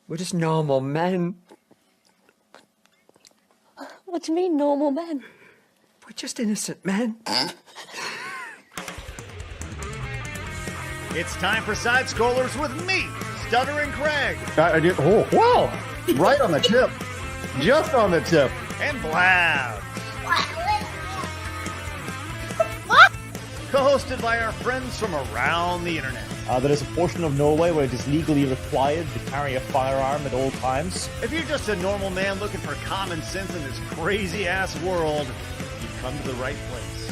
We're just normal men. What do you mean, normal men? We're just innocent men. It's time for Side Scrollers with me, Stuttering Craig. I did. Oh, wow. Right on the tip. Just on the tip. And Blabs. Co-hosted by our friends from around the internet. There is a portion of Norway where it is legally required to carry a firearm at all times. If you're just a normal man looking for common sense in this crazy-ass world, you've come to the right place.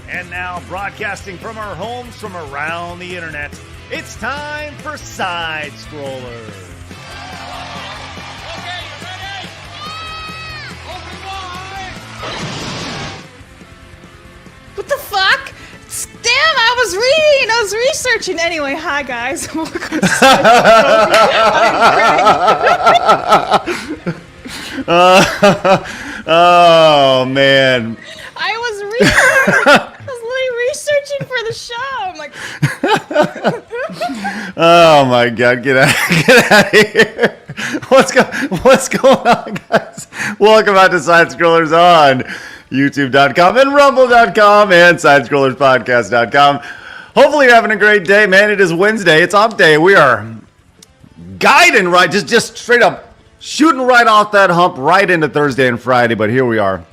And now, broadcasting from our homes from around the internet, it's time for Side Scrollers. Okay, you ready? Open wide! What the fuck? Damn, I was researching. Anyway, hi guys. Welcome to Oh, man. I was literally researching for the show. I'm like, Oh, my God. Get out of here. What's going on, guys? Welcome out to Side Scrollers on YouTube.com and Rumble.com and SidescrollersPodcast.com. Hopefully you're having a great day, man. It is Wednesday. It's off day. We are guiding right, just straight up, shooting right off that hump right into Thursday and Friday. But here we are,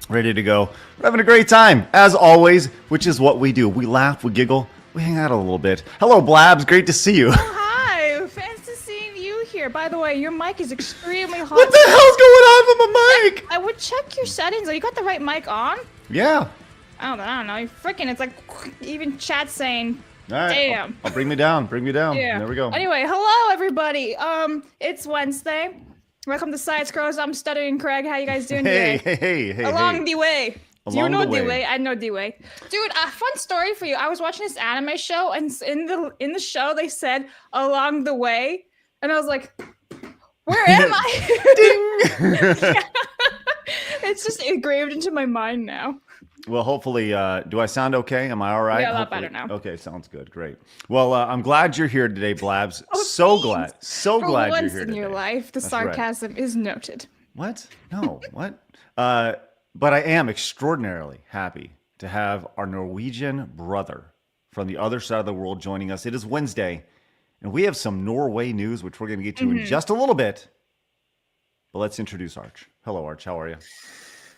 ready to go. We're having a great time, as always, which is what we do. We laugh, we giggle, we hang out a little bit. Hello, Blabs. Great to see you. hi, fancy seeing you here. By the way, your mic is extremely hot. What the hell's going on with my mic? I would check your settings. You got the right mic on? Yeah. I don't know. Freaking, it's like even chat saying, All right. damn. I'll bring me down. Bring me down. Yeah. There we go. Anyway, hello everybody. It's Wednesday. Welcome to Side Scrolls. I'm Stuttering Craig. How you guys doing today? Hey. Along the way. Do you Along know the way. the way? I know the way. Dude, a fun story for you. I was watching this anime show, and in the show they said along the way, and I was like, where am I? Ding. Yeah. It's just engraved into my mind now. Well, hopefully, do I sound okay? Am I all right? Yeah, a lot Hopefully. better now. Okay, sounds good. Great. Well, I'm glad you're here today, Blabs. Oh, so thanks. glad. So For glad once you're here in today. your life, the That's right. sarcasm is noted. What? No, what? But I am extraordinarily happy to have our Norwegian brother from the other side of the world joining us. It is Wednesday, and we have some Norway news, which we're going to get to in just a little bit. But let's introduce Arch. Hello, Arch. How are you?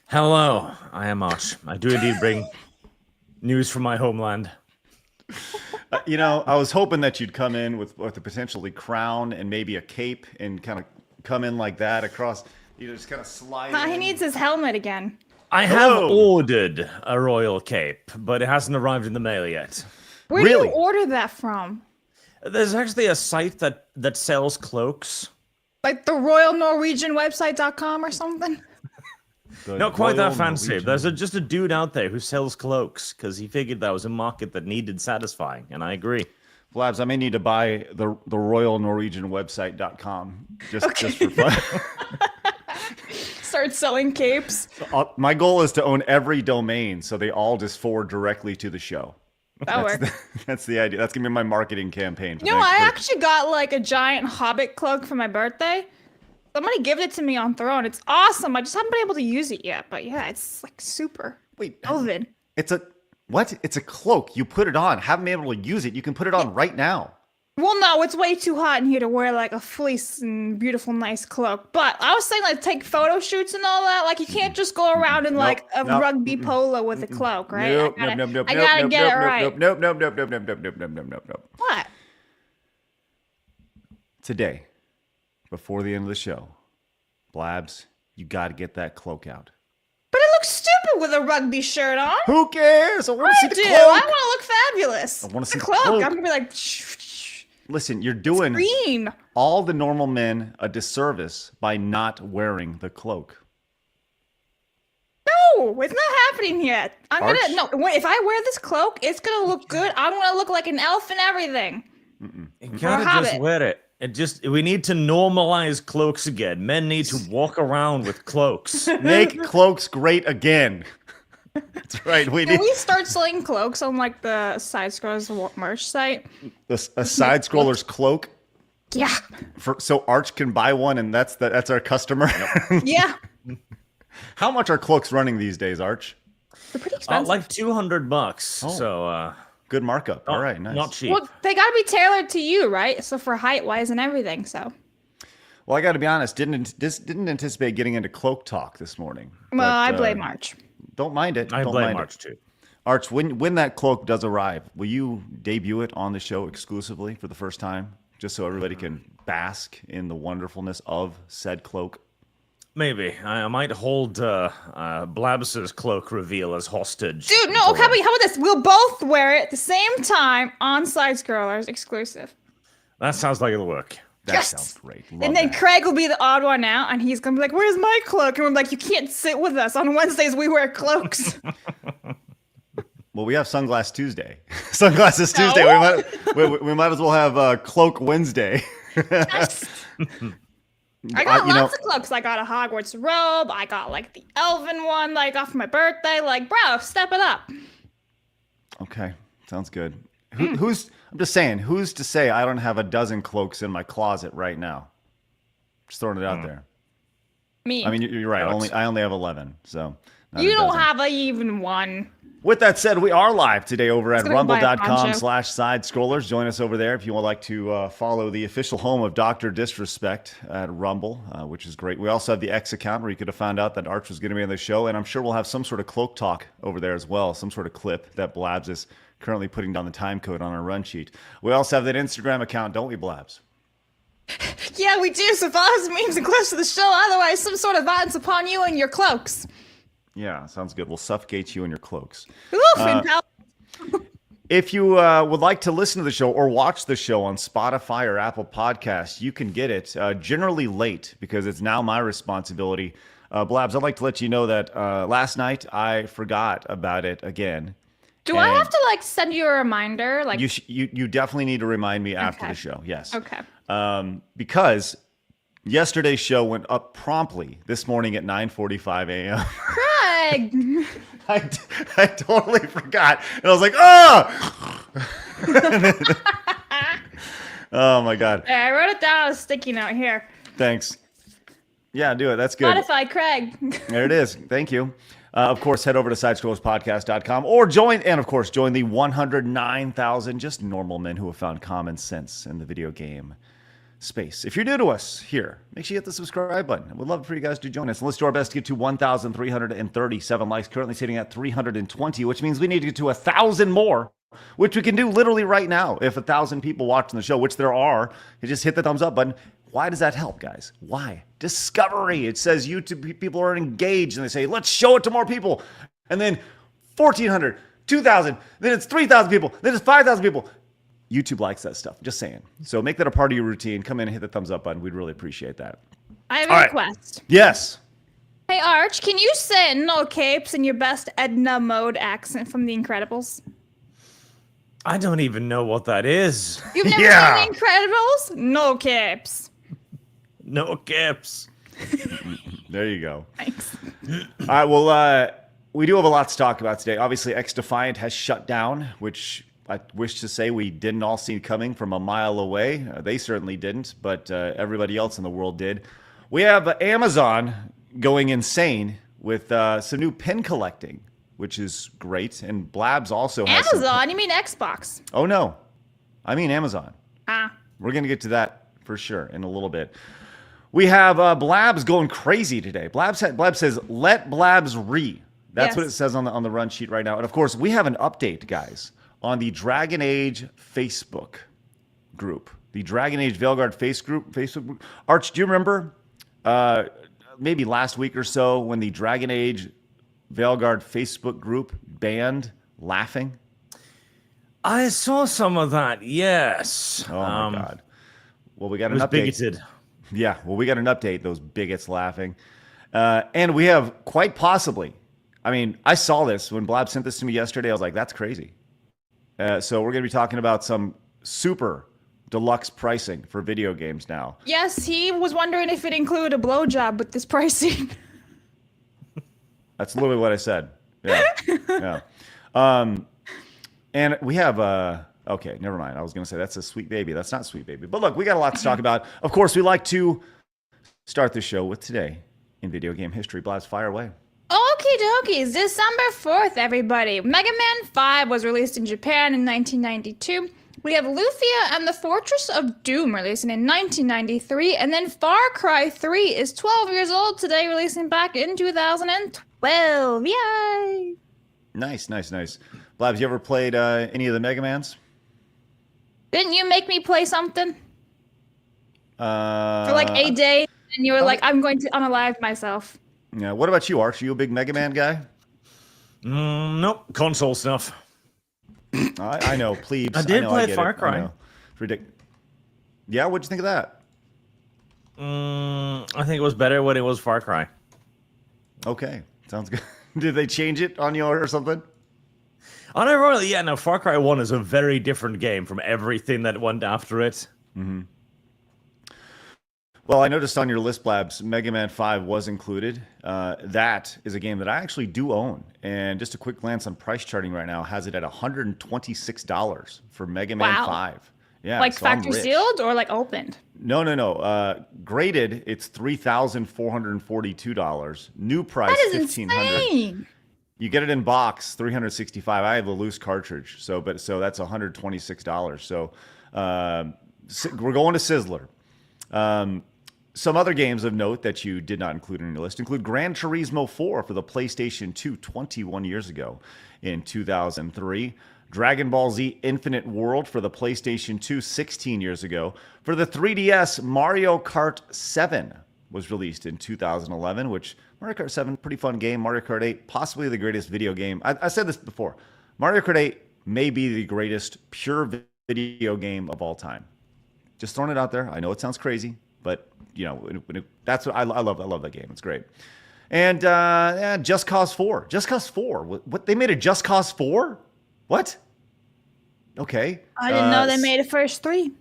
Hello, I am Arch. I do indeed bring news from my homeland. I was hoping that you'd come in with a potentially crown and maybe a cape and kind of come in like that across, just kind of slide He in. needs his helmet again. I have Hello. ordered a royal cape, but it hasn't arrived in the mail yet. Where do Really? you order that from? There's actually a site that sells cloaks. Like the Royal Norwegian website.com or something? The Not quite Royal that fancy. Norwegian- There's just a dude out there who sells cloaks because he figured that was a market that needed satisfying, and I agree. Blabs, I may need to buy the Royal Norwegian website.com just for fun. Start selling capes. My goal is to own every domain so they all just forward directly to the show. That works. That's the idea. That's going to be my marketing campaign. For You know, next I week. actually got like a giant Hobbit cloak for my birthday. Somebody gave it to me on Throne. It's awesome. I just haven't been able to use it yet. But yeah, it's like super. Wait, Elven. it's a what? It's a cloak. You put it on. Haven't been able to use it. You can put it on right now. Well, no, it's way too hot in here to wear like a fleece and beautiful, nice cloak. But I was saying like take photo shoots and all that. Like you can't just go around in like a nope, rugby polo with a cloak, right? Nope, I gotta, nope, I gotta get it right. Nope. What? Today, before the end of the show, Blabs, you got to get that cloak out. But it looks stupid with a rugby shirt on. Who cares? I want to see I the do. cloak. I want to look fabulous. I wanna see the cloak. cloak. I'm gonna be like, Listen, you're doing green. all the normal men a disservice by not wearing the cloak. No, it's not happening yet. I'm Arch? gonna no. Wait, if I wear this cloak, it's gonna look good. I'm gonna look like an elf and everything. You gotta Hobbit. just wear it. We need to normalize cloaks again. Men need to walk around with cloaks. Make cloaks great again. That's right. We Can need we start selling cloaks on like the Side Scrolls merch site? a side scroller's cloak. Yeah. So Arch can buy one, and that's our customer. Yeah. How much are cloaks running these days, Arch? They're pretty expensive. Like $200. Oh. So Good markup. All right, nice. Not cheap. Well, they gotta be tailored to you, right? So for height wise and everything. So. Well, I got to be honest. Didn't anticipate getting into cloak talk this morning. Well, I blame March. Don't mind it. I Don't blame mind March it. too. Arch, when that cloak does arrive, will you debut it on the show exclusively for the first time, just so everybody can bask in the wonderfulness of said cloak? Maybe. I might hold Blabs' cloak reveal as hostage. Dude, no, how about this? We'll both wear it at the same time on Side Scrollers exclusive. That sounds like it'll work. That Yes! sounds great. And Love then that. Craig will be the odd one out, and he's gonna be like, "Where's my cloak?" And we're like, "You can't sit with us on Wednesdays. We wear cloaks." Well, we have Sunglass Tuesday. Sunglasses No. Tuesday. We might as well have Cloak Wednesday. Yes. I got you know- lots of cloaks. I got a Hogwarts robe. I got like the elven one that I got for my birthday. Like, bro, step it up. Okay, sounds good. Who's? I'm just saying. Who's to say I don't have a dozen cloaks in my closet right now? Just throwing it out there. Me. I mean, you're right. Alex. I only have 11, so not you a don't dozen. have even one. With that said, we are live today over at gonna buy a poncho. rumble.com/side-scrollers. Join us over there if you would like to follow the official home of Dr. Disrespect at Rumble, which is great. We also have the X account where you could have found out that Arch was going to be on the show, and I'm sure we'll have some sort of cloak talk over there as well, some sort of clip that Blabs is currently putting down the time code on our run sheet. We also have that Instagram account, don't we, Blabs? Yeah, we do. So follow us memes and clips of the show. Otherwise, some sort of violence upon you and your cloaks. Yeah, sounds good. We'll suffocate you in your cloaks. Oof, and If you would like to listen to the show or watch the show on Spotify or Apple Podcasts, you can get it generally late because it's now my responsibility. Blabs, I'd like to let you know that last night I forgot about it again. do I and have to like send you a reminder? Like, You definitely need to remind me after Okay. the show. Yes. okay. Because yesterday's show went up promptly this morning at 9:45 a.m. Craig. I totally forgot. And I was like, oh! Oh, my God. Yeah, I wrote it down on a sticky note here. Thanks. Yeah, do it. That's good. Spotify, Craig. There it is. Thank you. Of course, head over to sidescrollerspodcast.com or join the 109,000 just normal men who have found common sense in the video game space. If you're new to us here, make sure you hit the subscribe button. We'd love for you guys to join us. And let's do our best to get to 1,337 likes, currently sitting at 320, which means we need to get to 1,000 more, which we can do literally right now. If 1,000 people watching the show, which there are, you just hit the thumbs up button. Why does that help, guys? Why? Discovery. It says YouTube people are engaged and they say, let's show it to more people. And then 1,400, 2,000, then it's 3,000 people, then it's 5,000 people. YouTube likes that stuff. Just saying. So make that a part of your routine. Come in and hit the thumbs up button. We'd really appreciate that. I have All a right. request. Yes. Hey, Arch, can you say no capes in your best Edna Mode accent from The Incredibles? I don't even know what that is. You've never Yeah. seen The Incredibles? No capes. No caps. There you go. Thanks. All right. Well, we do have a lot to talk about today. Obviously, XDefiant has shut down, which I wish to say we didn't all see coming from a mile away. They certainly didn't, but everybody else in the world did. We have Amazon going insane with some new pin collecting, which is great. And Blabs also has some- Amazon? You mean Xbox? Oh, no. I mean Amazon. Ah. We're going to get to that for sure in a little bit. We have Blabs going crazy today. Blabs says, let Blabs re. That's what it Yes. says on the run sheet right now. And of course, we have an update, guys, on the Dragon Age Facebook group. The Dragon Age Veilguard Facebook group. Arch, do you remember maybe last week or so when the Dragon Age Veilguard Facebook group banned laughing? I saw some of that, yes. Oh, my God. Well, we got It an was update. bigoted. Yeah, well, we got an update, those bigots laughing. And we have quite possibly, I mean, I saw this when Blab sent this to me yesterday. I was like, that's crazy. So we're going to be talking about some super deluxe pricing for video games now. Yes, he was wondering if it included a blowjob with this pricing. That's literally what I said. Yeah. Yeah. And we have a Okay, never mind. I was going to say that's a Sweet Baby. That's not Sweet Baby. But look, we got a lot to talk about. Of course, we like to start the show with today in video game history. Blabs, fire away. Okie dokies, December 4th, everybody. Mega Man 5 was released in Japan in 1992. We have Lufia and the Fortress of Doom releasing in 1993. And then Far Cry 3 is 12 years old today, releasing back in 2012. Yay! Nice. Blabs, you ever played any of the Mega Mans? Didn't you make me play something? For like a day, and you were like, I'm going to unalive myself. Yeah. What about you, Arch? Are you a big Mega Man guy? Nope. Console stuff. I know, plebes. I did play get Far it. Cry. It's ridiculous. Yeah, what'd you think of that? I think it was better when it was Far Cry. Okay, sounds good. Did they change it on you or something? Unironically, yeah, no, Far Cry 1 is a very different game from everything that went after it. Mm-hmm. Well, I noticed on your list, Blabs, Mega Man 5 was included. That is a game that I actually do own. And just a quick glance on price charting right now has it at $126 for Mega Man 5. Yeah, Like so I'm factory rich. sealed or like opened? No. Graded, it's $3,442. New price, That is $1,500. insane. You get it in box, $365. I have a loose cartridge, so that's $126. So we're going to Sizzler. Some other games of note that you did not include in your list include Gran Turismo 4 for the PlayStation 2 21 years ago in 2003. Dragon Ball Z Infinite World for the PlayStation 2 16 years ago. For the 3DS, Mario Kart 7 was released in 2011, which Mario Kart 7, pretty fun game. Mario Kart 8, possibly the greatest video game. I said this before. Mario Kart 8 may be the greatest pure video game of all time. Just throwing it out there. I know it sounds crazy, but that's what I love that game. It's great. And Just Cause 4. Just Cause 4. What they made a Just Cause 4? What? Okay. I didn't know they made a first 3.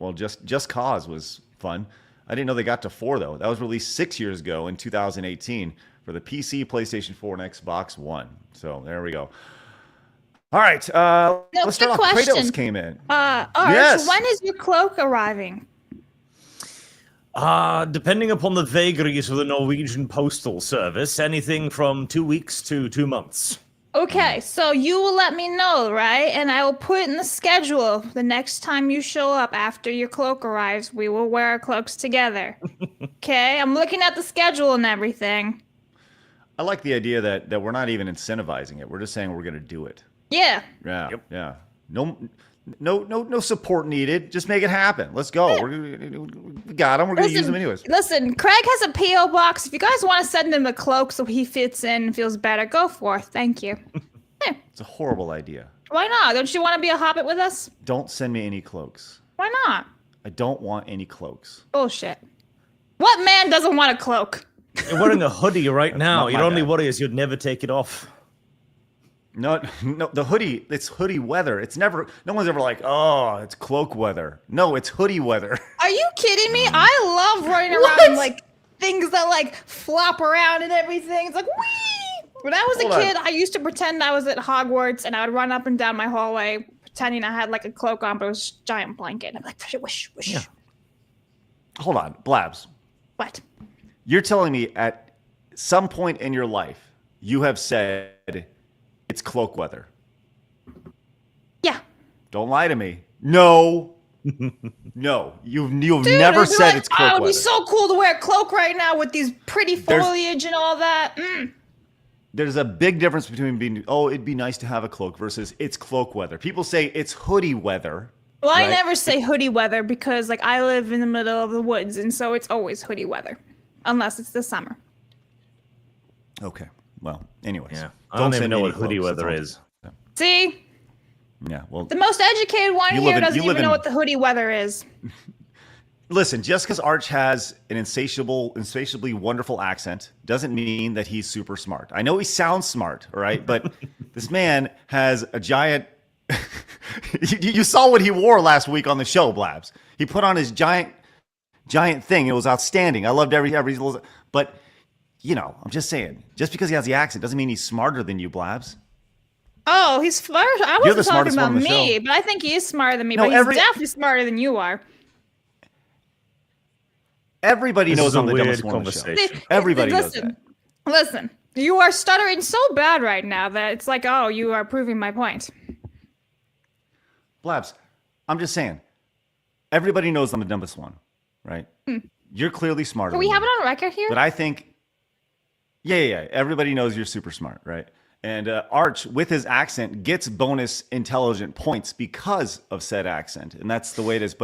Well, Just Cause was fun. I didn't know they got to 4 though. That was released 6 years ago in 2018 for the PC, PlayStation 4, and Xbox One. So there we go. All right. Let's start off. Kratos came in. Arch, Yes. when is your cloak arriving? Depending upon the vagaries of the Norwegian Postal Service, anything from 2 weeks to 2 months. Okay, so you will let me know, right? And I will put it in the schedule. The next time you show up after your cloak arrives, we will wear our cloaks together. Okay? I'm looking at the schedule and everything. I like the idea that we're not even incentivizing it. We're just saying we're going to do it. Yeah. Yeah. Yep. Yeah. No support needed. Just make it happen. Let's go. Yeah. We got them. We're going to use them anyways. Listen, Craig has a P.O. box. If you guys want to send him a cloak so he fits in and feels better, go for it. Thank you. It's a horrible idea. Why not? Don't you want to be a hobbit with us? Don't send me any cloaks. Why not? I don't want any cloaks. Bullshit. What man doesn't want a cloak? You're wearing a hoodie right now. not Your my only bad. worry is you'd never take it off. No, the hoodie, it's hoodie weather. It's never, no one's ever like, oh, it's cloak weather. No, it's hoodie weather. Are you kidding me? I love running around in, like things that like flop around and everything. It's like whee! When I was a kid, I used to pretend I was at Hogwarts and I would run up and down my hallway pretending I had like a cloak on, but it was a giant blanket. And I'm like, wish, wish. Yeah. Hold on, Blabs. What? You're telling me at some point in your life, you have said it's cloak weather. Yeah. Don't lie to me. No. No. You've Dude, never it'd be said like, it's cloak oh, it'd weather. be so cool to wear a cloak right now with these pretty foliage and all that. There's a big difference between being, oh, it'd be nice to have a cloak versus it's cloak weather. People say it's hoodie weather. Well, I right? never say hoodie weather because like I live in the middle of the woods and so it's always hoodie weather. Unless it's the summer. Okay. Well, anyways. Yeah. I don't even send know me what any hoodie cloaks. weather That's all. is. See? Yeah. Well, The most educated one You here live in- doesn't you live even know in- what the hoodie weather is. listen, just because Arch has an insatiably wonderful accent doesn't mean that he's super smart. I know he sounds smart, all right? But this man has a giant... you saw what he wore last week on the show, Blabs. He put on his giant thing. It was outstanding. I loved every little... But, I'm just saying, just because he has the accent doesn't mean he's smarter than you, Blabs. Oh, he's smart. I You're the wasn't talking smartest one about on the me, show. but I think he is smarter than me. No, But he's definitely smarter than you are. Everybody This knows is a I'm the weird dumbest one on the show. conversation. Everybody knows that. Listen, you are stuttering so bad right now that it's like, oh, you are proving my point. Blabs, I'm just saying. Everybody knows I'm the dumbest one, right? You're clearly smarter. Can we than have me. it on record here? But I think, yeah. Everybody knows you're super smart, right? And Arch, with his accent, gets bonus intelligent points because of said accent, and that's the way it is.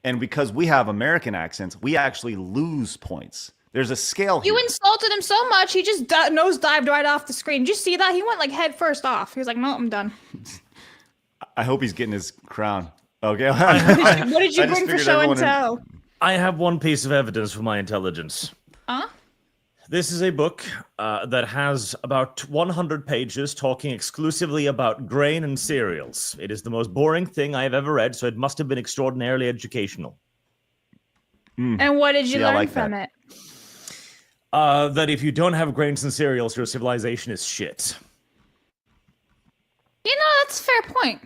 And because we have American accents, we actually lose points. There's a scale here. You insulted him so much, he just nosedived right off the screen. Did you see that? He went like head first off. He was like, no, I'm done. I hope he's getting his crown. Okay. What did you I just bring for figured show and everyone in- tell? I have one piece of evidence for my intelligence. Huh? This is a book that has about 100 pages talking exclusively about grain and cereals. It is the most boring thing I have ever read, so it must have been extraordinarily educational. And what did you See, I learn like from that. it? That if you don't have grains and cereals, your civilization is shit. You know, that's a fair point.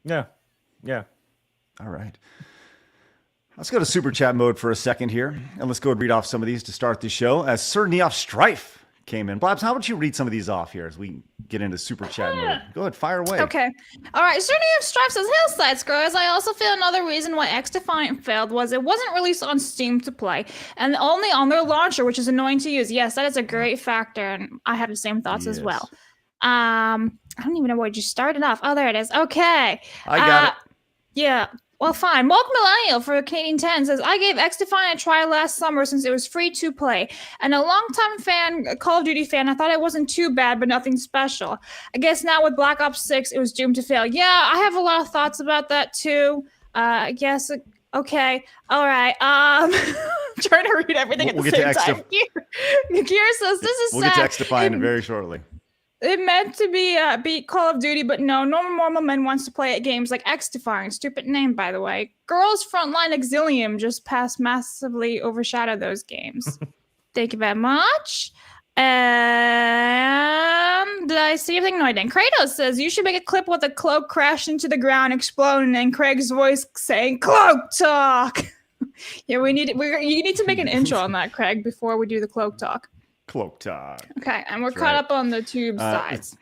Yeah. All right. Let's go to super chat mode for a second here, and let's go and read off some of these to start the show. As Sir Neof Strife came in. Blabs, how about you read some of these off here as we get into super chat mode? Go ahead, fire away. Okay. All right. Certainly of Stripe says, Hillside Scrolls. I also feel another reason why XDefiant failed was it wasn't released on Steam to play and only on their launcher, which is annoying to use. Yes, that is a great factor, and I have the same thoughts as well. I don't even know where you started off. Oh, there it is. Okay. I got it. Yeah. Well, fine. Milk Millennial for Canadian 10 says, I gave XDefiant a try last summer since it was free to play. And a longtime fan, a Call of Duty fan, I thought it wasn't too bad, but nothing special. I guess now with Black Ops 6, it was doomed to fail. Yeah, I have a lot of thoughts about that too. I guess, okay. All right. Trying to read everything We'll at get the to same time. Gear says, this is We'll sad. get to XDefiant very shortly. It meant to be Call of Duty, but no, normal men wants to play at games like XDefiant. Stupid name, by the way. Girls Frontline Exilium just passed massively overshadowed those games. Thank you very much. Did I see anything? No, I didn't. Kratos says, you should make a clip with a cloak crash into the ground, exploding, and Craig's voice saying, Cloak Talk! Yeah, you need to make an intro on that, Craig, before we do the Cloak Talk. Cloak talk. Okay, and we're That's caught right. up on the tube sides.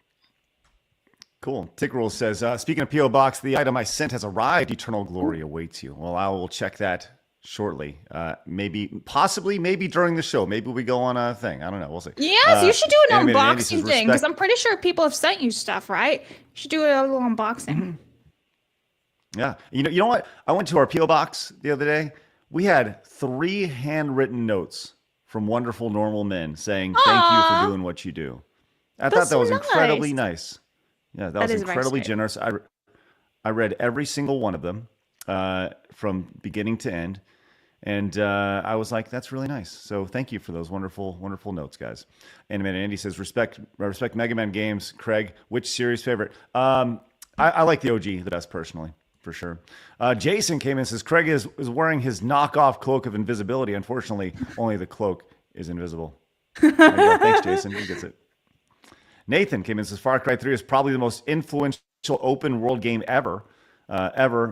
Cool. Tick Rule says, speaking of P.O. Box, the item I sent has arrived. Eternal glory awaits you. Well, I will check that shortly. Maybe during the show. Maybe we go on a thing. I don't know. We'll see. Yes, you should do an Animated Andy says, unboxing thing because respect- I'm pretty sure people have sent you stuff, right? You should do a little unboxing. Yeah. You know what? I went to our P.O. Box the other day. We had 3 handwritten notes from wonderful normal men saying thank you for doing what you do. I thought that was incredibly nice. Yeah, that was is very incredibly sweet. generous. I read every single one of them from beginning to end. And I was like, that's really nice. So thank you for those wonderful, wonderful notes, guys. Animated Andy says, respect Mega Man games. Craig, which series favorite? I like the OG the best personally, for sure. Jason came in and says, Craig is wearing his knockoff cloak of invisibility. Unfortunately, only the cloak is invisible. There you go. Thanks, Jason. He gets it. Nathan came in and says, Far Cry 3 is probably the most influential open world game ever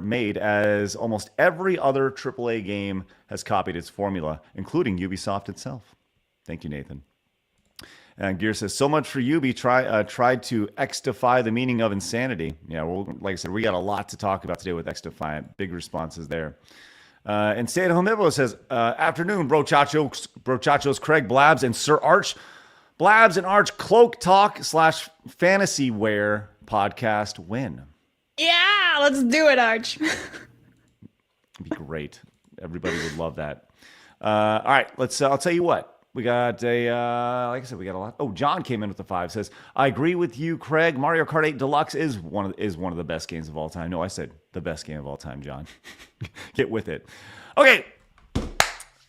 made, as almost every other AAA game has copied its formula, including Ubisoft itself. Thank you, Nathan. And Gear says, so much for Ubi tried to X-defy the meaning of insanity. Yeah, well, like I said, we got a lot to talk about today with X-Defiant. Big responses there. And Stay at Home Ivo says, afternoon, brochachos, Craig, Blabs, and Sir Arch. Blabs and Arch Cloak Talk / Fantasy Wear podcast win. Yeah, let's do it, Arch. It'd be great. Everybody would love that. All right, let's. I'll tell you what. We got a, like I said, we got a lot. Oh, John came in with the 5. Says, I agree with you, Craig. Mario Kart 8 Deluxe is one of the best games of all time. No, I said the best game of all time, John. Get with it. Okay.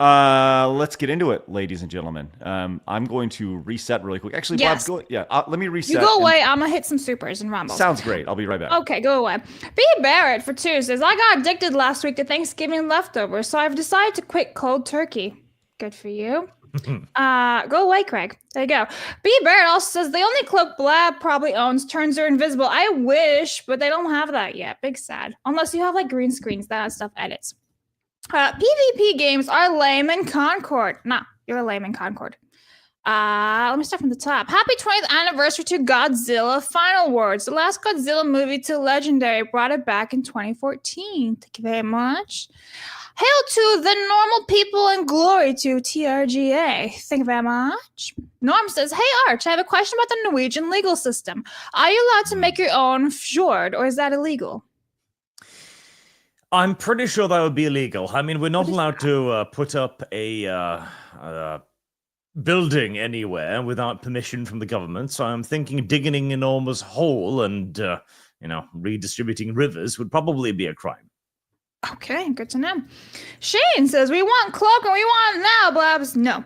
Let's get into it, ladies and gentlemen. I'm going to reset really quick. Actually, Yes. Bob, let me reset. You go away. I'm gonna hit some supers and rumbles. Sounds great. I'll be right back. Okay, go away. B. Barrett for 2 says, I got addicted last week to Thanksgiving leftovers, so I've decided to quit cold turkey. Good for you. Go away, Craig. There you go. B. Barrett also says the only cloak Blab probably owns turns her invisible. I wish, but they don't have that yet. Big sad. Unless you have like green screens, that stuff edits. PvP games are lame in Concord. Nah, you're a lame in Concord. Let me start from the top. Happy 20th anniversary to Godzilla. Final words. The last Godzilla movie to Legendary brought it back in 2014. Thank you very much. Hail to the normal people and glory to TRGA. Thank you very much. Norm says, hey Arch, I have a question about the Norwegian legal system. Are you allowed to make your own fjord, or is that illegal? I'm pretty sure that would be illegal. I mean, we're not allowed to put up a building anywhere without permission from the government, so I'm thinking digging an enormous hole and, redistributing rivers would probably be a crime. Okay, good to know. Shane says, we want cloak and we want it now, Blabs. No.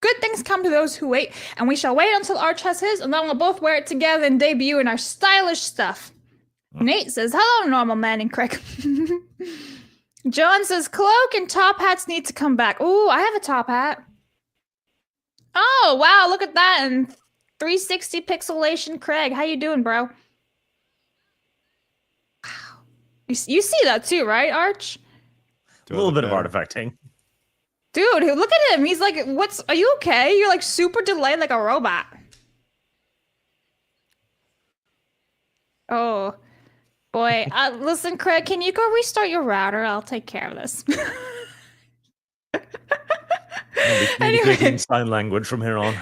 Good things come to those who wait, and we shall wait until Arch has his, and then we'll both wear it together and debut in our stylish stuff. Nate says, hello, normal man and Craig. John says, cloak and top hats need to come back. Ooh, I have a top hat. Oh, wow, look at that. And 360 pixelation Craig. How you doing, bro? You see that too, right, Arch? A little bit of artifacting. Dude, look at him. He's like, are you okay? You're like super delayed like a robot. Oh, boy. Listen, Craig, can you go restart your router? I'll take care of this. Communicating sign language from here on.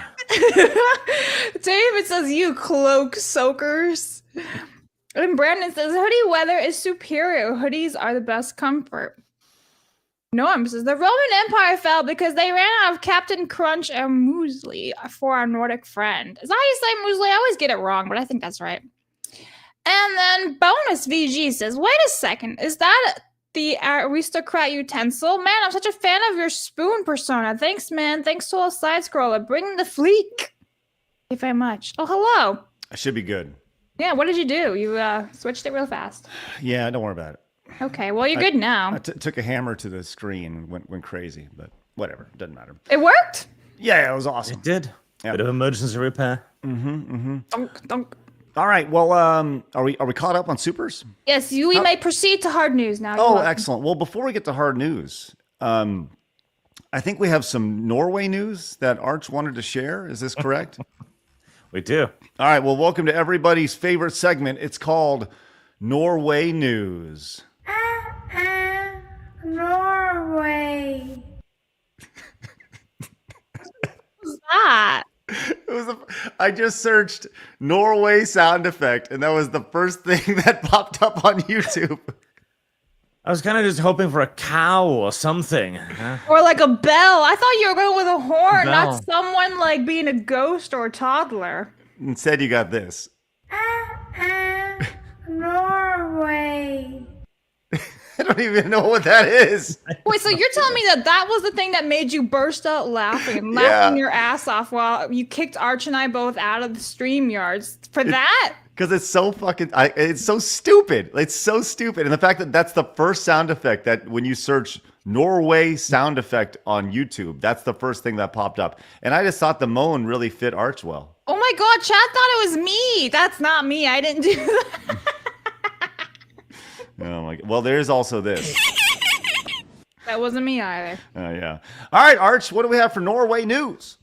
David says, you cloak soakers. And Brandon says, hoodie weather is superior. Hoodies are the best comfort. Norm says, the Roman Empire fell because they ran out of Captain Crunch and Muesli for our Nordic friend. Is that how you say Muesli? I always get it wrong, but I think that's right. And then Bonus VG says, wait a second. Is that the aristocrat utensil? Man, I'm such a fan of your spoon persona. Thanks, man. Thanks to all side scroller. Bring the fleek. Thank you very much. Oh, hello. I should be good. Yeah, what did you do? You switched it real fast. Yeah, don't worry about it. Okay, well, you're good now. I took a hammer to the screen, went crazy, but whatever, doesn't matter. It worked? Yeah, it was awesome. It did. Yeah. Bit of emergency repair. Dunk. All right, well, are we caught up on supers? Yes, we may proceed to hard news now. Oh, excellent. Well, before we get to hard news, I think we have some Norway news that Arch wanted to share. Is this correct? We do. All right, well, welcome to everybody's favorite segment. It's called Norway News. Norway. What's that? I just searched Norway sound effect, and that was the first thing that popped up on YouTube. I was kind of just hoping for a cow or something. Or like a bell. I thought you were going with a horn, Bell. not someone like being a ghost or a toddler. Instead, you got this. Norway. I don't even know what that is. Wait, so you're telling me that was the thing that made you burst out laughing and laughing your ass off while you kicked Arch and I both out of the StreamYards for that? Because it's so fucking, it's so stupid. It's so stupid. And the fact that that's the first sound effect that when you search Norway sound effect on YouTube, that's the first thing that popped up. And I just thought the moan really fit Arch well. Oh my God, chat thought it was me. That's not me. I didn't do that. Oh my, well, there's also this. That wasn't me either. Oh, yeah. All right, Arch, what do we have for Norway news?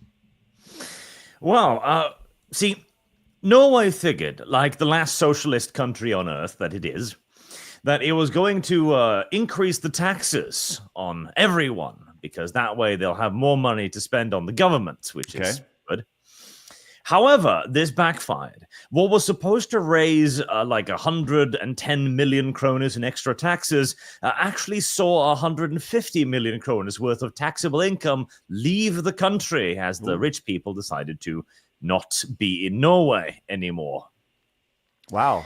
Well, see, Norway figured, like the last socialist country on earth that it is, that it was going to increase the taxes on everyone, because that way they'll have more money to spend on the government, which is good. However, this backfired. What was supposed to raise like 110 million kroners in extra taxes actually saw 150 million kroners worth of taxable income leave the country as the rich people decided to not be in Norway anymore. Wow.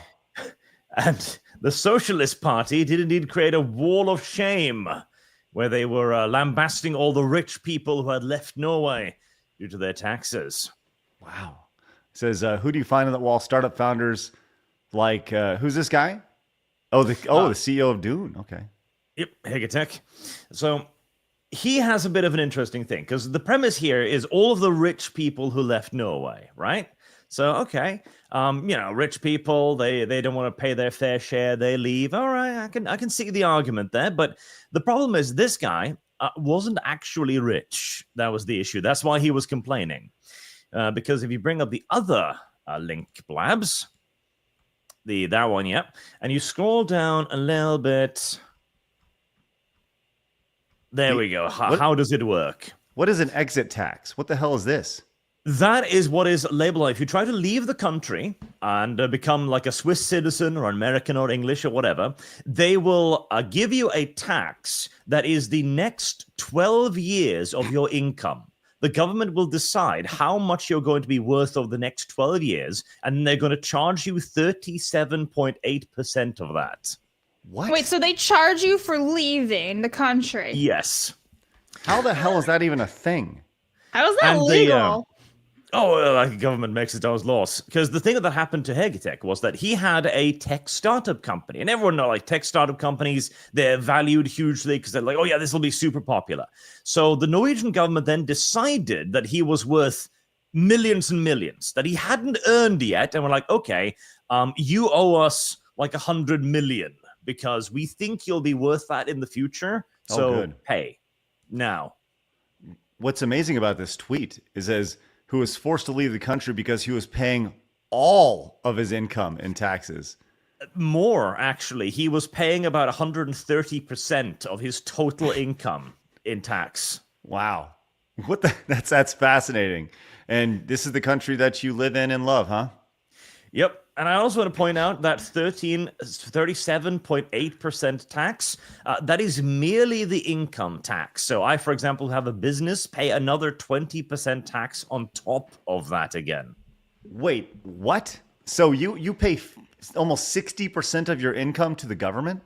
And the Socialist Party did indeed create a wall of shame where they were lambasting all the rich people who had left Norway due to their taxes. Wow. It says, who do you find on that wall? Startup founders like, who's this guy? Oh, the CEO of Dune. Okay. Yep, Higatech. So he has a bit of an interesting thing because the premise here is all of the rich people who left Norway, right? So, okay, rich people, they don't want to pay their fair share, they leave. All right, I can see the argument there, but the problem is this guy wasn't actually rich. That was the issue. That's why he was complaining. Because if you bring up the other link, Blabs, that one, yep, and you scroll down a little bit. There we go. How does it work? What is an exit tax? What the hell is this? That is what is labeled. If you try to leave the country and become like a Swiss citizen or American or English or whatever, they will give you a tax that is the next 12 years of your income. The government will decide how much you're going to be worth over the next 12 years, and they're going to charge you 37.8% of that. What? Wait, so they charge you for leaving the country? Yes. How the hell is that even a thing? How is that And legal? the government makes its own laws. Because the thing that happened to Hegetech was that he had a tech startup company. And everyone knows, like, tech startup companies, they're valued hugely because they're like, oh, yeah, this will be super popular. So the Norwegian government then decided that he was worth millions and millions, that he hadn't earned yet. And we're like, okay, you owe us like 100 million because we think you'll be worth that in the future. So good. Pay now. What's amazing about this tweet is who was forced to leave the country because he was paying all of his income in taxes. More, actually. He was paying about 130% of his total income in tax. Wow. That's fascinating. And this is the country that you live in and love, huh? Yep. And I also want to point out that 37.8% tax, that is merely the income tax. So I, for example, have a business, pay another 20% tax on top of that again. Wait, what? So you pay almost 60% of your income to the government?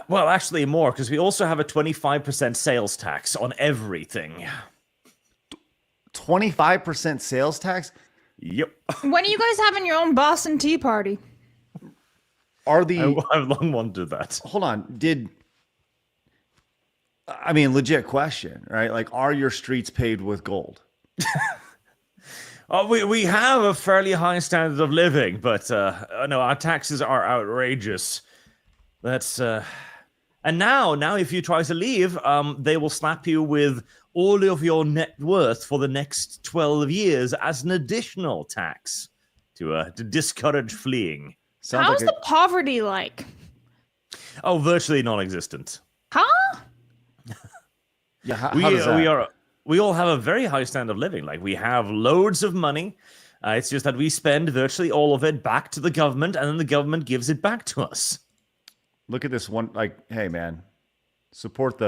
Well, actually more, because we also have a 25% sales tax on everything. 25% sales tax? Yep. When are you guys having your own Boston Tea Party? I've long wanted that. Hold on. Legit question, right? Like, are your streets paved with gold? We have a fairly high standard of living, but no, our taxes are outrageous. That's and now if you try to leave, they will slap you with all of your net worth for the next 12 years as an additional tax to discourage fleeing. How's the poverty like? Oh, virtually non-existent. Huh? Yeah, how does that? We all have a very high standard of living. Like, we have loads of money. It's just that we spend virtually all of it back to the government, and then the government gives it back to us. Look at this one. Like, hey, man, support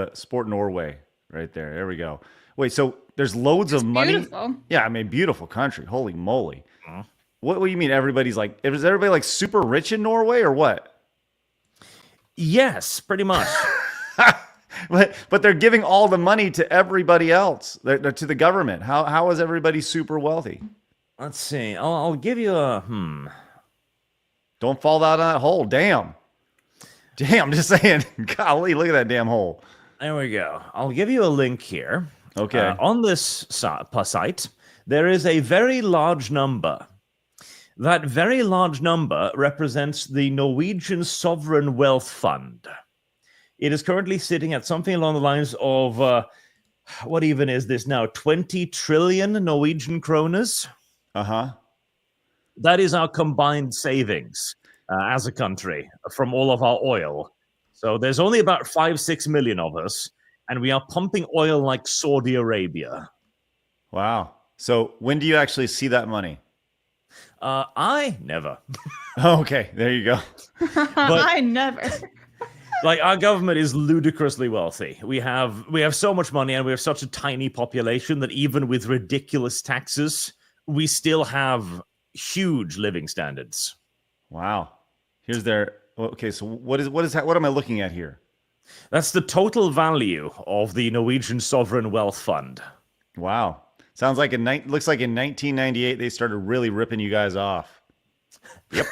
Norway right there. There we go. Wait, so there's loads of money. Beautiful. Yeah, beautiful country. Holy moly. What do you mean everybody's like, is everybody like super rich in Norway or what? Yes, pretty much. But they're giving all the money to everybody else, they're to the government. How is everybody super wealthy? Let's see. I'll give you a Don't fall down that hole. Damn, just saying. Golly, look at that damn hole. There we go. I'll give you a link here. Okay. On this site, there is a very large number. That very large number represents the Norwegian Sovereign Wealth Fund. It is currently sitting at something along the lines of, what even is this now? 20 trillion Norwegian kroners? Uh-huh. That is our combined savings as a country from all of our oil. So there's only about 5-6 million of us, and we are pumping oil like Saudi Arabia. Wow. So when do you actually see that money? I never. Okay, there you go. I never. Like, our government is ludicrously wealthy. We have so much money, and we have such a tiny population that even with ridiculous taxes, we still have huge living standards. Wow. Here's their. Okay, so what am I looking at here? That's the total value of the Norwegian Sovereign Wealth Fund. Wow. Sounds like looks like in 1998 they started really ripping you guys off. Yep.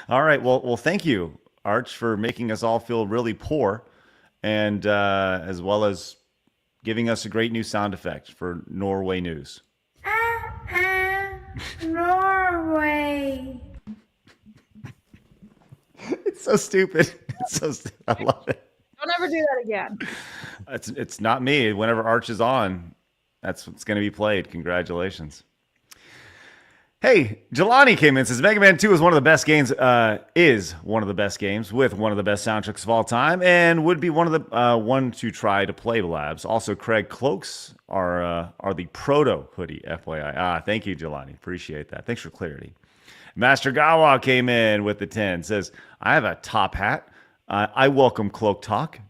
All right. Well, thank you, Arch, for making us all feel really poor. and as well as giving us a great new sound effect for Norway news. Norway. It's so stupid. It's so I love it. Don't ever do that again. It's not me. Whenever Arch is on, that's what's going to be played. Congratulations. Hey, Jelani came in and says Mega Man 2 is one of the best games. Is one of the best games with one of the best soundtracks of all time, and would be one of the one to try to play Blabs. Also, Craig, cloaks are the proto hoodie. FYI. Thank you, Jelani. Appreciate that. Thanks for clarity. Master Gawa came in with the 10. Says I have a top hat. I welcome cloak talk.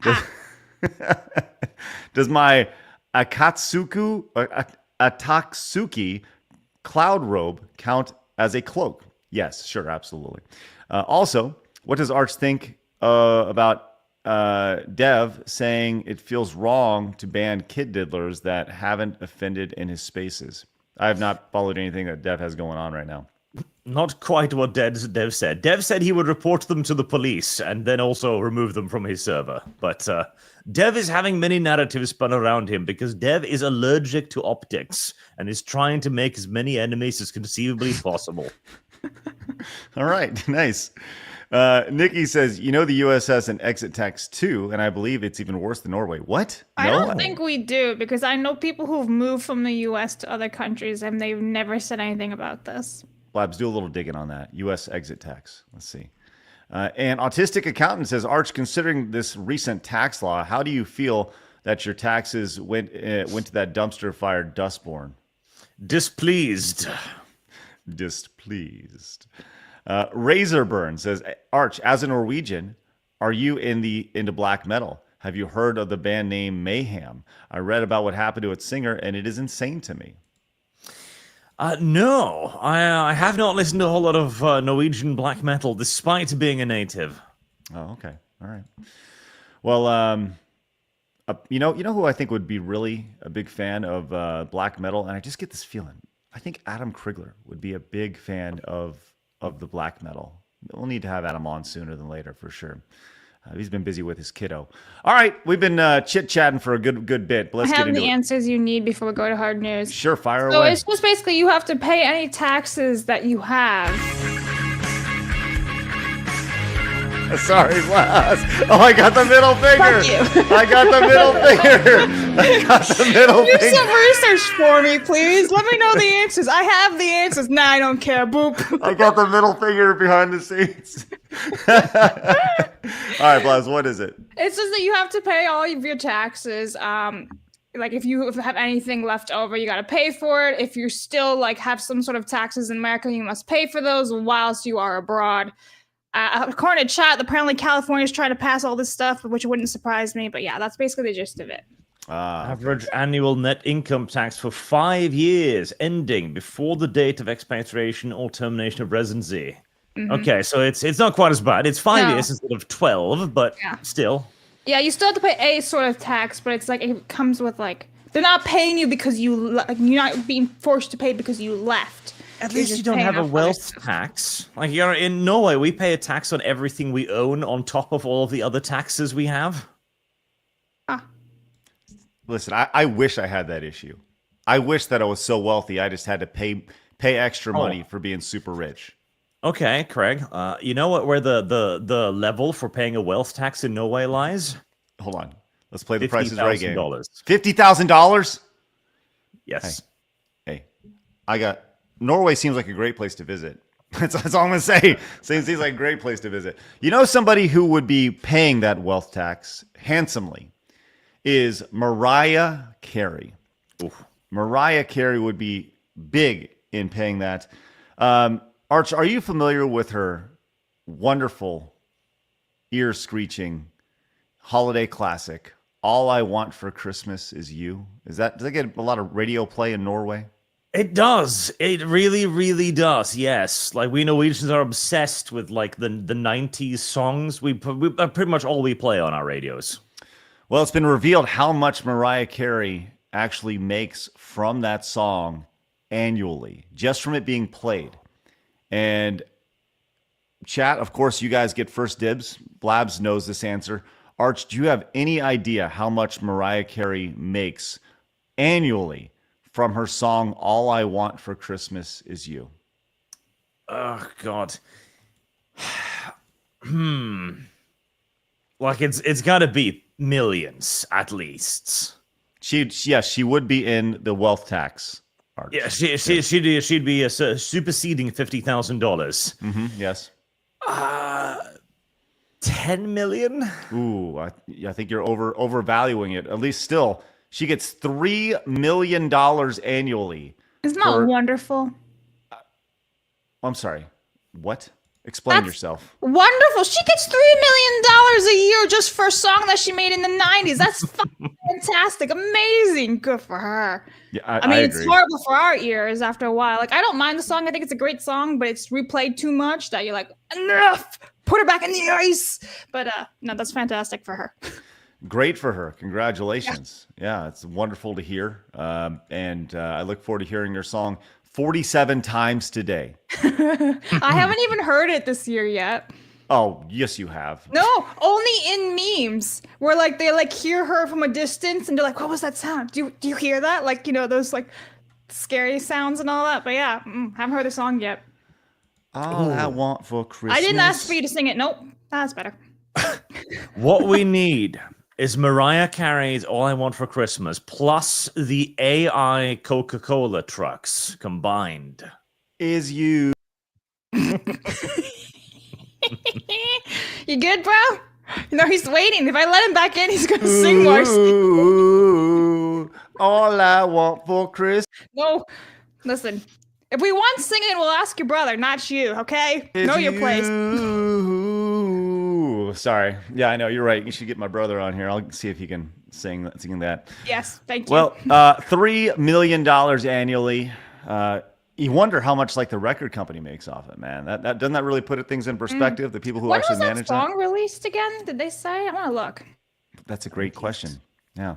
Does my Atatsuki cloud robe count as a cloak? Yes, sure, absolutely. Also, what does Arch think about Dev saying it feels wrong to ban kid diddlers that haven't offended in his spaces? I have not followed anything that Dev has going on right now. Not quite what Dev said. Dev said he would report them to the police and then also remove them from his server. But Dev is having many narratives spun around him because Dev is allergic to optics and is trying to make as many enemies as conceivably possible. All right, nice. Nikki says, you know the US has an exit tax too, and I believe it's even worse than Norway. What? I don't think we do, because I know people who've moved from the US to other countries and they've never said anything about this. Blabs, do a little digging on that. U.S. exit tax. Let's see. And Autistic Accountant says, Arch, considering this recent tax law, how do you feel that your taxes went to that dumpster fire Dustborn? Displeased. Displeased. Razorburn says, Arch, as a Norwegian, are you into black metal? Have you heard of the band name Mayhem? I read about what happened to its singer, and it is insane to me. No, I have not listened to a whole lot of Norwegian black metal, despite being a native. Oh, okay. All right. Well, you know who I think would be really a big fan of black metal, and I just get this feeling. I think Adam Krigler would be a big fan of the black metal. We'll need to have Adam on sooner than later for sure. He's been busy with his kiddo. All right, we've been chit-chatting for a good bit. But let's I get have into the answers you need before we go to hard news. Sure, fire So away. it's just basically you have to pay any taxes that you have. Sorry, Blast. Oh, I got the middle finger. Fuck you. I got the middle finger. I got the middle Do finger. some research for me, please. Let me know the answers. I have the answers. Nah, I don't care. Boop. I got the middle finger behind the scenes. All right, Blaz, what is it? It says that you have to pay all of your taxes. Like if you have anything left over, you got to pay for it. If you still like have some sort of taxes in America, you must pay for those whilst you are abroad. According to chat, apparently California's trying to pass all this stuff, which wouldn't surprise me. But yeah, that's basically the gist of it. Average annual net income tax for 5 years, ending before the date of expatriation or termination of residency. Mm-hmm. Okay, so it's not quite as bad. It's 5 years instead of 12, but still. Yeah, you still have to pay a sort of tax, but it's like it comes with like they're not paying you because you're not being forced to pay because you left. At least you don't have a wealth tax. Like you're in Norway, we pay a tax on everything we own on top of all of the other taxes we have. Listen, I wish I had that issue. I wish that I was so wealthy I just had to pay extra money for being super rich. Okay, Craig. You know what? Where the level for paying a wealth tax in Norway lies? Hold on. Let's play the Price is Right game. $50,000. Yes. Hey, Norway seems like a great place to visit. That's all I'm going to say. Seems like a great place to visit. You know somebody who would be paying that wealth tax handsomely is Mariah Carey. Oof. Mariah Carey would be big in paying that. Arch, are you familiar with her wonderful, ear-screeching holiday classic, All I Want for Christmas Is You? Does that get a lot of radio play in Norway? It does. It really, really does. Yes. Like we Norwegians are obsessed with like the 90s songs. We pretty much all we play on our radios. Well, it's been revealed how much Mariah Carey actually makes from that song annually, just from it being played. And chat, of course, you guys get first dibs. Blabs knows this answer. Arch, do you have any idea how much Mariah Carey makes annually from her song All I Want for Christmas Is You? Oh, God. Like, it's got to be millions, at least. She would be in the wealth tax. Arch. Yeah, she'd be superseding $50,000. Yes. 10 million? Ooh, I think you're overvaluing it. At least still, she gets $3 million annually. Isn't that wonderful? I'm sorry. What? Explain yourself. Wonderful. She gets $3 million a year just for a song that she made in the 90s. That's fantastic. Amazing. Good for her. Yeah, I mean, it's agree. horrible for our ears after a while. Like, I don't mind the song. I think it's a great song, but it's replayed too much that you're like, enough. Put her back in the ice. But no, that's fantastic for her. Great for her. Congratulations. Yeah, it's wonderful to hear. And I look forward to hearing your song 47 times today. I haven't even heard it this year yet. Oh, yes, you have. No, only in memes where like they like hear her from a distance and they're like, "What was that sound? Do you hear that? Like, you know, those like scary sounds and all that." But yeah, haven't heard the song yet. All I want for Christmas. I didn't ask for you to sing it. Nope, that's better. What we need is Mariah Carey's All I Want for Christmas plus the AI Coca-Cola trucks combined. Is you. You good, bro? You know, he's waiting. If I let him back in, he's going to sing more. Ooh, all I want for Christmas. No, listen. If we want singing, we'll ask your brother, not you, okay? Know your place. Sorry. Yeah, I know. You're right. You should get my brother on here. I'll see if he can sing that. Yes, thank you. Well, $3 million annually. You wonder how much like the record company makes off it, man. That doesn't that really put things in perspective? The people who when actually was that manage song released again? Did they say? I want to look. That's a great question. Yeah. All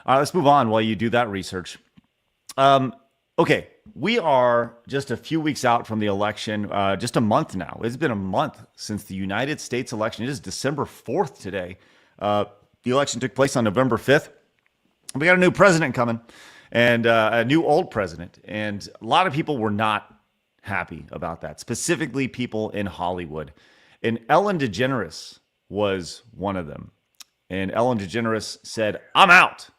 right, let's move on while you do that research. Okay, we are just a few weeks out from the election, just a month now. It's been a month since the United States election. It is December 4th today. The election took place on November 5th. We got a new president coming and a new old president. And a lot of people were not happy about that, specifically people in Hollywood. And Ellen DeGeneres was one of them. And Ellen DeGeneres said, "I'm out."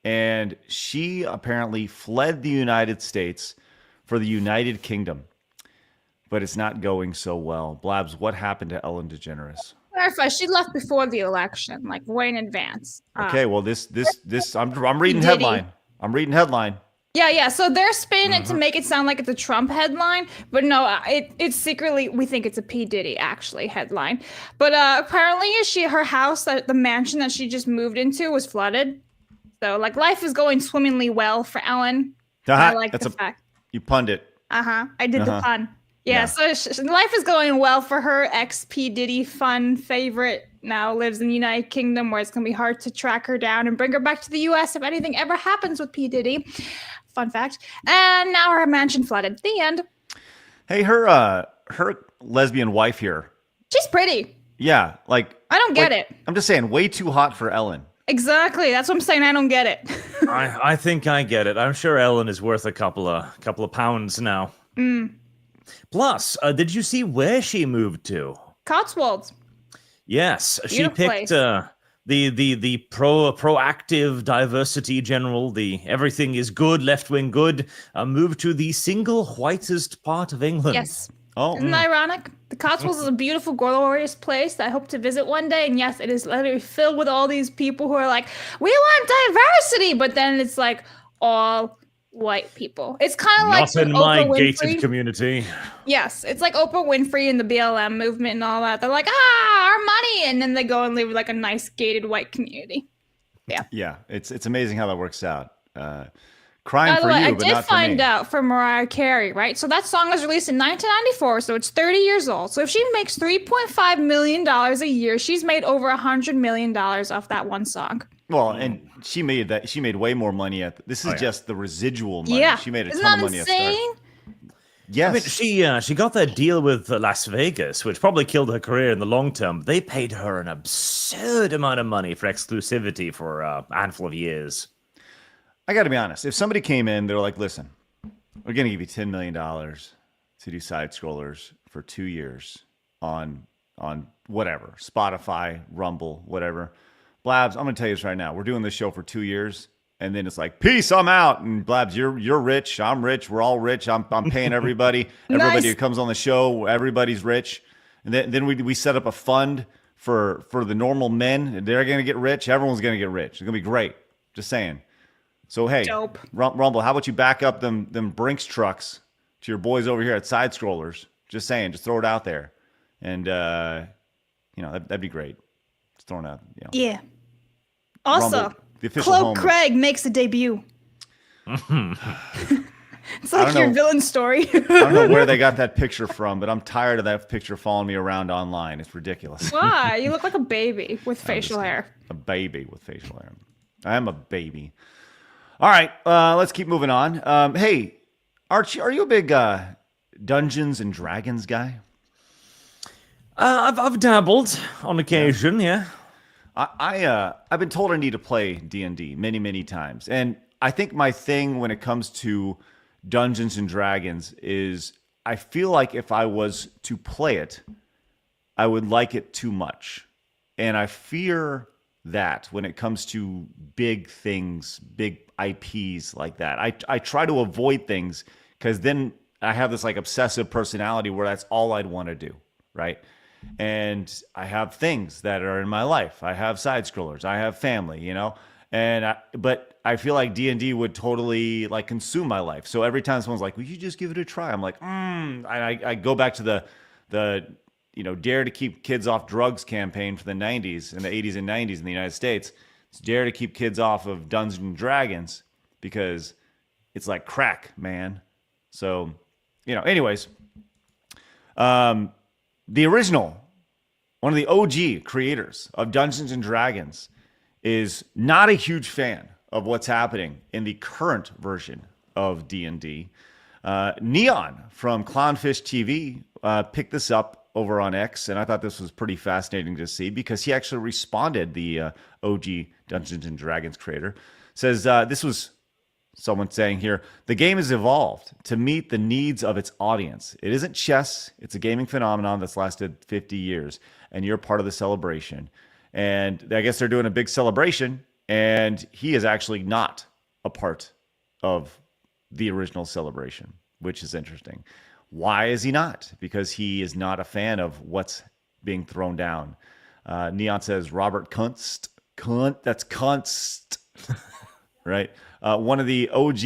And she apparently fled the United States for the United Kingdom. But it's not going so well. Blabs, what happened to Ellen DeGeneres? Clarify, she left before the election, like way in advance. Okay, well, I'm reading Diddy. headline. I'm reading headline. Yeah. So they're spinning it to make it sound like it's a Trump headline, but no, it's secretly we think it's a P Diddy actually headline. But apparently, her house, the mansion that she just moved into, was flooded. So like life is going swimmingly well for Ellen. I like the fact. You punned it. I did the pun. Yeah. So life is going well for her. P Diddy fun favorite now lives in the United Kingdom, where it's gonna be hard to track her down and bring her back to the U.S. if anything ever happens with P Diddy. Fun fact. And now her mansion flooded. The end. Hey, her lesbian wife here. She's pretty. Yeah, like I don't get it. I'm just saying, way too hot for Ellen. Exactly. That's what I'm saying. I don't get it. I think I get it. I'm sure Ellen is worth a couple of pounds now. Plus, did you see where she moved to? Cotswolds. Yes, she Beautiful picked the proactive diversity general, the everything is good, left wing good, moved to the single whitest part of England. Yes. Oh, Isn't that ironic? The Cotswolds is a beautiful, glorious place that I hope to visit one day. And yes, it is literally filled with all these people who are like, we want diversity. But then it's like all white people. It's kind of like not in Oprah my Winfrey. gated community. Yes, it's like Oprah Winfrey and the BLM movement and all that. They're like, our money. And then they go and live with like a nice gated white community. Yeah, it's amazing how that works out. Crying By the for way, you, I but did not for find me. out from Mariah Carey, right? So that song was released in 1994, so it's 30 years old. So if she makes $3.5 million a year, she's made over $100 million off that one song. Well, and she made way more money this is just the residual money. Yeah. She made a Isn't ton that of money at start. insane? Yes. I mean, she got that deal with Las Vegas, which probably killed her career in the long term. They paid her an absurd amount of money for exclusivity for a handful of years. I got to be honest. If somebody came in, they're like, listen, we're going to give you $10 million to do side scrollers for 2 years on whatever, Spotify, Rumble, whatever. Blabs, I'm going to tell you this right now. We're doing this show for 2 years. And then it's like, peace, I'm out. And Blabs, you're rich. I'm rich. We're all rich. I'm paying everybody. Everybody who comes on the show, everybody's rich. And then we set up a fund for the normal men. They're going to get rich. Everyone's going to get rich. It's going to be great. Just saying. So, hey, Rumble, how about you back up them Brinks trucks to your boys over here at Side Scrollers? Just saying. Just throw it out there. And, that'd be great. Just throwing out, Yeah. Also, Rumble, the official Cloak home. Craig makes a debut. It's like your villain story. I don't know where they got that picture from, but I'm tired of that picture following me around online. It's ridiculous. Why? You look like a baby with facial hair. A baby with facial hair. I am a baby. All right, let's keep moving on. Hey, Archie, are you a big Dungeons and Dragons guy? I've dabbled on occasion, yeah. I've been told I need to play D&D many, many times. And I think my thing when it comes to Dungeons and Dragons is I feel like if I was to play it, I would like it too much. And I fear that when it comes to big things, big IPs like that. I try to avoid things because then I have this like obsessive personality where that's all I'd want to do, right? And I have things that are in my life. I have side scrollers. I have family, but I feel like D&D would totally like consume my life. So every time someone's like, "Will you just give it a try?" I'm like, I go back to the Dare to Keep Kids Off Drugs campaign for the 90s and the 80s and 90s in the United States. It's Dare to Keep Kids Off of Dungeons and Dragons because it's like crack, man. So, anyways, the original, one of the OG creators of Dungeons and Dragons is not a huge fan of what's happening in the current version of D&D. Neon from Clownfish TV picked this up over on X, and I thought this was pretty fascinating to see because he actually responded, the OG Dungeons and Dragons creator. Says, this was someone saying here, the game has evolved to meet the needs of its audience. It isn't chess. It's a gaming phenomenon that's lasted 50 years, and you're part of the celebration. And I guess they're doing a big celebration, and he is actually not a part of the original celebration, which is interesting. Why is he not? Because he is not a fan of what's being thrown down. Neon says, Robert Kunst, that's Kunst, right? One of the OG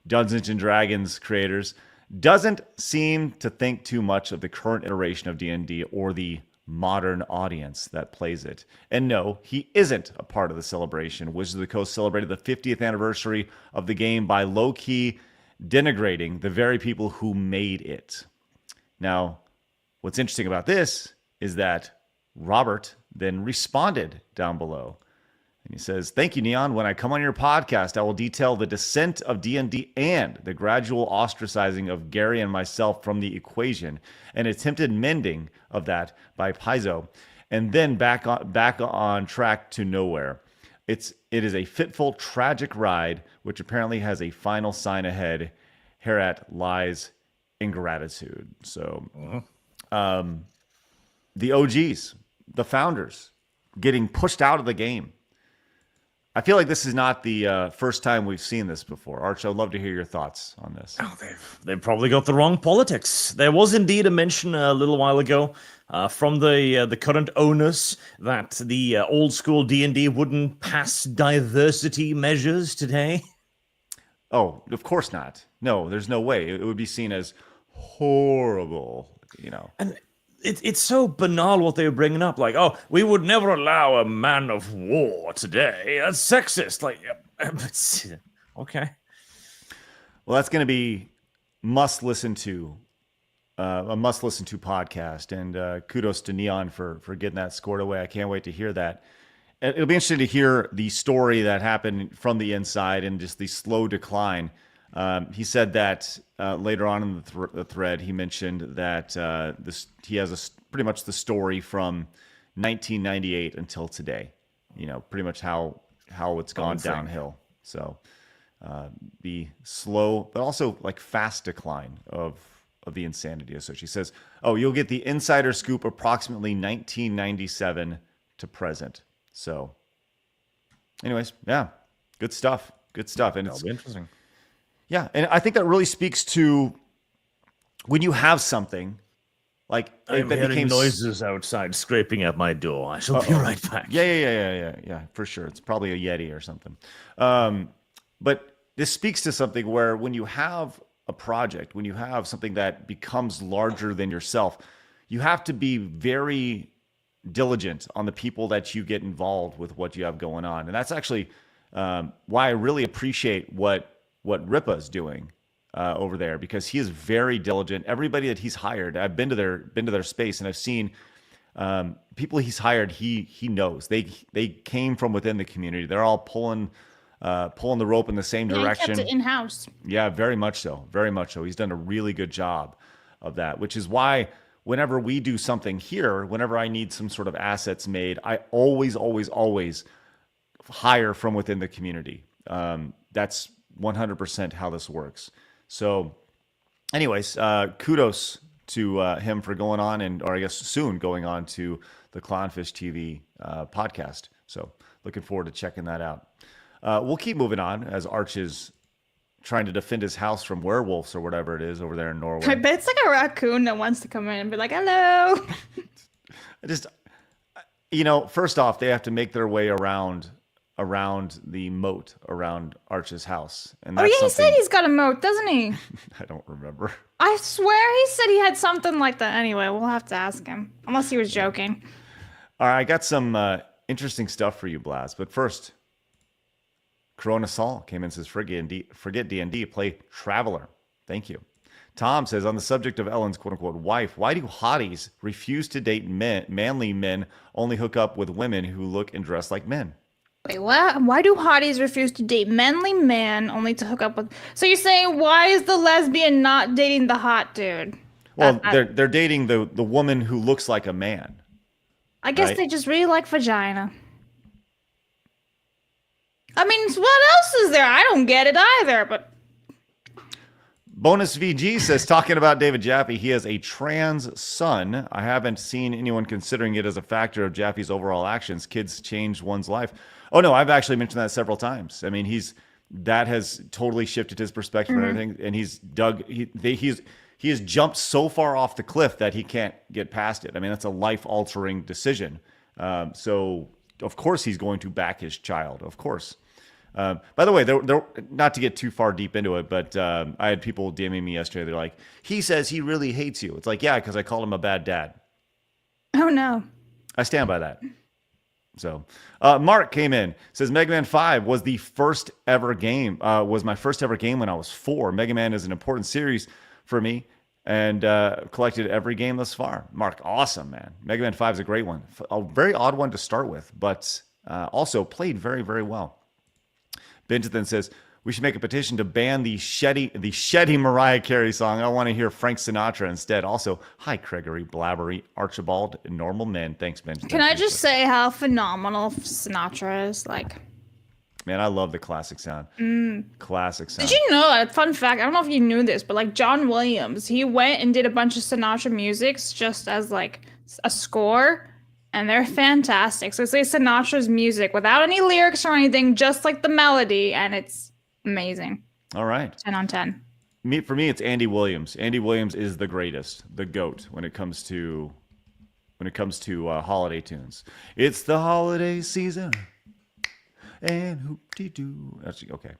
Dungeons and Dragons creators doesn't seem to think too much of the current iteration of D&D or the modern audience that plays it. And no, he isn't a part of the celebration. Wizards of the Coast celebrated the 50th anniversary of the game by low-key denigrating the very people who made it. Now, what's interesting about this is that Robert then responded down below. And he says, thank you, Neon. When I come on your podcast, I will detail the descent of D&D and the gradual ostracizing of Gary and myself from the equation, and attempted mending of that by Paizo, and then back on track to nowhere. It is a fitful, tragic ride, which apparently has a final sign ahead. Hereat lies ingratitude. So, the OGs, the founders, getting pushed out of the game. I feel like this is not the first time we've seen this before. Arch, I'd love to hear your thoughts on this. Oh, they've probably got the wrong politics. There was indeed a mention a little while ago from the current owners that the old school D&D wouldn't pass diversity measures today. Oh, of course not. No, there's no way. It would be seen as horrible, And it's so banal what they were bringing up. Like, oh, we would never allow a man of war today. That's sexist. Like, okay. Well, that's going to be a must listen to podcast. And kudos to Neon for getting that scored away. I can't wait to hear that. It'll be interesting to hear the story that happened from the inside and just the slow decline. He said that later on in the thread, he mentioned that he has pretty much the story from 1998 until today. Pretty much how it's gone downhill. So the slow, but also like fast decline of the insanity. So she says, "Oh, you'll get the insider scoop approximately 1997 to present." So, anyways, yeah, good stuff. Good stuff, and That'll be interesting. Yeah, and I think that really speaks to when you have something like I'm that hearing became noises outside scraping at my door. I shall be right back. Yeah, for sure. It's probably a Yeti or something. But this speaks to something where when you have a project, when you have something that becomes larger than yourself, you have to be very diligent on the people that you get involved with what you have going on. And that's actually why I really appreciate what Ripa's doing over there, because he is very diligent. Everybody that he's hired, I've been to their space and I've seen people he's hired. He knows they came from within the community. They're all pulling the rope in the same direction. Kept it in house. Yeah, very much so. Very much so. He's done a really good job of that, which is why whenever we do something here, whenever I need some sort of assets made, I always hire from within the community. That's 100% how this works. So anyways, kudos to him for going on or I guess soon going on to the Clownfish TV podcast. So looking forward to checking that out. We'll keep moving on as Arch is trying to defend his house from werewolves or whatever it is over there in Norway. I bet it's like a raccoon that wants to come in and be like, hello. First off, they have to make their way around the moat around Arch's house. And that's he said he's got a moat, doesn't he? I don't remember. I swear he said he had something like that. Anyway, we'll have to ask him. Unless he was joking. All right, I got some interesting stuff for you, Blabs. But first, Corona Saul came in and says, forget D&D, play Traveler. Thank you. Tom says, on the subject of Ellen's quote-unquote wife, why do hotties refuse to date manly men, only hook up with women who look and dress like men? Wait, what? Why do hotties refuse to date manly man only to hook up with... So you're saying, why is the lesbian not dating the hot dude? Well, they're dating the woman who looks like a man. I guess right? They just really like vagina. I mean, what else is there? I don't get it either, but... Bonus VG says, talking about David Jaffe, he has a trans son. I haven't seen anyone considering it as a factor of Jaffe's overall actions. Kids change one's life. Oh, no, I've actually mentioned that several times. I mean, that has totally shifted his perspective and everything. And he has jumped so far off the cliff that he can't get past it. I mean, that's a life-altering decision. So, of course, he's going to back his child. Of course. By the way, not to get too far deep into it, but I had people DMing me yesterday. They're like, he says he really hates you. It's like, yeah, because I called him a bad dad. Oh, no. I stand by that. So, Mark came in, says Mega Man 5 was the first ever game, was my first ever game when I was 4. Mega Man is an important series for me and collected every game thus far. Mark, awesome, man. Mega Man 5 is a great one. A very odd one to start with, but also played very, very well. Benjamin says, we should make a petition to ban the Shetty Mariah Carey song. I want to hear Frank Sinatra instead. Also, hi, Gregory, Blabbery, Archibald, and Normal Men. Thanks, Benjamin. Can I just say how phenomenal Sinatra is? Like, man, I love the classic sound. Classic sound. did you know, fun fact, I don't know if you knew this, but like John Williams, he went and did a bunch of Sinatra musics just as like a score. And they're fantastic. So it's like Sinatra's music without any lyrics or anything, just like the melody, and it's amazing. All right. 10 on 10. For me, it's Andy Williams. Andy Williams is the greatest, the GOAT when it comes to holiday tunes. It's the holiday season. And hoop-de-doo. Actually, okay.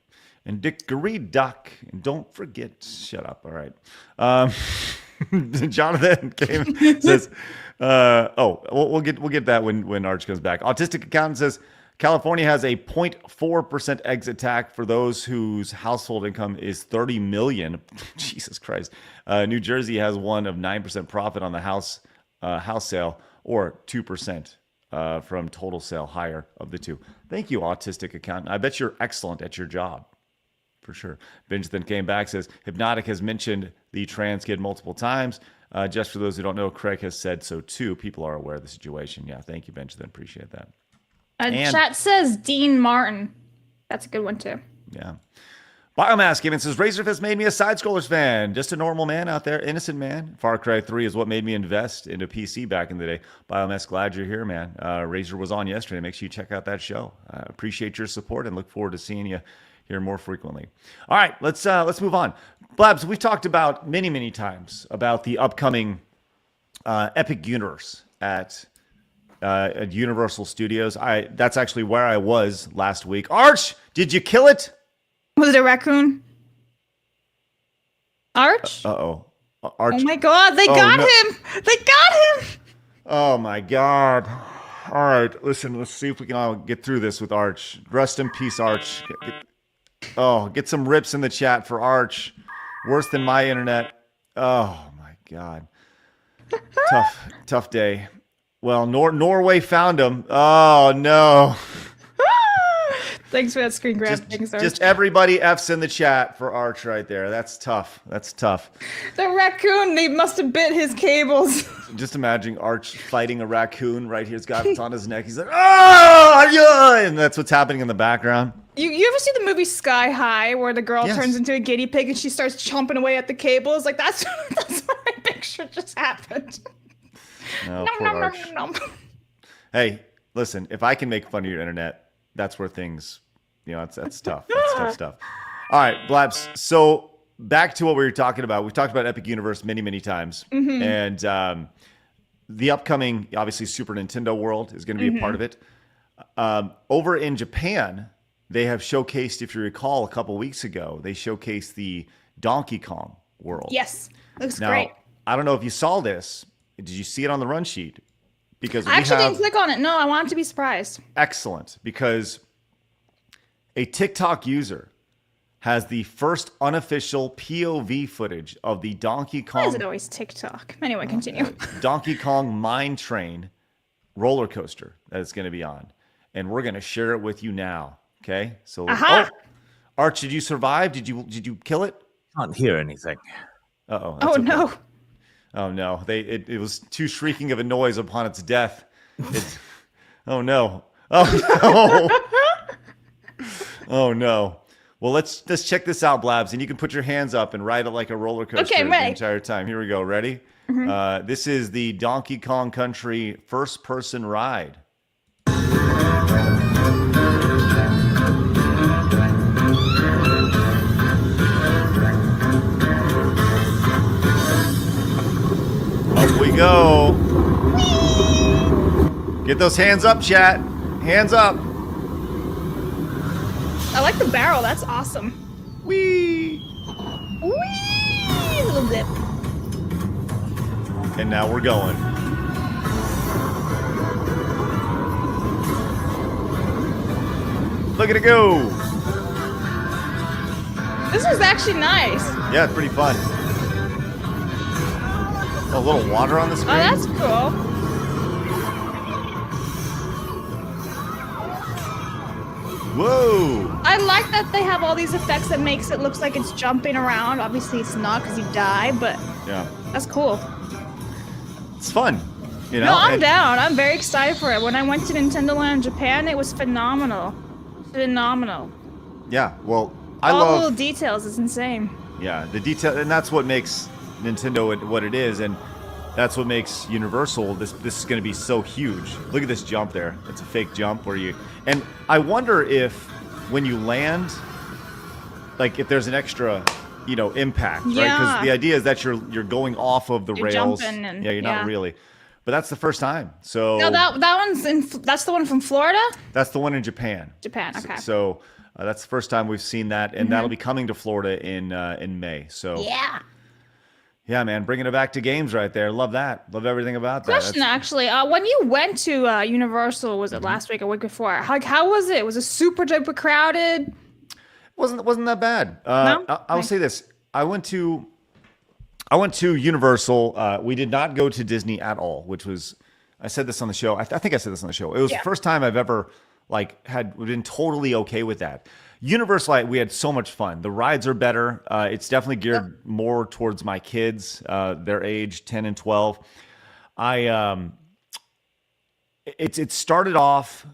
And dickory-dock. And don't forget. Shut up. All right. Jonathan says, we'll get that when Arch comes back. Autistic Accountant says, California has a 0.4% exit tax for those whose household income is 30 million. Jesus Christ. New Jersey has one of 9% profit on the house sale, or 2% from total sale, higher of the two. Thank you, Autistic Accountant. I bet you're excellent at your job. for sure. Binge then came back, says, Hypnotic has mentioned the trans kid multiple times. Just for those who don't know, Craig has said so too. People are aware of the situation. Yeah, thank you, Benj. Then appreciate that. Chat says Dean Martin. That's a good one too. Yeah. Biomass Gaming says, Razorfist made me a side-scrollers fan. Just a normal man out there, innocent man. Far Cry 3 is what made me invest into PC back in the day. Biomass, glad you're here, man. Razor was on yesterday. Make sure you check out that show. Appreciate your support and look forward to seeing you here more frequently. All right, let's move on. Blabs, we've talked about many times about the upcoming Epic Universe at Universal Studios. That's actually where I was last week. Arch, did you kill it? Was it a raccoon? Arch? Arch. Oh my god, they got him! They got him! Oh my god. All right, listen, let's see if we can all get through this with Arch. Rest in peace, Arch. Get some rips in the chat for Arch. Worse than my internet. Oh my god. Tough day. Well, Norway found him. Oh no. Thanks for that screen grab. Just everybody F's in the chat for Arch right there. That's tough. The raccoon, they must have bit his cables. Just imagine Arch fighting a raccoon right here. It's on his neck. He's like, oh, yeah! And that's what's happening in the background. You ever see the movie Sky High where the girl turns into a guinea pig and she starts chomping away at the cables? Like, that's what I picture just happened. No, poor Arch. Hey, listen, if I can make fun of your internet, that's where things, that's tough. That's tough stuff. All right, Blabs. So back to what we were talking about. We've talked about Epic Universe many times. Mm-hmm. And the upcoming, obviously, Super Nintendo World is going to be a part of it. Over in Japan, they have showcased, if you recall, a couple weeks ago, they showcased the Donkey Kong World. Yes, looks now, great. I don't know if you saw this. Did you see it on the run sheet? Because I actually didn't click on it. No, I wanted to be surprised. Excellent, because a TikTok user has the first unofficial POV footage of the Donkey Kong. Why is it always TikTok? Anyway, continue. Donkey Kong Mine Train roller coaster that it's going to be on, and we're going to share it with you now. Okay, so Arch, did you survive? Did you kill it? Can't hear anything. Uh-oh. Oh no. Oh no! It was too shrieking of a noise upon its death. Oh no! Oh no! Oh no! Well, let's check this out, Blabs, and you can put your hands up and ride it like a roller coaster the entire time. Here we go. Ready? Mm-hmm. This is the Donkey Kong Country first-person ride. Up we go. Get those hands up, chat. Hands up. I like the barrel. That's awesome. Whee! Whee! Little dip. And now we're going. Look at it go. This is actually nice. Yeah, it's pretty fun. A little water on the screen. Oh, that's cool. Whoa! I like that they have all these effects that makes it look like it's jumping around. Obviously, it's not because you die, but yeah, that's cool. It's fun. No, I'm down. I'm very excited for it. When I went to Nintendo Land in Japan, it was phenomenal. Phenomenal. Yeah, well, all the little details. It's insane. Yeah, the detail, and that's what makes Nintendo what it is, and that's what makes Universal. This is going to be so huge. Look at this jump there. It's a fake jump where you. And I wonder if when you land, like if there's an extra, impact, right? Because the idea is that you're going off of the rails. And, you're not really. But that's the first time. So no, that's the one from Florida. That's the one in Japan. Japan, okay. So that's the first time we've seen that, and that'll be coming to Florida in May. So yeah, man, bringing it back to games right there. Love that. Love everything about that. Question, actually, when you went to Universal, was it last week or week before? How was it? Was it super duper crowded? Wasn't that bad. No? I'll say this. I went to Universal. We did not go to Disney at all, which was, I said this on the show. I think I said this on the show. It was the first time I've ever had been totally okay with that. Universal, we had so much fun. The rides are better. It's definitely geared more towards my kids, their age, 10 and 12. It started off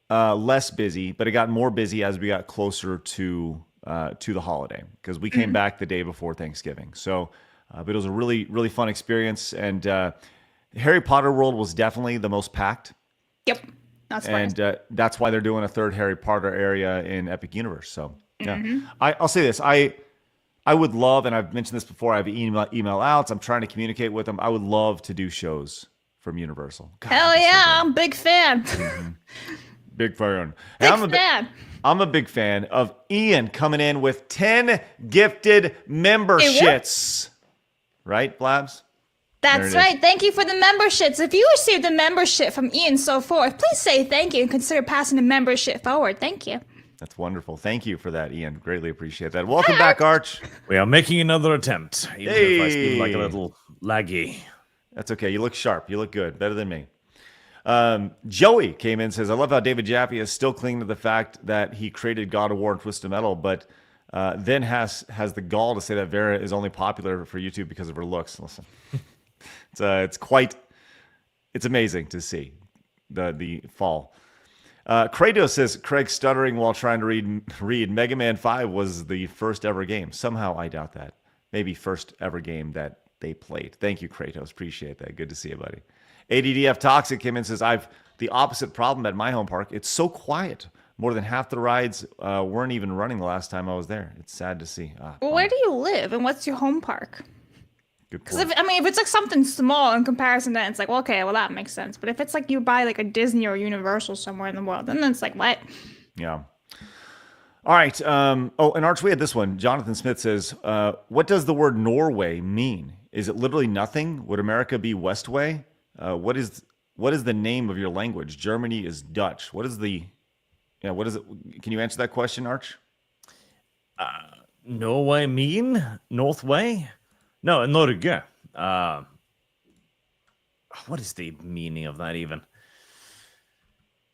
less busy, but it got more busy as we got closer to the holiday, because we came back the day before Thanksgiving. So, but it was a really, really fun experience. And Harry Potter World was definitely the most packed. Yep. And that's why they're doing a third Harry Potter area in Epic Universe. So, yeah. I'll say this. I would love, and I've mentioned this before, I have email outs. I'm trying to communicate with them. I would love to do shows from Universal. God, Hell yeah, I'm a big fan. Big fan. Big fan. I'm a big fan of Ian coming in with 10 gifted memberships. Right, Blabs? That's right. Thank you for the memberships. If you received a membership from Ian so forth, please say thank you and consider passing the membership forward. Thank you. That's wonderful. Thank you for that, Ian. Greatly appreciate that. Welcome back, Arch. We are making another attempt, even if I seem like a little laggy. That's okay. You look sharp. You look good. Better than me. Joey came in and says, I love how David Jaffe is still clinging to the fact that he created God of War and Twisted Metal, but then has the gall to say that Vera is only popular for YouTube because of her looks. Listen, it's amazing to see the fall. Kratos says, Craig stuttering while trying to read Mega Man 5 was the first ever game. Somehow I doubt that. Maybe first ever game that they played. Thank you, Kratos. Appreciate that. Good to see you, buddy. ADDF Toxic came in and says, I've the opposite problem at my home park. It's so quiet. More than half the rides weren't even running the last time I was there. It's sad to see. Where do you live and what's your home park? Good Because point. if it's like something small in comparison, then it's like, well, okay, well that makes sense. But if it's like you buy like a Disney or Universal somewhere in the world, then it's like what? Yeah. All right. And Arch, we had this one. Jonathan Smith says, what does the word Norway mean? Is it literally nothing? Would America be Westway? What is the name of your language? Germany is Dutch. What is it? Can you answer that question, Arch? Norway mean? Northway? No, Norge. What is the meaning of that even?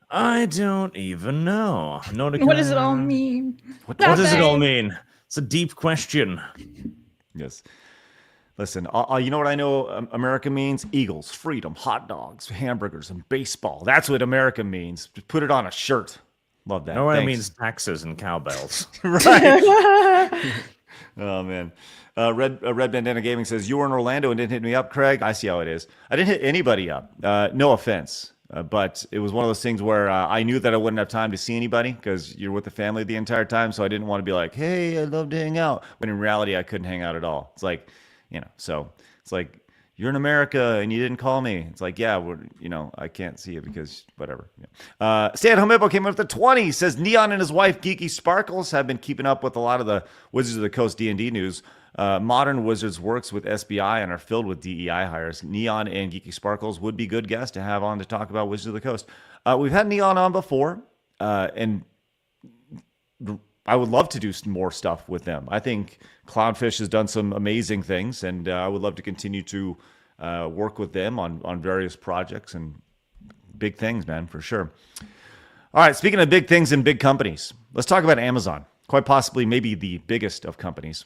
I don't even know. Nordica. What does it all mean? What does it all mean? It's a deep question. Yes. Listen, you know what I know America means? Eagles, freedom, hot dogs, hamburgers, and baseball. That's what America means. Just put it on a shirt. Love that. Norway Thanks. means taxes and cowbells. Right. Oh, man. Red Bandana Gaming says, you were in Orlando and didn't hit me up, Craig. I see how it is. I didn't hit anybody up. No offense. But it was one of those things where I knew that I wouldn't have time to see anybody because you're with the family the entire time. So I didn't want to be like, hey, I'd love to hang out. When in reality, I couldn't hang out at all. It's like, so it's like, you're in America and you didn't call me. It's like, yeah, I can't see you because whatever. Yeah. Stay at Home Hippo came up with the 20. Says Neon and his wife, Geeky Sparkles, have been keeping up with a lot of the Wizards of the Coast D&D news. Modern Wizards works with SBI and are filled with DEI hires. Neon and Geeky Sparkles would be good guests to have on to talk about Wizards of the Coast. We've had Neon on before, and I would love to do some more stuff with them. I think Cloudfish has done some amazing things, and I would love to continue to work with them on various projects and big things, man, for sure. All right, speaking of big things and big companies, let's talk about Amazon. Quite possibly maybe the biggest of companies.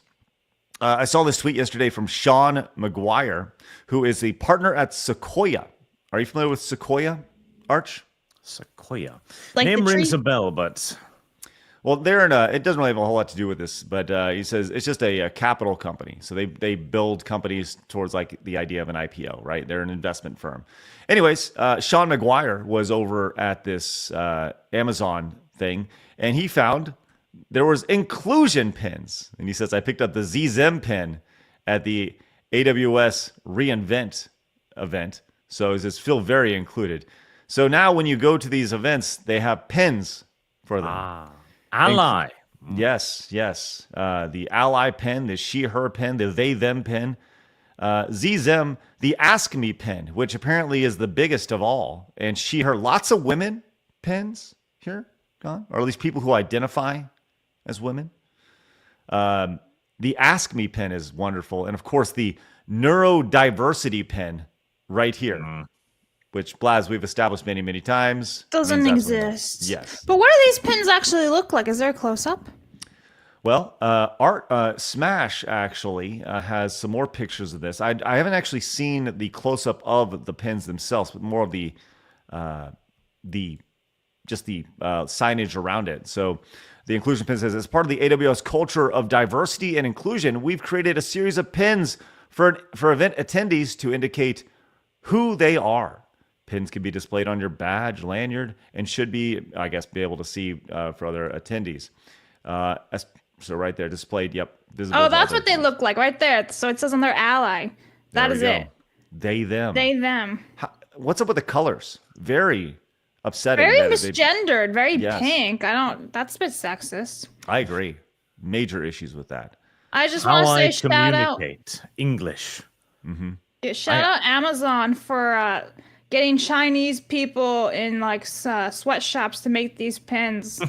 I saw this tweet yesterday from Sean McGuire, who is a partner at Sequoia. Are you familiar with Sequoia, Arch? Sequoia. Like Name the rings tree? a bell, but Well, they're in it doesn't really have a whole lot to do with this, but he says it's just a capital company. So they build companies towards like the idea of an IPO, right? They're an investment firm. Anyways, Sean McGuire was over at this Amazon thing, and he found there was inclusion pins. And he says, I picked up the ZZM pin at the AWS reInvent event. So he says, feel very included. So now when you go to these events, they have pins for them. ally. Yes. The ally pen, the she, her pen, the they, them pen. ZZM, the Ask Me pen, which apparently is the biggest of all. And she, her, lots of women pens here, gone, or at least people who identify as women. The Ask Me pen is wonderful. And of course, the neurodiversity pen right here which Blabs we've established many, many times. Doesn't means absolutely not. exist. Yes. But what do these pins actually look like? Is there a close-up? Well, Smash actually has some more pictures of this. I haven't actually seen the close-up of the pins themselves, but more of the signage around it. So the inclusion pin says, as part of the AWS culture of diversity and inclusion, we've created a series of pins for event attendees to indicate who they are. Pins can be displayed on your badge, lanyard, and should be, I guess, be able to see for other attendees. So right there, displayed, yep. Visible Oh, that's to what they others. look like right there. So it says on their ally. That There is we go. it. They, them. They, them. What's up with the colors? Very upsetting. Very that they- misgendered, very Yes. pink. That's a bit sexist. I agree. Major issues with that. I just How want to I say shout out. communicate English. Yeah, shout out Amazon for getting Chinese people in like sweatshops to make these pins.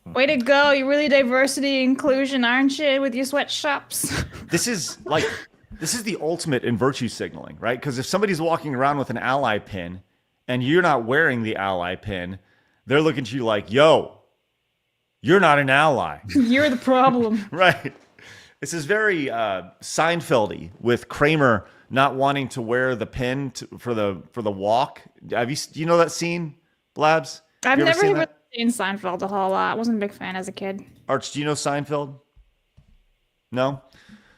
Way to go! You really diversity inclusion, aren't you, with your sweatshops? This is the ultimate in virtue signaling, right? Because if somebody's walking around with an ally pin and you're not wearing the ally pin, they're looking at you like, yo, you're not an ally. You're the problem. Right. This is very Seinfeld-y with Kramer not wanting to wear the pin for the walk. Do you know that scene, Blabs? I've You ever never seen even that? seen Seinfeld a whole lot. I wasn't a big fan as a kid. Arch, do you know Seinfeld? No?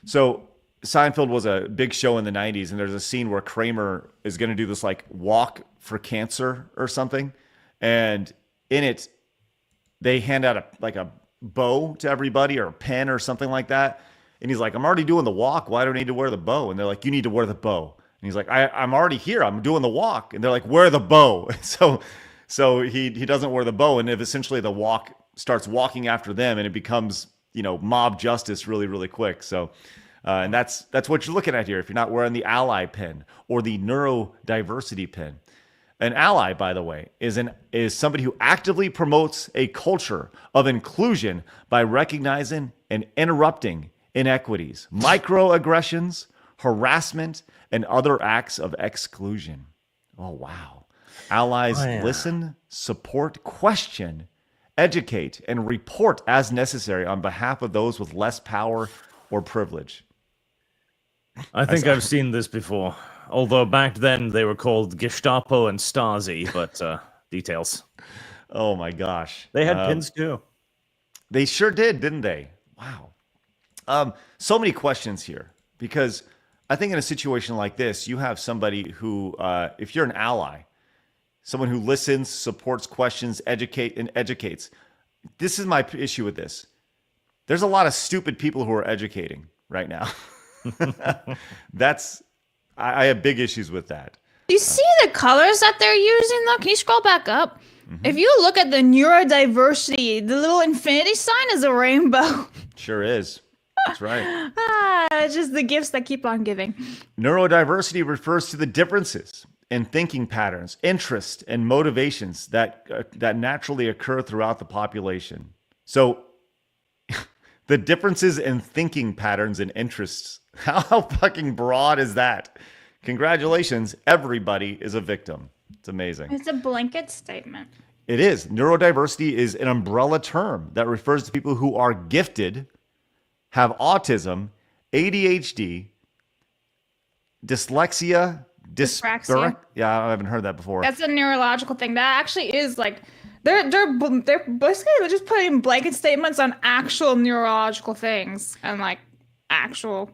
So Seinfeld was a big show in the 90s, and there's a scene where Kramer is going to do this like walk for cancer or something. And in it, they hand out a bow to everybody or a pen or something like that. And he's like, I'm already doing the walk. Why do I need to wear the bow? And they're like, you need to wear the bow. And he's like, I'm already here. I'm doing the walk. And they're like, wear the bow. So he doesn't wear the bow. And if essentially the walk starts walking after them, and it becomes, mob justice really, really quick. So, and that's what you're looking at here. If you're not wearing the ally pin or the neurodiversity pin. An ally, by the way, is somebody who actively promotes a culture of inclusion by recognizing and interrupting inequities, microaggressions, harassment, and other acts of exclusion. Oh, wow. Allies listen, support, question, educate, and report as necessary on behalf of those with less power or privilege. I think I've seen this before. Although back then they were called Gestapo and Stasi, but details. Oh my gosh. They had pins too. They sure did, didn't they? Wow. So many questions here, because I think in a situation like this, you have somebody who, if you're an ally, someone who listens, supports, questions, educates. This is my issue with this. There's a lot of stupid people who are educating right now. I have big issues with that. Do you see the colors that they're using though? Can you scroll back up? Mm-hmm. If you look at the neurodiversity, the little infinity sign is a rainbow. Sure is. That's right. It's just the gifts that keep on giving. Neurodiversity refers to the differences in thinking patterns, interests, and motivations that naturally occur throughout the population. So the differences in thinking patterns and interests, how fucking broad is that? Congratulations, everybody is a victim. It's amazing. It's a blanket statement. It is. Neurodiversity is an umbrella term that refers to people who are gifted, have autism, ADHD, dyslexia, Dyspraxia. Yeah, I haven't heard that before. That's a neurological thing. That actually is like they're basically just putting blanket statements on actual neurological things and like actual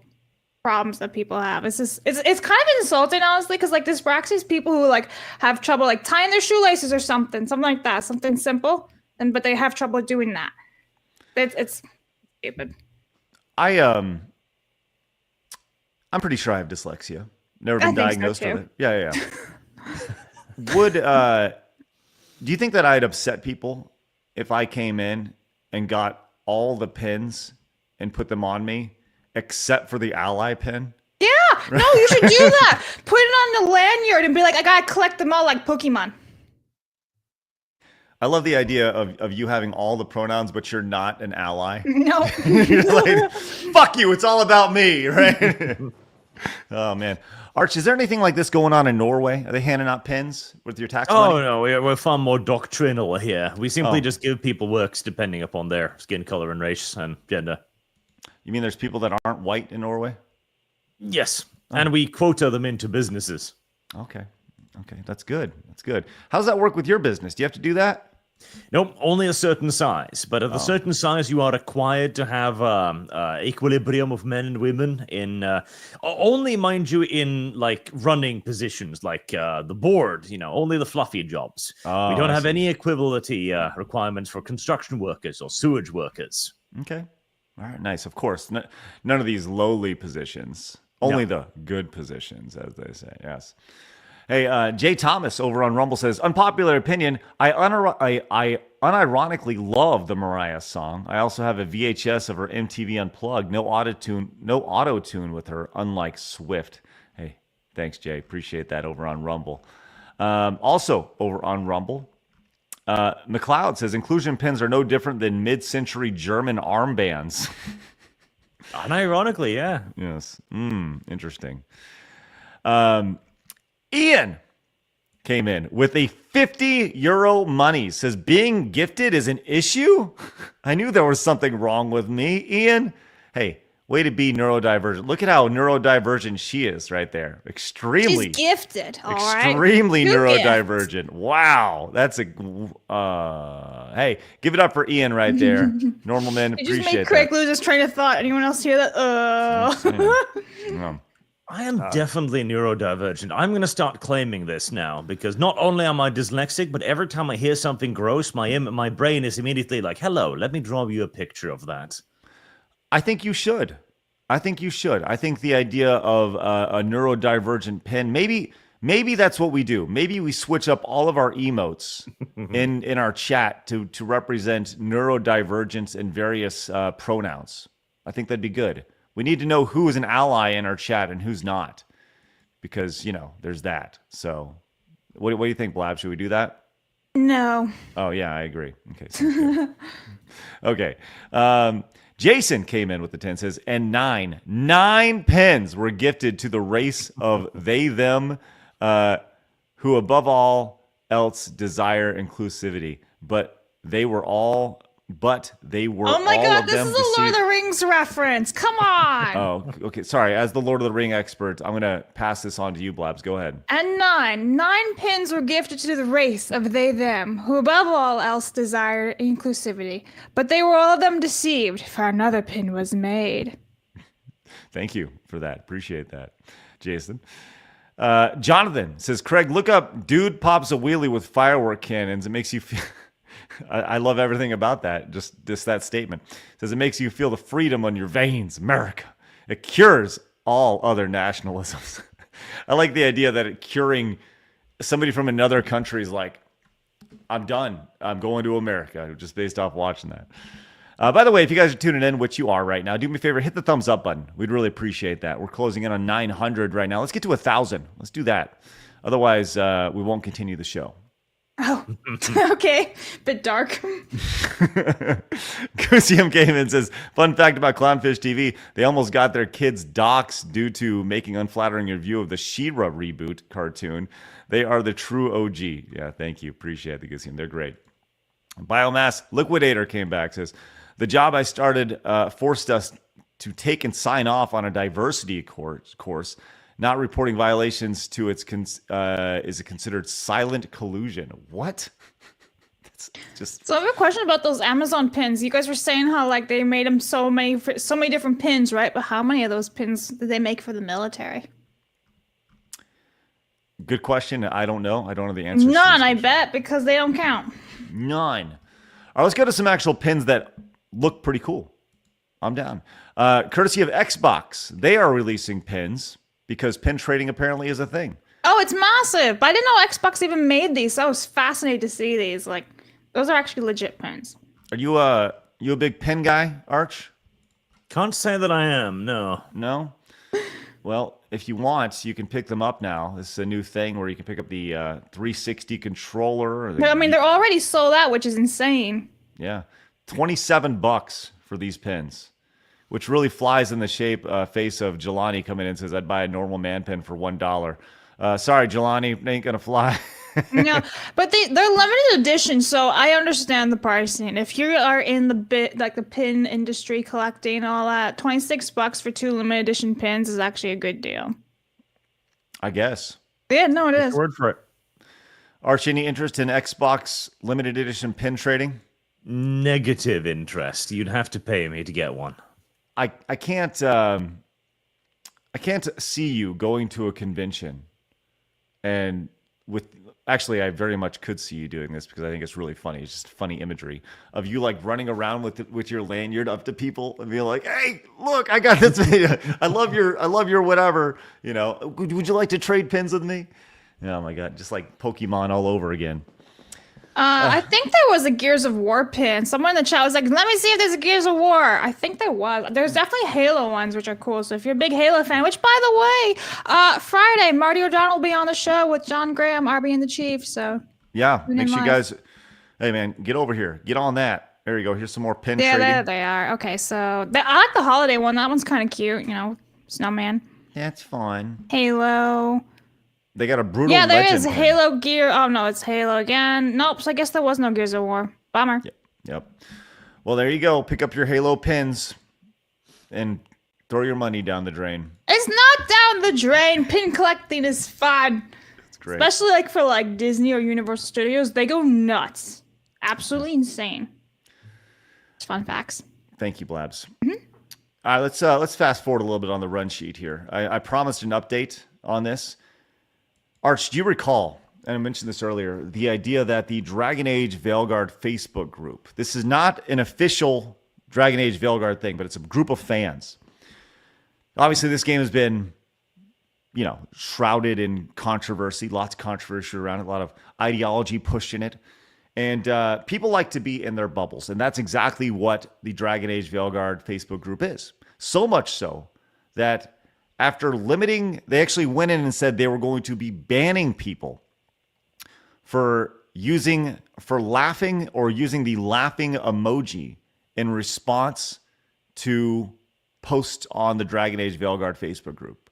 problems that people have. It's kind of insulting, honestly, because like dyspraxia is people who like have trouble like tying their shoelaces or something like that, something simple, but they have trouble doing that. It's stupid. I'm pretty sure I have dyslexia. Never been diagnosed with it. Yeah. Would do you think that I'd upset people if I came in and got all the pins and put them on me except for the ally pin? Yeah, no, you should do that. Put it on the lanyard and be like, I gotta collect them all like Pokemon. I love the idea of you having all the pronouns, but you're not an ally. No. You're like, fuck you, it's all about me, right? Oh, man. Arch, is there anything like this going on in Norway? Are they handing out pins with your tax Oh, money? no, we're far more doctrinal here. We simply just give people works depending upon their skin color and race and gender. You mean there's people that aren't white in Norway? Yes, and we quota them into businesses. Okay. That's good. How does that work with your business? Do you have to do that? Nope, only a certain size. But at a certain size, you are required to have equilibrium of men and women in only, mind you, in like running positions, like the board. Only the fluffy jobs. We don't have any equivality requirements for construction workers or sewage workers. Okay. All right. Nice. Of course, none of these lowly positions. Only the good positions, as they say. Yes. Hey, Jay Thomas over on Rumble says, unpopular opinion, I unironically love the Mariah song. I also have a VHS of her MTV Unplugged. No auto-tune with her, unlike Swift. Hey, thanks, Jay. Appreciate that over on Rumble. Also over on Rumble, McLeod says, inclusion pins are no different than mid-century German armbands. Unironically, yeah. Yes. Interesting. Ian came in with a €50 money. Says, being gifted is an issue? I knew there was something wrong with me. Ian, hey, way to be neurodivergent. Look at how neurodivergent she is right there. Extremely. She's gifted, all right? Extremely Who neurodivergent. gifts? Wow. That's a... hey, give it up for Ian right there. Normal men You appreciate just made that. Craig lose his train of thought. Anyone else hear that? I am definitely neurodivergent. I'm going to start claiming this now because not only am I dyslexic, but every time I hear something gross, my brain is immediately like, hello, let me draw you a picture of that. I think you should. I think the idea of a neurodivergent pin, maybe that's what we do. Maybe we switch up all of our emotes in our chat to represent neurodivergence in various pronouns. I think that'd be good. We need to know who is an ally in our chat and who's not, because there's that. So, what do you think, Blab? Should we do that? No. Oh yeah, I agree. Okay. Sounds good. Okay. Jason came in with the 10, says, and nine pins were gifted to the race of they, them, who above all else desire inclusivity. But they were all Oh my god, this is a Lord of the Rings reference. Come on. Oh, okay. Sorry. As the Lord of the Ring expert, I'm going to pass this on to you, Blabs. Go ahead. And nine pins were gifted to the race of they, them, who above all else desired inclusivity. But they were all of them deceived, for another pin was made. Thank you for that. Appreciate that, Jason. Jonathan says, Craig, look up dude pops a wheelie with firework cannons. It makes you feel... I love everything about that. Just that statement. It says it makes you feel the freedom on your veins, America. It cures all other nationalisms. I like the idea that it curing somebody from another country is like, I'm done. I'm going to America, just based off watching that. By the way, if you guys are tuning in, which you are right now, do me a favor, hit the thumbs up button. We'd really appreciate that. We're closing in on 900 right now. Let's get to 1,000. Let's do that. Otherwise, we won't continue the show. Oh, okay. Bit dark. Gusium came in and says, fun fact about Clownfish TV, they almost got their kids doxxed due to making unflattering review of the She-Ra reboot cartoon. They are the true OG. Yeah, thank you. Appreciate the Gusium. They're great. Biomass Liquidator came back, says, the job I started forced us to take and sign off on a diversity course. Not reporting violations to its is considered silent collusion. What? That's just. So I have a question about those Amazon pins. You guys were saying how like they made them so many different pins, right? But how many of those pins did they make for the military? Good question. I don't know. I don't know the answer. None, I bet, because they don't count. None. All right, let's go to some actual pins that look pretty cool. I'm down. Courtesy of Xbox, they are releasing pins. Because pin trading apparently is a thing. Oh, it's massive. But I didn't know Xbox even made these. So I was fascinated to see these. Like, those are actually legit pins. Are you a big pin guy, Arch? Can't say that I am, no. No? Well, if you want, you can pick them up now. This is a new thing where you can pick up the 360 controller. I mean, they're already sold out, which is insane. Yeah. $27 for these pins. which really flies in the face of Jelani coming in and says, I'd buy a normal man pen for $1. Sorry, Jelani, ain't gonna fly. No, but they're limited edition, so I understand the pricing. If you are in the the pin industry, collecting and all that, $26 for 2 limited edition pins is actually a good deal. I guess. Yeah, no, it is. Word for it. Arch, any interest in Xbox limited edition pin trading? Negative interest. You'd have to pay me to get one. I can't see you going to a convention and actually I very much could see you doing this because I think it's really funny. It's just funny imagery of you like running around with your lanyard up to people and being like, "Hey, look, I got this video. I love your whatever, you know. Would you like to trade pins with me?" Oh my god, just like Pokemon all over again. I think there was a Gears of War pin. Someone in the chat was like, let me see if there's a Gears of War. I think there was. There's definitely Halo ones, which are cool. So if you're a big Halo fan, which by the way, Friday, Marty O'Donnell will be on the show with John Graham, Arby and the Chief. So yeah, make sure you guys, hey man, get over here. Get on that. There you go. Here's some more pin trading. There they are. Okay, so I like the holiday one. That one's kind of cute, you know, Snowman. That's fun. Halo. They got a brutal. Yeah, there legend is pin. Halo gear. Oh no, it's Halo again. Nope. So I guess there was no Gears of War. Bummer. Yep. Well, there you go. Pick up your Halo pins and throw your money down the drain. It's not down the drain. Pin collecting is fun. It's great. Especially like for like Disney or Universal Studios, they go nuts. Absolutely insane. It's fun facts. Thank you, Blabs. All right, let's fast forward a little bit on the run sheet here. I promised an update on this. Arch, do you recall, and I mentioned this earlier, the idea that the Dragon Age Veilguard Facebook group, this is not an official Dragon Age Veilguard thing, but it's a group of fans. Obviously, this game has been, you know, shrouded in controversy, lots of controversy around it, a lot of ideology pushed in it. And people like to be in their bubbles, and that's exactly what the Dragon Age Veilguard Facebook group is. So much so that after limiting, they actually went in and said they were going to be banning people for laughing or using the laughing emoji in response to posts on the Dragon Age Veilguard Facebook group.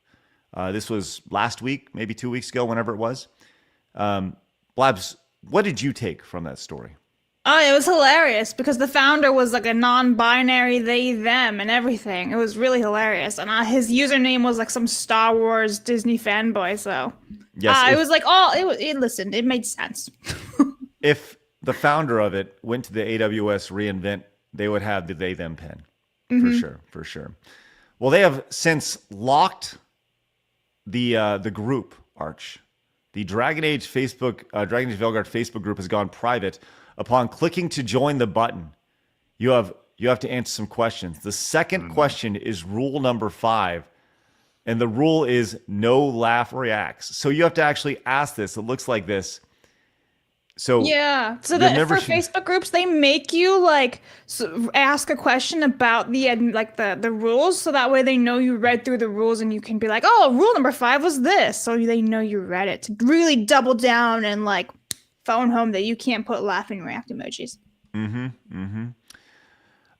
This was last week, maybe 2 weeks ago, whenever it was. Blabs, what did you take from that story? Oh, it was hilarious because the founder was like a non-binary they, them, and everything. It was really hilarious. And his username was like some Star Wars Disney fanboy. So yes, it was like, listen, it made sense. If the founder of it went to the AWS reInvent, they would have the they, them pen. For sure. Well, they have since locked the group, Arch. The Dragon Age Veilguard Facebook group has gone private. Upon clicking to join the button, you have to answer some questions. The second question is rule number 5, and the rule is no laugh reacts. So you have to actually ask this. It looks like this. So yeah, so that for Facebook groups, they make you like ask a question about the rules, so that way they know you read through the rules, and you can be like, oh, rule number 5 was this, so they know you read it, to really double down and like phone home that you can't put laughing react emojis.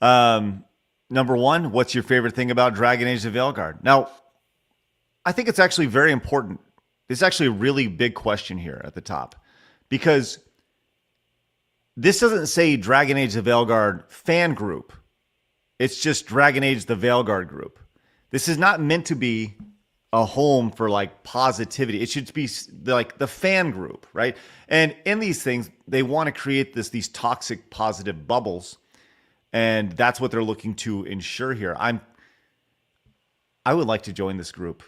Number 1, what's your favorite thing about Dragon Age of Veilguard? Now, I think it's actually very important. It's actually a really big question here at the top, because this doesn't say Dragon Age the Veilguard fan group. It's just Dragon Age the Veilguard group. This is not meant to be a home for like positivity. It should be like the fan group, right? And in these things, they want to create these toxic positive bubbles, and that's what they're looking to ensure here. I would like to join this group.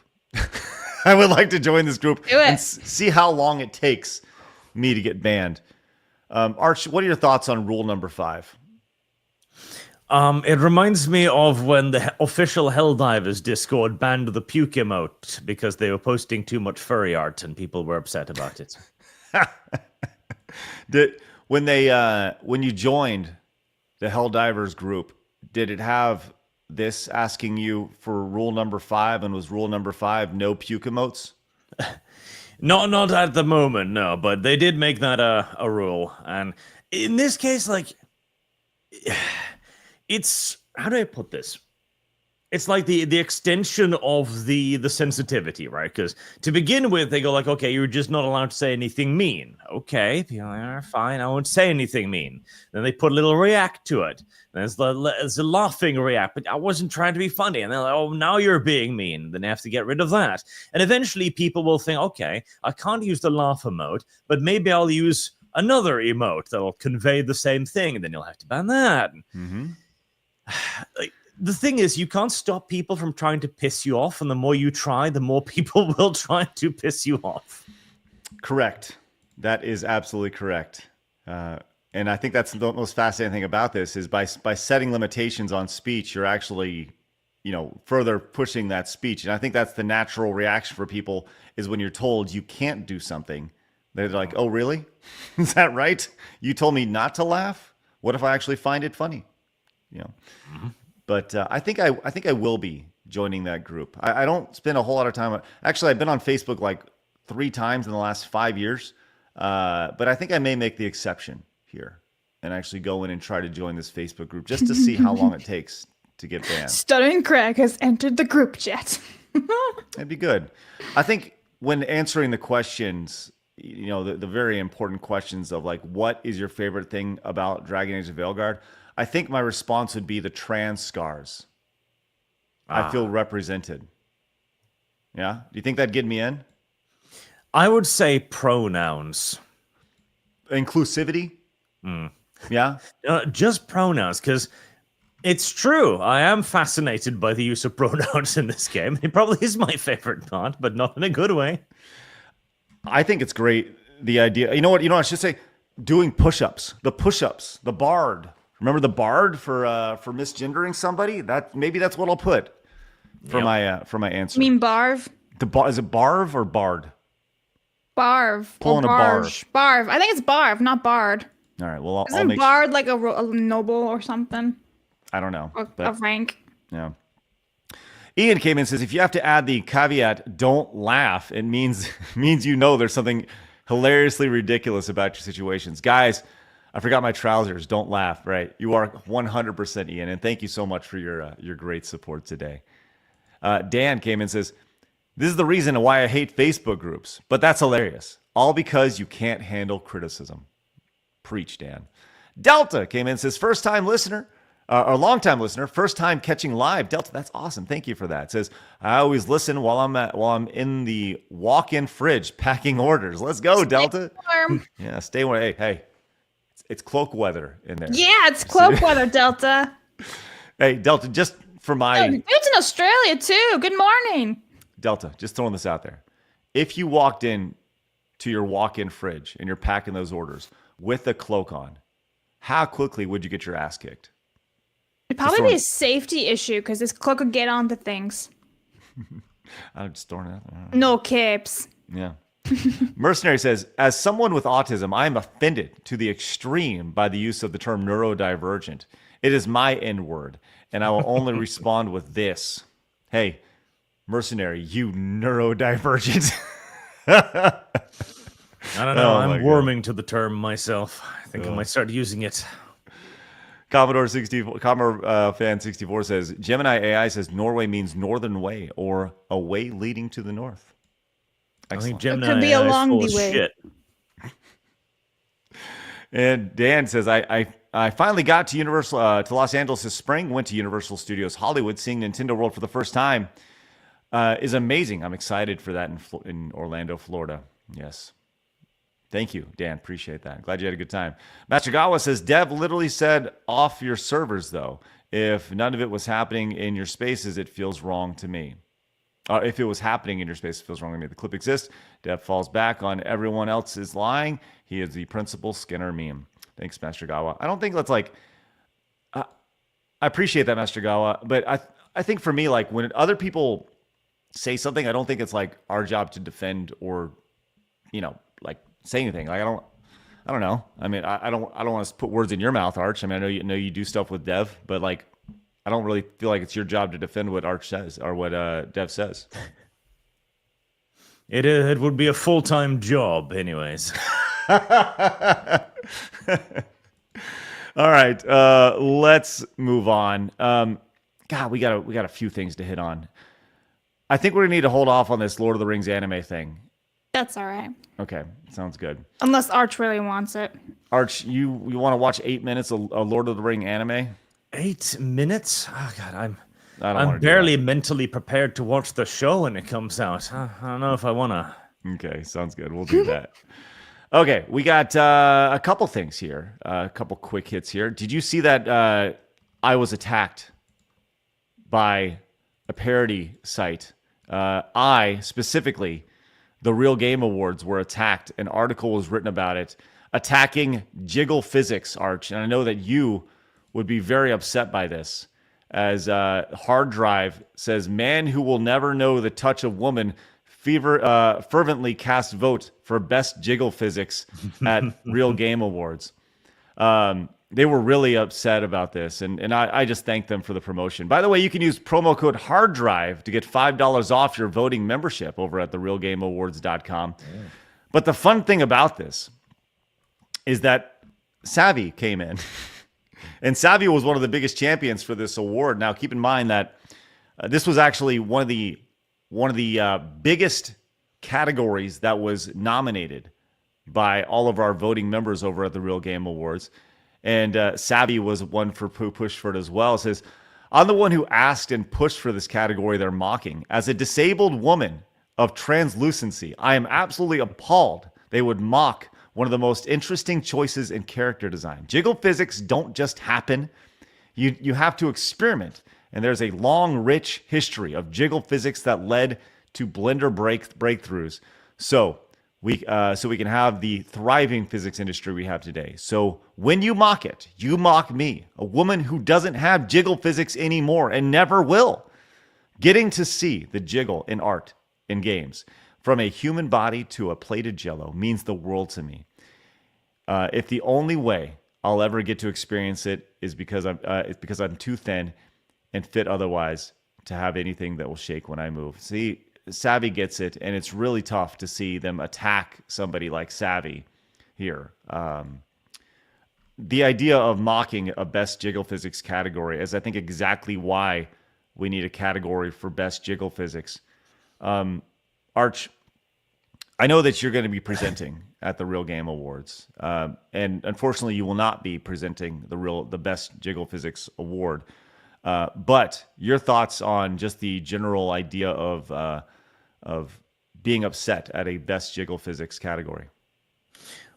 I would like to join this group and see how long it takes me to get banned. Arch, what are your thoughts on rule number 5? It reminds me of when the official Helldivers Discord banned the puke emote because they were posting too much furry art and people were upset about it. When you joined the Helldivers group, did it have this asking you for rule number 5, and was rule number 5 no puke emotes? Not at the moment, no, but they did make that a rule. And in this case, like, it's, how do I put this? It's like the extension of the sensitivity, right? Because to begin with, they go like, okay, you're just not allowed to say anything mean. Okay, people are fine, I won't say anything mean. Then they put a little react to it. There's a laughing react, but I wasn't trying to be funny. And they're like, oh, now you're being mean. Then they have to get rid of that. And eventually people will think, okay, I can't use the laugh emote, but maybe I'll use another emote that'll convey the same thing. And then you'll have to ban that. Like, the thing is, you can't stop people from trying to piss you off, and the more you try, the more people will try to piss you off. Correct. That is absolutely correct. And I think that's the most fascinating thing about this is by setting limitations on speech, you're actually, further pushing that speech. And I think that's the natural reaction for people is when you're told you can't do something, they're like, oh, really? Is that right? You told me not to laugh? What if I actually find it funny? But I think I will be joining that group. I don't spend a whole lot of time. Actually, I've been on Facebook like 3 times in the last 5 years. But I think I may make the exception here and actually go in and try to join this Facebook group just to see how long it takes to get banned. Stuttering Craig has entered the group chat. That'd be good. I think when answering the questions, the very important questions of like, what is your favorite thing about Dragon Age of Veilguard? I think my response would be the trans scars. I feel represented. Yeah? Do you think that'd get me in? I would say pronouns. Inclusivity? Yeah? Just pronouns, because it's true. I am fascinated by the use of pronouns in this game. It probably is my favorite part, but not in a good way. I think it's great, the idea. You know what I should say? Doing push-ups. The push-ups. The bard. Remember the bard for misgendering somebody? Maybe that's what I'll put for my answer. You mean Barv? Is it Barv or Bard? Barv. Pulling a Barge. Barv. I think it's Barv, not Bard. All right. Well, I'll Isn't make Bard like a noble or something? I don't know. A rank. Yeah. Ian came in and says, if you have to add the caveat, don't laugh, it means there's something hilariously ridiculous about your situations. Guys, I forgot my trousers. Don't laugh, right? You are 100% Ian, and thank you so much for your great support today. Dan came in and says, this is the reason why I hate Facebook groups, but that's hilarious. All because you can't handle criticism. Preach, Dan. Delta came in and says, first-time listener, or long-time listener, first time catching live. Delta, that's awesome. Thank you for that. It says, I always listen while I'm in the walk-in fridge packing orders. Let's go, Delta. Warm. Yeah, stay away. Hey, it's cloak weather in there. Yeah, it's cloak weather, Delta. Hey, Delta, just for my... It's in Australia, too. Good morning. Delta, just throwing this out there. If you walked in to your walk-in fridge and you're packing those orders with a cloak on, how quickly would you get your ass kicked? It'd probably be a safety issue because this cloak could get onto things. I'm just throwing it out there. No capes. Yeah. Mercenary says, as someone with autism, I am offended to the extreme by the use of the term neurodivergent. It is my N-word, and I will only respond with this. Hey, Mercenary, you neurodivergent. I don't know. Oh I'm warming to the term myself. I think I might start using it. Commodore Fan 64 says, Gemini AI says Norway means northern way or a way leading to the north. I think Excellent. Gemini It could be AI is along full the of way. shit. And Dan says, I finally got to Universal to Los Angeles this spring. Went to Universal Studios Hollywood. Seeing Nintendo World for the first time is amazing. I'm excited for that in Orlando, Florida. Yes. Thank you, Dan. Appreciate that. Glad you had a good time. Master Gawa says, Dev literally said off your servers, though. If none of it was happening in your spaces, it feels wrong to me. If it was happening in your space, it feels wrong to me. The clip exists. Dev falls back on everyone else is lying. He is the principal Skinner meme. Thanks, Master Gawa. I don't think that's like... I appreciate that, Master Gawa. But I think for me, like when other people say something, I don't think it's like our job to defend or, like say anything. Like I don't know. I mean, I don't want to put words in your mouth, Arch. I mean, I know you do stuff with Dev, but like I don't really feel like it's your job to defend what Arch says or what Dev says. It would be a full-time job, anyways. All right, let's move on. God, we got a few things to hit on. I think we're gonna need to hold off on this Lord of the Rings anime thing. That's all right. Okay, sounds good. Unless Arch really wants it. Arch, you want to watch 8 minutes of a Lord of the Ring anime? 8 minutes? Oh God, I don't wanna I'm do barely mentally prepared to watch the show when it comes out. I don't know if I wanna. Okay, sounds good. We'll do that. Okay, we got a couple things here, a couple quick hits here. Did you see that I was attacked by a parody site? I, specifically, the Real Game Awards were attacked. An article was written about it, attacking jiggle physics, Arch. And I know that you would be very upset by this, as Hard Drive says, man who will never know the touch of woman fervently cast vote for best jiggle physics at Real Game Awards. They were really upset about this, and I just thank them for the promotion. By the way, you can use promo code HARDDRIVE to get $5 off your voting membership over at therealgameawards.com. Yeah. But the fun thing about this is that Savvy came in, and Savvy was one of the biggest champions for this award. Now, keep in mind that this was actually one of the biggest categories that was nominated by all of our voting members over at the Real Game Awards. And Savvy was one for pushed for it as well. It says, I'm the one who asked and pushed for this category they're mocking. As a disabled woman of translucency, I am absolutely appalled they would mock one of the most interesting choices in character design. Jiggle physics don't just happen. You have to experiment. And there's a long, rich history of jiggle physics that led to blender breakthroughs. So we can have the thriving physics industry we have today. So when you mock it, you mock me, a woman who doesn't have jiggle physics anymore and never will. Getting to see the jiggle in art, in games, from a human body to a plated jello means the world to me. If the only way I'll ever get to experience it is because I'm too thin and fit otherwise to have anything that will shake when I move. See, Savvy gets it, and it's really tough to see them attack somebody like Savvy here. The idea of mocking a best jiggle physics category is, I think, exactly why we need a category for best jiggle physics. Arch, I know that you're going to be presenting at the Real Game Awards, and unfortunately, you will not be presenting the best jiggle physics award. But your thoughts on just the general idea of being upset at a best jiggle physics category?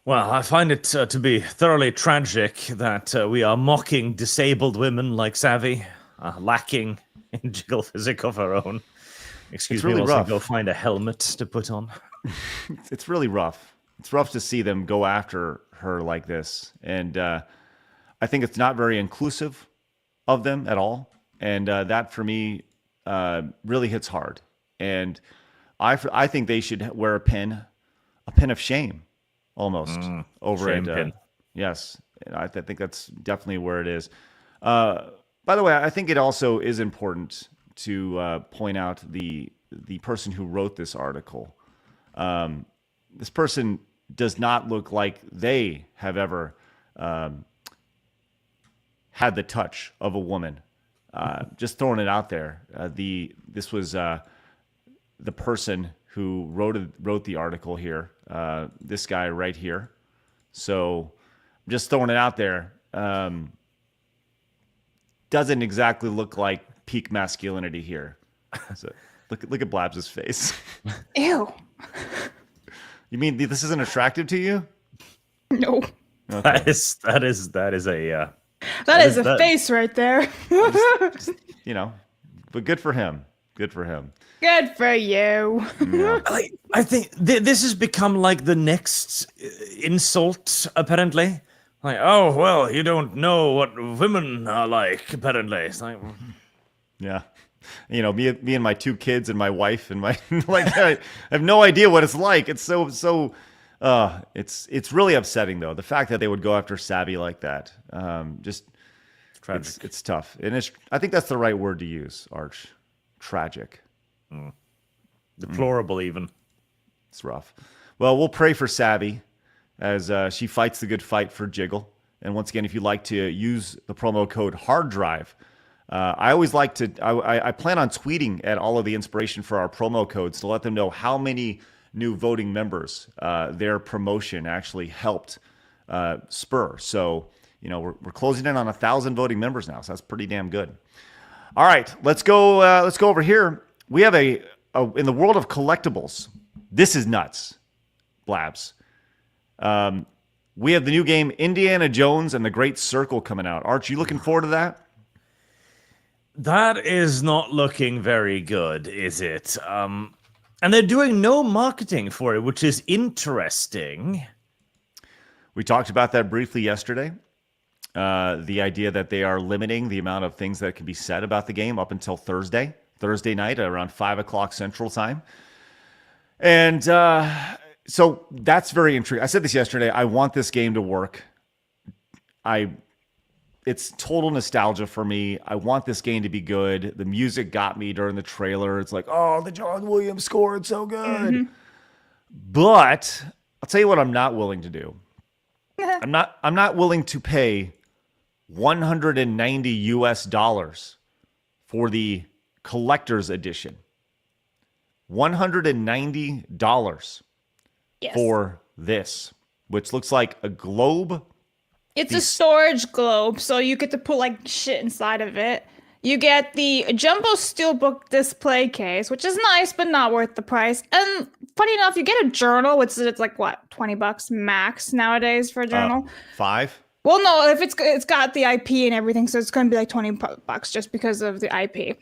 Well, I find it to be thoroughly tragic that we are mocking disabled women like Savvy, lacking in jiggle physics of her own. Excuse me, I'll go find a helmet to put on. It's really rough. It's rough to see them go after her like this. And I think it's not very inclusive of them at all. And that, for me, really hits hard. And I think they should wear a pin of shame, almost, over shame it. Pin. Yes, and I think that's definitely where it is. By the way, I think it also is important to point out the person who wrote this article. This person does not look like they have ever had the touch of a woman. Just throwing it out there. This was the person who wrote the article here. This guy right here. So I'm just throwing it out there. Doesn't exactly look like peak masculinity here. So look at Blabs' face. Ew. You mean this isn't attractive to you? No. Okay. That is a That is a face right there. just, but good for him. Good for him. Good for you. Yeah. I think this has become like the next insult, apparently. Like, oh, well, you don't know what women are like, apparently. It's like, Yeah. Me and my 2 kids and my wife and my I have no idea what it's like. It's it's really upsetting, though, the fact that they would go after Savvy like that. Just tragic. It's tough, and I think that's the right word to use, Arch. Tragic. deplorable even. It's rough. Well, we'll pray for Savvy as she fights the good fight for Jiggle. And once again, if you'd like to use the promo code HARDDRIVE I always like to, I plan on tweeting at all of the inspiration for our promo codes to let them know how many new voting members their promotion actually helped spur. So, you know, we're closing in on 1,000 voting members now. So that's pretty damn good. All right, let's go over here. We have in the world of collectibles, this is nuts, Blabs. We have the new game Indiana Jones and the Great Circle coming out. Arch, you looking forward to that? That is not looking very good, is it? And they're doing no marketing for it, which is interesting. We talked about that briefly yesterday. The idea that they are limiting the amount of things that can be said about the game up until Thursday night at around 5 o'clock Central Time. And so that's very intriguing. I said this yesterday. I want this game to work. It's total nostalgia for me. I want this game to be good. The music got me during the trailer. It's like, oh, the John Williams score, it's so good. Mm-hmm. But I'll tell you what I'm not willing to do. I'm not willing to pay $190 for the collector's edition. $190 for this, which looks like a globe. It's a storage globe, so you get to put like shit inside of it. You get the jumbo steelbook display case, which is nice, but not worth the price. And funny enough, you get a journal, which is like what, $20 max nowadays for a journal. 5? Well, no, if it's got the IP and everything, so it's going to be like $20 just because of the IP.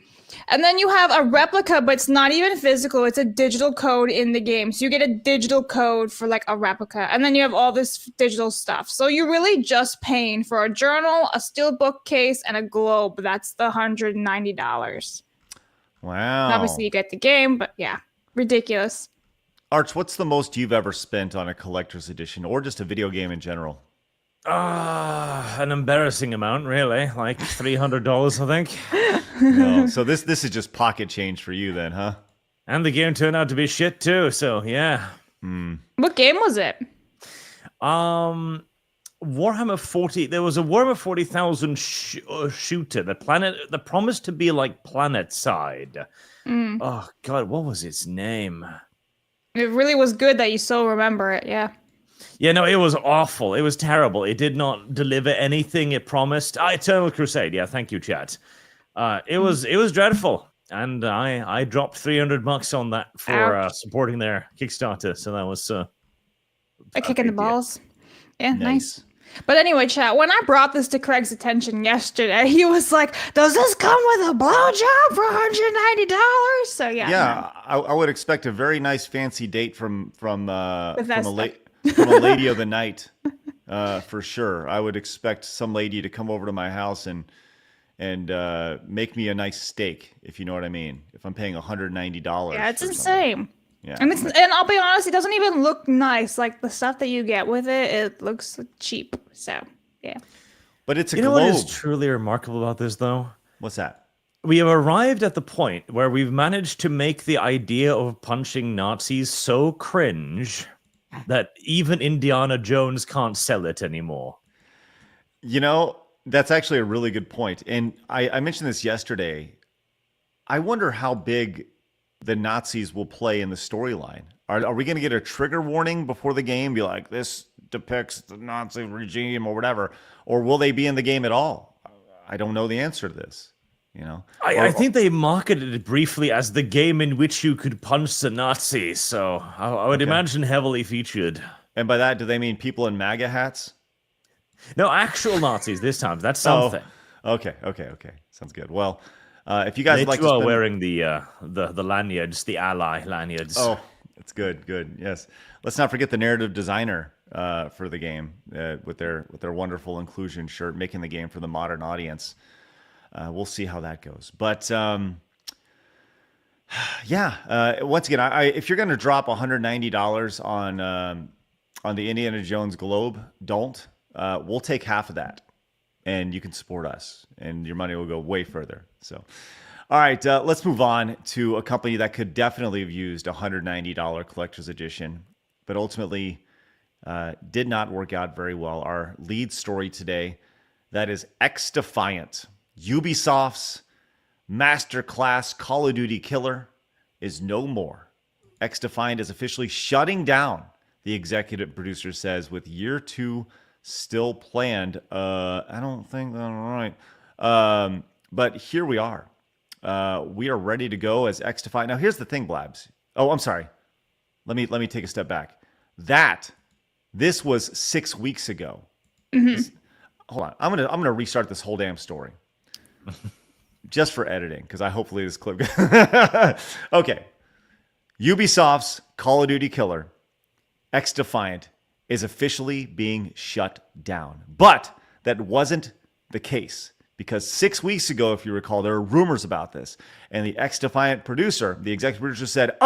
And then you have a replica, but it's not even physical. It's a digital code in the game. So you get a digital code for like a replica. And then you have all this digital stuff. So you're really just paying for a journal, a steelbook case, and a globe. That's the $190. Wow. And obviously you get the game, but yeah, ridiculous. Arch, what's the most you've ever spent on a collector's edition or just a video game in general? An embarrassing amount, really. Like $300, I think. No. So this is just pocket change for you then, huh? And the game turned out to be shit too, so yeah. What game was it? Warhammer 40. There was a Warhammer 40,000 shooter. The promised to be like Planet Side. Oh God, what was its name? It really was good that you still remember it, yeah. Yeah, no, it was awful. It was terrible. It did not deliver anything it promised. Eternal Crusade. Yeah, thank you, chat. It was dreadful, and I dropped $300 on that for supporting their Kickstarter. So that was a kick in the balls. Yeah, nice. Nice. But anyway, chat, when I brought this to Craig's attention yesterday, he was like, does this come with a blowjob for $190? So yeah. Yeah, I would expect a very nice fancy date from a lady of the night, for sure. I would expect some lady to come over to my house and make me a nice steak, if you know what I mean. If I'm paying $190. Yeah, it's insane. Yeah. And I'll be honest, it doesn't even look nice. Like the stuff that you get with it, it looks cheap. So, yeah. But it's a globe. globe. You know what is truly remarkable about this, though? What's that? We have arrived at the point where we've managed to make the idea of punching Nazis so cringe that even Indiana Jones can't sell it anymore. You know, that's actually a really good point. And I mentioned this yesterday. I wonder how big the Nazis will play in the storyline. Are we going to get a trigger warning before the game? Be like, this depicts the Nazi regime or whatever. Or will they be in the game at all? I don't know the answer to this. You know, I think they marketed it briefly as the game in which you could punch the Nazis. So I would imagine heavily featured. And by that, do they mean people in MAGA hats? No, actual Nazis this time. That's something. Okay. Sounds good. Well, if you guys they would like too to are spend... wearing the lanyards, the ally lanyards. Oh, that's good. Yes. Let's not forget the narrative designer for the game with their wonderful inclusion shirt, making the game for the modern audience. We'll see how that goes. But once again, if you're going to drop $190 on the Indiana Jones globe, don't. We'll take half of that, and you can support us, and your money will go way further. So, all right, let's move on to a company that could definitely have used a $190 collector's edition, but ultimately did not work out very well. Our lead story today, that is XDefiant. Ubisoft's masterclass Call of Duty killer is no more. XDefiant is officially shutting down, the executive producer says, with year 2 still planned. I don't think that's right. But here we are. We are ready to go as XDefiant. Now, here's the thing, Blabs. Oh, I'm sorry. Let me take a step back. This was 6 weeks ago. Hold on. I'm gonna restart this whole damn story. Just for editing, because hopefully this clip. Okay. Ubisoft's Call of Duty killer, XDefiant, is officially being shut down. But that wasn't the case, because 6 weeks ago, if you recall, there were rumors about this. And the XDefiant producer, the executive producer, said,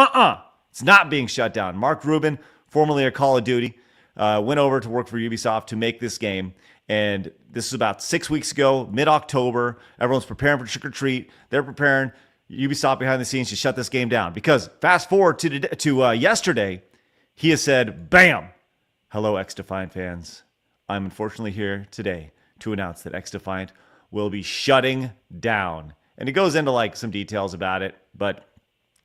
it's not being shut down. Mark Rubin, formerly of Call of Duty, went over to work for Ubisoft to make this game. And this is about 6 weeks ago, mid-October. Everyone's preparing for Trick or Treat. They're preparing, Ubisoft behind the scenes, to shut this game down. Because fast forward to yesterday, he has said, bam! Hello, XDefiant fans. I'm unfortunately here today to announce that XDefiant will be shutting down. And it goes into like some details about it, but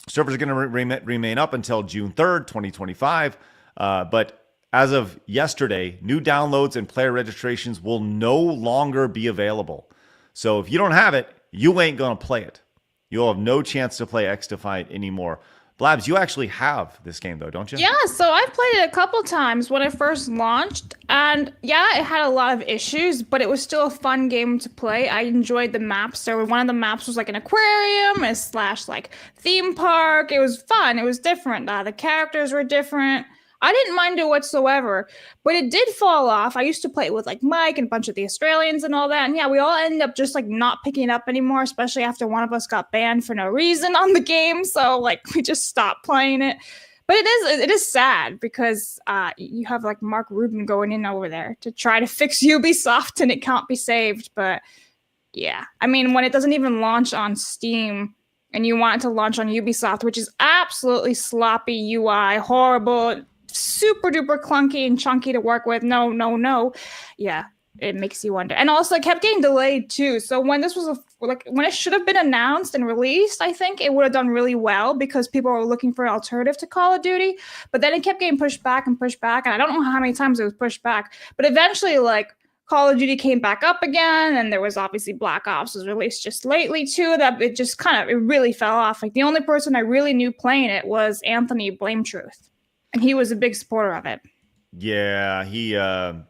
servers are going to remain up until June 3rd, 2025. But as of yesterday, new downloads and player registrations will no longer be available. So if you don't have it, you ain't going to play it. You'll have no chance to play XDefiant anymore. Blabs, you actually have this game, though, don't you? Yeah, so I've played it a couple times when it first launched. And yeah, it had a lot of issues, but it was still a fun game to play. I enjoyed the maps. So one of the maps was like an aquarium / like theme park. It was fun. It was different. The characters were different. I didn't mind it whatsoever, but it did fall off. I used to play it with like Mike and a bunch of the Australians and all that. And yeah, we all ended up just like not picking it up anymore, especially after one of us got banned for no reason on the game. So like we just stopped playing it. But it is sad because you have like Mark Rubin going in over there to try to fix Ubisoft and it can't be saved. But yeah, I mean, when it doesn't even launch on Steam and you want it to launch on Ubisoft, which is absolutely sloppy UI, horrible, super duper clunky and chunky to work with. No. Yeah, it makes you wonder. And also it kept getting delayed too. So when this was when it should have been announced and released, I think it would have done really well because people were looking for an alternative to Call of Duty. But then it kept getting pushed back. And I don't know how many times it was pushed back. But eventually like Call of Duty came back up again, and there was obviously Black Ops was released just lately too. That it really fell off. Like the only person I really knew playing it was Anthony Blametruth. And he was a big supporter of it. Yeah, I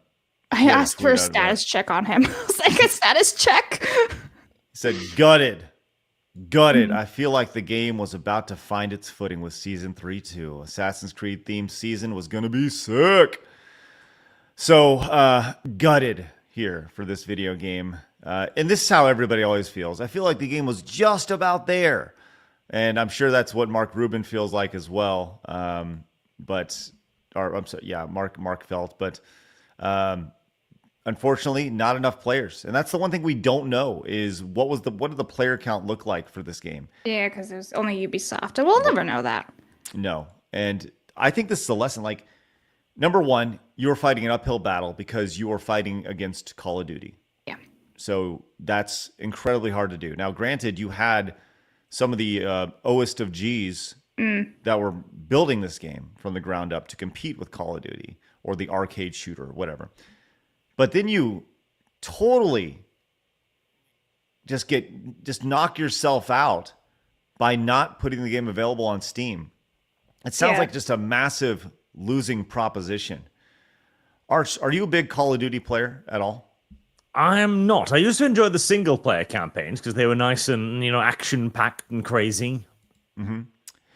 asked for a status check on him. I was like, a status check? He said, gutted. I feel like the game was about to find its footing with Season 3 too. Assassin's Creed themed season was going to be sick. So, gutted here for this video game. And this is how everybody always feels. I feel like the game was just about there. And I'm sure that's what Mark Rubin feels like as well. Mark felt, but unfortunately, not enough players, and that's the one thing we don't know is what did the player count look like for this game? Yeah, because there's only Ubisoft, and we'll never know that. No, and I think this is a lesson. Like, number one, you are fighting an uphill battle because you are fighting against Call of Duty. Yeah. So that's incredibly hard to do. Now, granted, you had some of the Oest of Gs that were building this game from the ground up to compete with Call of Duty or the arcade shooter or whatever. But then you totally just knock yourself out by not putting the game available on Steam. It sounds like just a massive losing proposition. Arch, are you a big Call of Duty player at all? I am not. I used to enjoy the single player campaigns because they were nice and, action packed and crazy. Mm-hmm.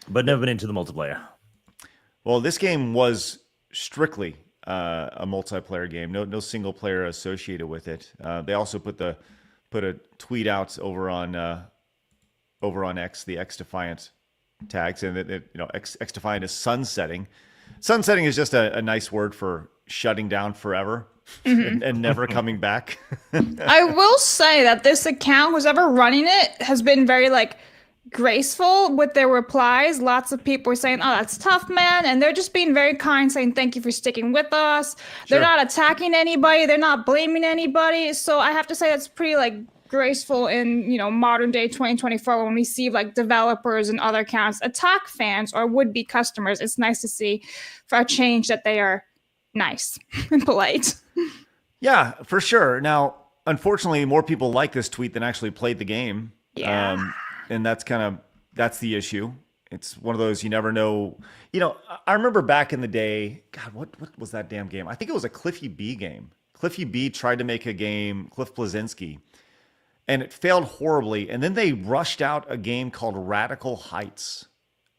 But never been into the multiplayer. Well, this game was strictly a multiplayer game. No single player associated with it. They also put a tweet out over on X, the XDefiant tag, saying that XDefiant is sunsetting. Sunsetting is just a nice word for shutting down forever and never coming back. I will say that this account, who's ever running it, has been very graceful with their replies. Lots of people were saying, "Oh, that's tough, man," and they're just being very kind, saying thank you for sticking with us. Sure. They're not attacking anybody, they're not blaming anybody. So I have to say that's pretty graceful in, modern day 2024 when we see like developers and other accounts attack fans or would-be customers. It's nice to see for a change that they are nice and polite. Yeah, for sure. Now, unfortunately, more people like this tweet than actually played the game. Yeah. And that's the issue. It's one of those you never know. I remember back in the day, God, what was that damn game? I think it was a Cliffy B game. Cliffy B tried to make a game, Cliff Blazinski, and it failed horribly. And then they rushed out a game called Radical Heights.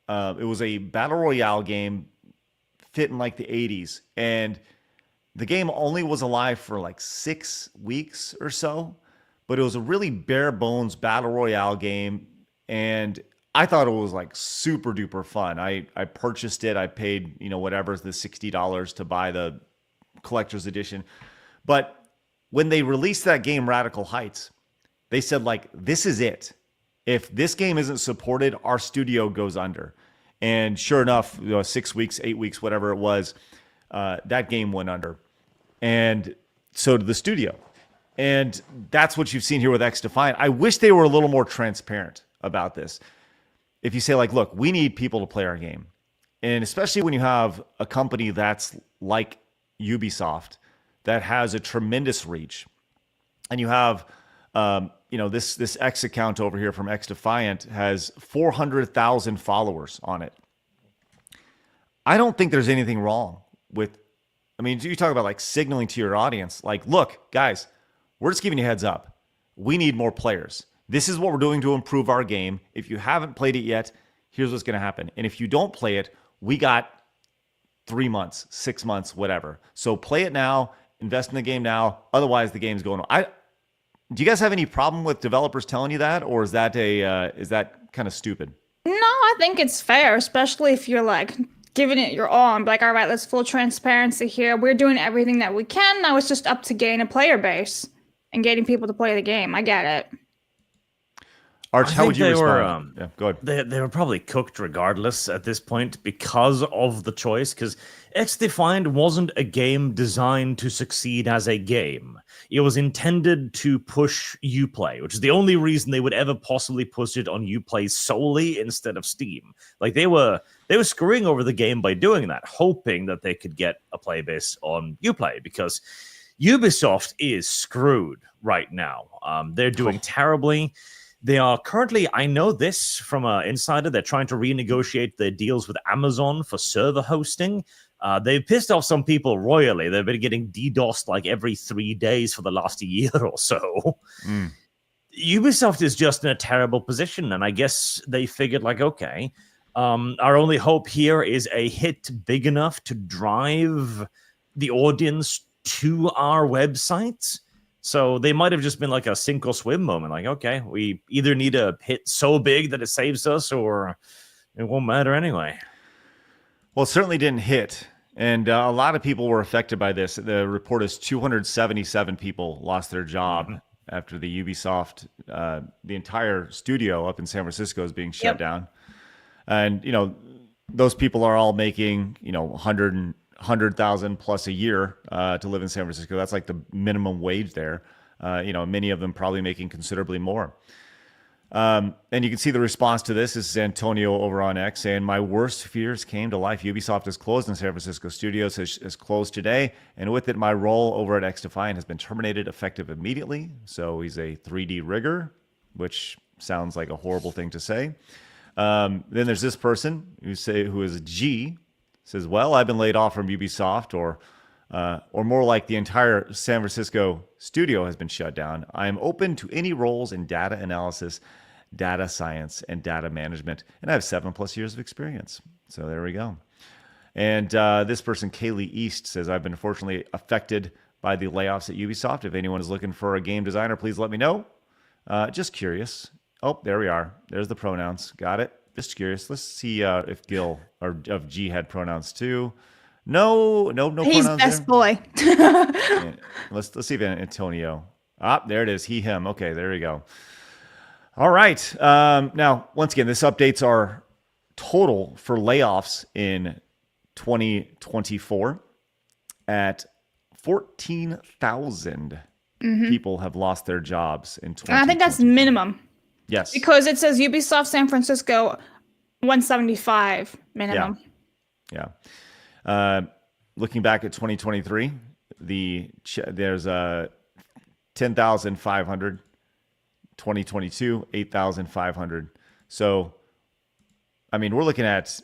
It was a battle royale game fit in like the 80s. And the game only was alive for like 6 weeks or so, but it was a really bare bones battle royale game. And I thought it was like super duper fun. I purchased it. I paid, whatever, the $60 to buy the collector's edition. But when they released that game, Radical Heights, they said, like, this is it. If this game isn't supported, our studio goes under. And sure enough, 6 weeks, 8 weeks, whatever it was, that game went under. And so did the studio. And that's what you've seen here with XDefiant. I wish they were a little more transparent about this. If you say, like, look, we need people to play our game. And especially when you have a company that's like Ubisoft, that has a tremendous reach, and you have, this X account over here from XDefiant has 400,000 followers on it. I don't think there's anything wrong with. I mean, you talk about like signaling to your audience, like, look, guys, we're just giving you a heads up. We need more players. This is what we're doing to improve our game. If you haven't played it yet, here's what's going to happen. And if you don't play it, we got 3 months, 6 months, whatever. So play it now. Invest in the game now. Otherwise, the game's going on. Do you guys have any problem with developers telling you that, or is that kind of stupid? No, I think it's fair, especially if you're like giving it your all and be like, all right, let's full transparency here. We're doing everything that we can. Now it's just up to gain a player base and getting people to play the game. I get it. Arch, how would you respond? Yeah, go ahead. They were probably cooked regardless at this point because of the choice, because XDefiant wasn't a game designed to succeed as a game. It was intended to push Uplay, which is the only reason they would ever possibly push it on Uplay solely instead of Steam. Like they were screwing over the game by doing that, hoping that they could get a play base on Uplay, because Ubisoft is screwed right now. They're doing terribly. They are currently, I know this from an insider, they're trying to renegotiate their deals with Amazon for server hosting. They've pissed off some people royally. They've been getting DDoSed like every 3 days for the last year or so. Ubisoft is just in a terrible position, and I guess they figured, like, okay, our only hope here is a hit big enough to drive the audience to our website. So they might have just been like a sink or swim moment. Like, okay, we either need a hit so big that it saves us, or it won't matter anyway. Well, it certainly didn't hit. And a lot of people were affected by this. The report is 277 people lost their job after the Ubisoft, the entire studio up in San Francisco is being shut down. And, those people are all making, 100,000 plus a year to live in San Francisco. That's like the minimum wage there. Many of them probably making considerably more. And you can see the response to this. This is Antonio over on X saying, my worst fears came to life. Ubisoft is closed and San Francisco Studios is closed today. And with it, my role over at XDefiant has been terminated effective immediately. So he's a 3D rigger, which sounds like a horrible thing to say. Then there's this person who is G, says, well, I've been laid off from Ubisoft, or more like the entire San Francisco studio has been shut down. I am open to any roles in data analysis, data science, and data management, and I have 7+ years of experience. So there we go. And this person, Kaylee East, says, I've been unfortunately affected by the layoffs at Ubisoft. If anyone is looking for a game designer, please let me know. Just curious. Oh, there we are. There's the pronouns. Got it. Just curious. Let's see if Gil or of G had pronouns too. No He's pronouns best there. boy. Yeah. Let's see if Antonio. There it is. He, him. Okay, there we go. All right. Now, once again, this updates our total for layoffs in 2024 at 14,000 people have lost their jobs in 2020. And I think that's minimum. Yes. Because it says Ubisoft San Francisco 175 minimum. Yeah. Looking back at 2023, there's 10,500. 2022, 8,500. So, I mean, we're looking at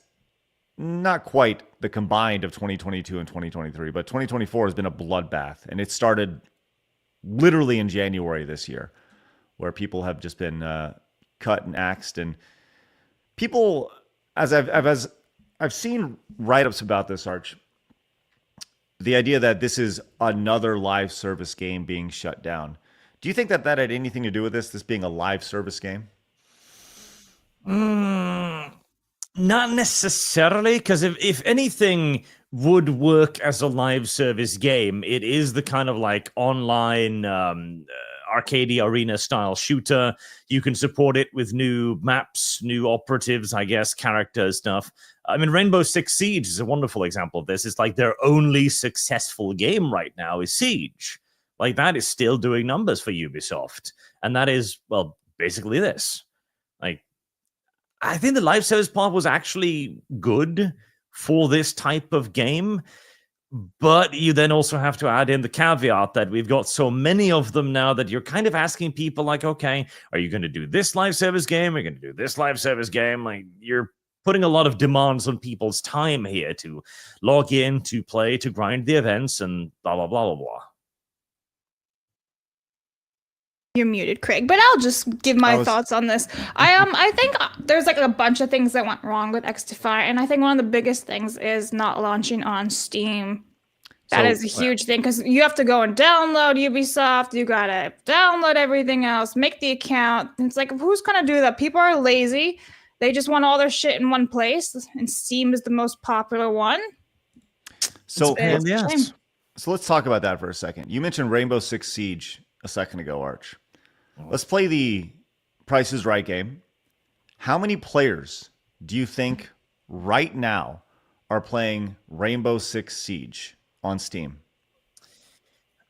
not quite the combined of 2022 and 2023, but 2024 has been a bloodbath. And it started literally in January this year, where people have just been cut and axed. And people, as I've seen write-ups about this, Arch, the idea that this is another live service game being shut down. Do you think that had anything to do with this being a live service game? Not necessarily, because if anything would work as a live service game, it is the kind of like online arcade arena style shooter. You can support it with new maps, new operatives, I guess, characters, stuff. I mean, Rainbow Six Siege is a wonderful example of this. It's like their only successful game right now is Siege. Like, that is still doing numbers for Ubisoft. And that is, well, basically this. Like, I think the live service part was actually good for this type of game. But you then also have to add in the caveat that we've got so many of them now that you're kind of asking people like, okay, are you going to do this live service game? Are you going to do this live service game? Like, you're putting a lot of demands on people's time here to log in, to play, to grind the events, and blah, blah, blah, blah, blah. You're muted, Craig, but I'll just give my thoughts on this. I think there's like a bunch of things that went wrong with XDefiant, and I think one of the biggest things is not launching on Steam. That is a huge thing, because you have to go and download Ubisoft, you gotta download everything else, make the account. It's like, who's gonna do that? People are lazy. They just want all their shit in one place, and Steam is the most popular one. So, yes. So let's talk about that for a second. You mentioned Rainbow Six Siege a second ago, Arch. Let's play the Price is Right game. How many players do you think right now are playing Rainbow Six Siege on Steam?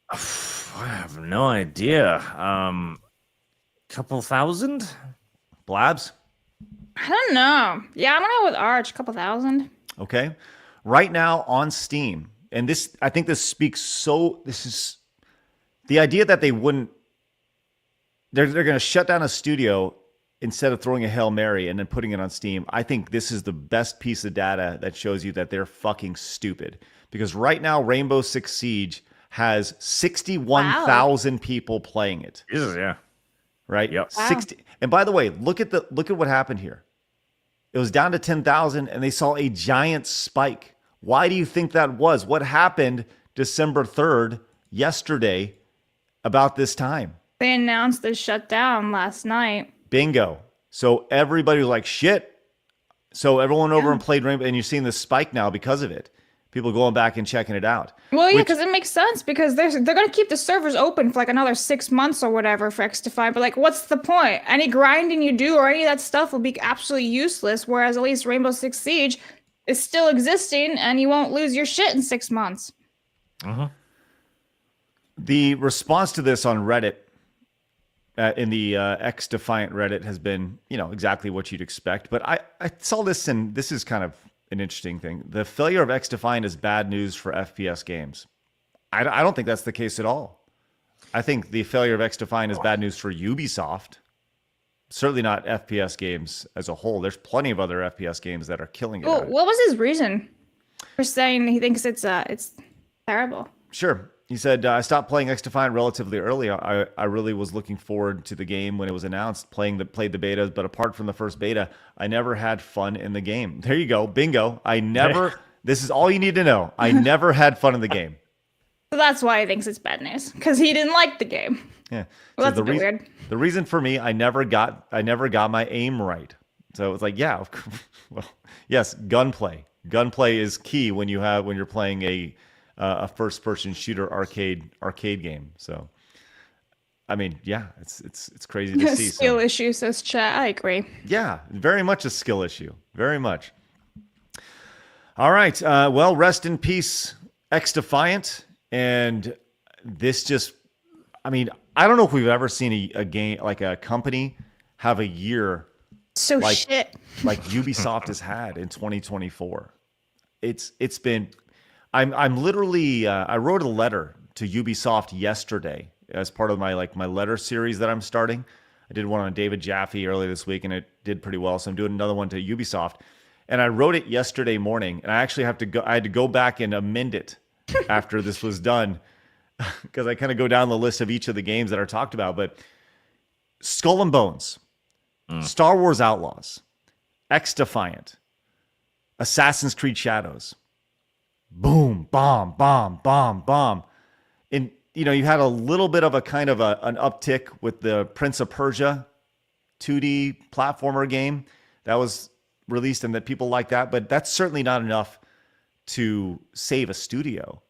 I have no idea. Couple thousand? Blabs? I don't know. Yeah, I'm gonna go with Arch, a couple thousand. Okay. Right now on Steam, and this, I think this speaks this is the idea that they wouldn't, they're going to shut down a studio instead of throwing a Hail Mary and then putting it on Steam. I think this is the best piece of data that shows you that they're fucking stupid. Because right now, Rainbow Six Siege has 61,000 people playing it. Yeah. Right? Yep. Wow. 60. And by the way, look at what happened here. It was down to 10,000 and they saw a giant spike. Why do you think that was? What happened December 3rd, yesterday, about this time? They announced the shutdown last night. Bingo. So everybody was like, shit. So everyone went over and played Rainbow, and you're seeing this spike now because of it. People going back and checking it out. Well, yeah, because it makes sense, because they're going to keep the servers open for like another 6 months or whatever for XDefiant. But like, what's the point? Any grinding you do or any of that stuff will be absolutely useless. Whereas at least Rainbow Six Siege is still existing, and you won't lose your shit in 6 months. The response to this on Reddit, in the XDefiant Reddit, has been, exactly what you'd expect. But I saw this, and this is kind of an interesting thing. The failure of XDefiant is bad news for FPS games. I don't think that's the case at all. I think the failure of XDefiant is bad news for Ubisoft. Certainly not FPS games as a whole. There's plenty of other FPS games that are killing it. Well, what was his reason for saying he thinks it's terrible? Sure. He said, I stopped playing XDefiant relatively early. I really was looking forward to the game when it was announced, played the betas, but apart from the first beta, I never had fun in the game. There you go. Bingo. This is all you need to know. I never had fun in the game. So that's why he thinks it's bad news, because he didn't like the game. Yeah. Well, that's a bit weird. The reason for me, I never got my aim right. So it's like, yeah, well, yes, gunplay. Gunplay is key when you're playing a first-person shooter arcade game. So, I mean, yeah, it's crazy to see. Skill issue, says chat. I agree. Yeah, very much a skill issue. Very much. All right. Well, rest in peace, XDefiant. And this just, I mean, I don't know if we've ever seen a game like a company have a year So like shit. like Ubisoft has had in 2024. It's been. I'm literally. I wrote a letter to Ubisoft yesterday as part of my letter series that I'm starting. I did one on David Jaffe earlier this week, and it did pretty well. So I'm doing another one to Ubisoft, and I wrote it yesterday morning, and I actually have to go. I had to go back and amend it after this was done because I kind of go down the list of each of the games that are talked about. But Skull and Bones, Star Wars Outlaws, XDefiant, Assassin's Creed Shadows, boom, bomb, bomb, bomb, bomb. And you had a little bit of a kind of an uptick with the Prince of Persia 2D platformer game that was released, and that people like that. But that's certainly not enough to save a studio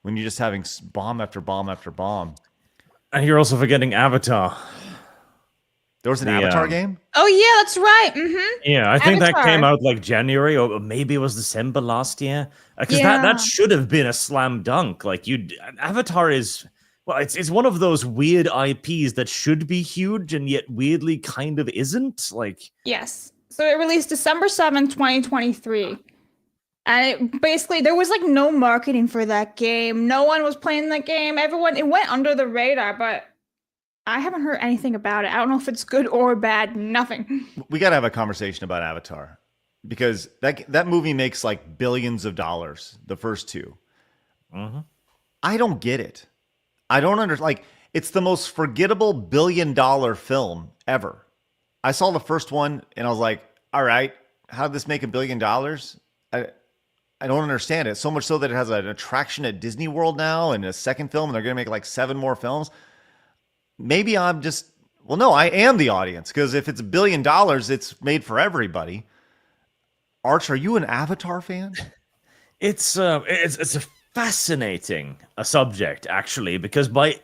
when you're just having bomb after bomb after bomb. And you're also forgetting Avatar. There was an Avatar game? Oh yeah, that's right. Mm-hmm. Yeah, I think that Avatar. came out like January or maybe it was December last year. Because Yeah. that should have been a slam dunk. Like Avatar is, well, it's one of those weird IPs that should be huge and yet weirdly kind of isn't. Like, Yes. So it released December 7th, 2023. And it basically, there was like no marketing for that game. No one was playing that game. It went under the radar, but I haven't heard anything about it. I don't know if it's good or bad. Nothing. We got to have a conversation about Avatar because that movie makes like billions of dollars, the first two. Mm-hmm. I don't get it. I don't understand. Like, it's the most forgettable $1 billion film ever. I saw the first one and I was like, all right, how did this make $1 billion? I don't understand it. So much so that it has an attraction at Disney World now and a second film, and they're going to make like 7 more films. Maybe I'm just, well, no, I am the audience, because if it's $1 billion, it's made for everybody. Arch, are you an Avatar fan? it's a fascinating subject, actually, because by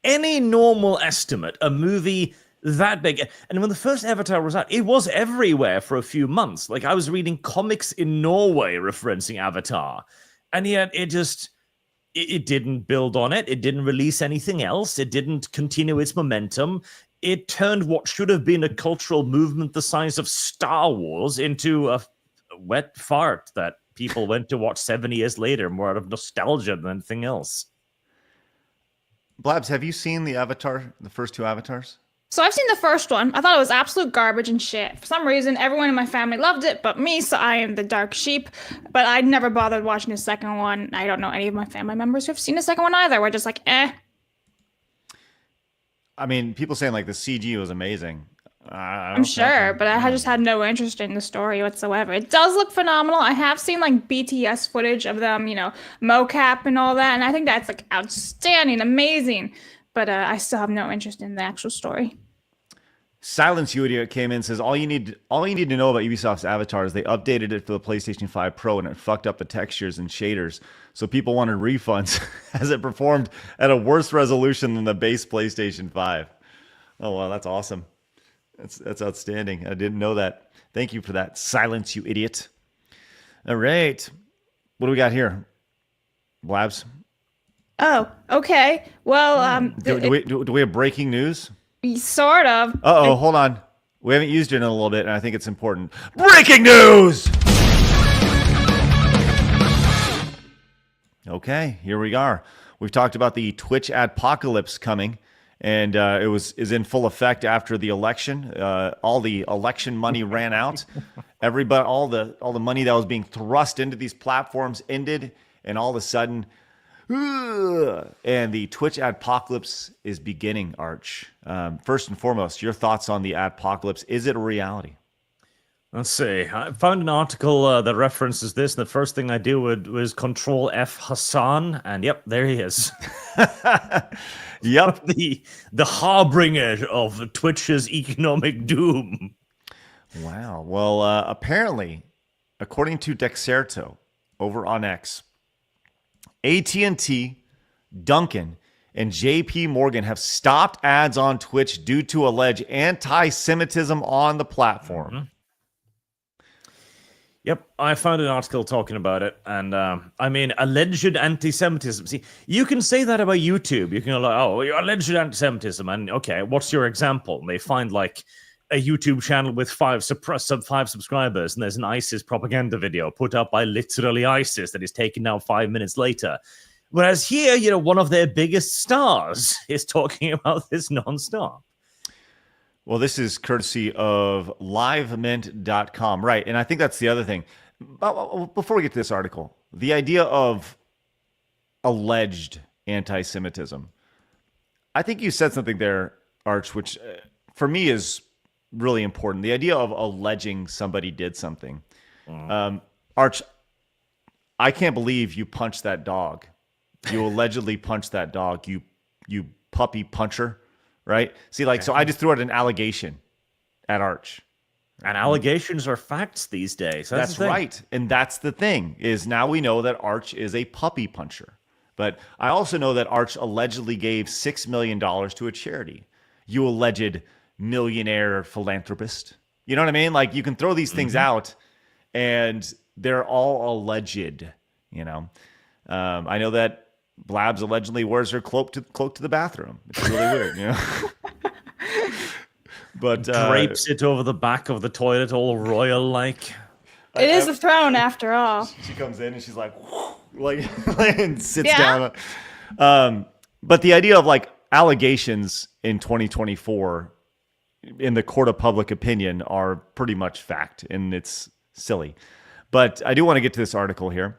any normal estimate, a movie that big, and when the first Avatar was out, it was everywhere for a few months. Like, I was reading comics in Norway referencing Avatar, and yet it didn't build on it. It didn't release anything else. It didn't continue its momentum. It turned what should have been a cultural movement the size of Star Wars into a wet fart that people went to watch 7 years later, more out of nostalgia than anything else. Blabs, have you seen the first 2 Avatars? So I've seen the first one. I thought it was absolute garbage and shit. For some reason, everyone in my family loved it, but me, so I am the dark sheep. But I never bothered watching the second one. I don't know any of my family members who have seen the second one either. We're just like, eh. I mean, people saying like the CG was amazing. I'm sure, but I just had no interest in the story whatsoever. It does look phenomenal. I have seen like BTS footage of them, mocap and all that, and I think that's like outstanding, amazing. But I still have no interest in the actual story. Silence You Idiot came in and says all you need to know about Ubisoft's Avatar is they updated it for the PlayStation 5 Pro and it fucked up the textures and shaders, so people wanted refunds as it performed at a worse resolution than the base PlayStation 5. Oh wow, that's awesome. That's outstanding. I didn't know that. Thank you for that, Silence You Idiot. All right, what do we got here, Blabs? Oh, okay. Well, Do we have breaking news? Sort of. Uh-oh, hold on. We haven't used it in a little bit, and I think it's important. Breaking news! Okay, here we are. We've talked about the Twitch adpocalypse coming, and is in full effect after the election. All the election money ran out. All the money that was being thrust into these platforms ended, and all of a sudden, and the Twitch adpocalypse is beginning, Arch. First and foremost, your thoughts on the adpocalypse. Is it a reality? Let's see. I found an article that references this, and the first thing I do was Control F Hasan, and yep, there he is. Yep. the harbinger of Twitch's economic doom. Wow. Well, apparently, according to Dexerto over on X, AT&T, Duncan, and JP Morgan have stopped ads on Twitch due to alleged anti-Semitism on the platform. Yep, I found an article talking about it, and I mean, alleged anti-Semitism. See, you can say that about YouTube. You can go like, oh, you're alleged anti-Semitism, and okay, what's your example? And they find like a YouTube channel with five subscribers, and there's an ISIS propaganda video put up by literally ISIS that is taken down 5 minutes later. Whereas here, you know, one of their biggest stars is talking about this non-stop. Well, this is courtesy of livemint.com. Right. And I think that's the other thing. Before we get to this article, the idea of alleged anti-Semitism. I think you said something there, Arch, which for me is really important. The idea of alleging somebody did something. Arch, I can't believe you punched that dog. You allegedly punched that dog. You puppy puncher. Right? See, like, so I just threw out an allegation at Arch. And allegations are facts these days. That's right. And that's the thing, is now we know that Arch is a puppy puncher. But I also know that Arch allegedly gave $6 million to a charity. You alleged millionaire philanthropist. You know what I mean? Like, you can throw these things out, and they're all alleged, you know? I know that Blabs allegedly wears her cloak to the bathroom. It's really weird, you know. But drapes it over the back of the toilet, all royal-like. It is a throne, after all. She comes in and she's like and sits down. But the idea of like allegations in 2024 in the court of public opinion are pretty much fact, and it's silly. But I do want to get to this article here.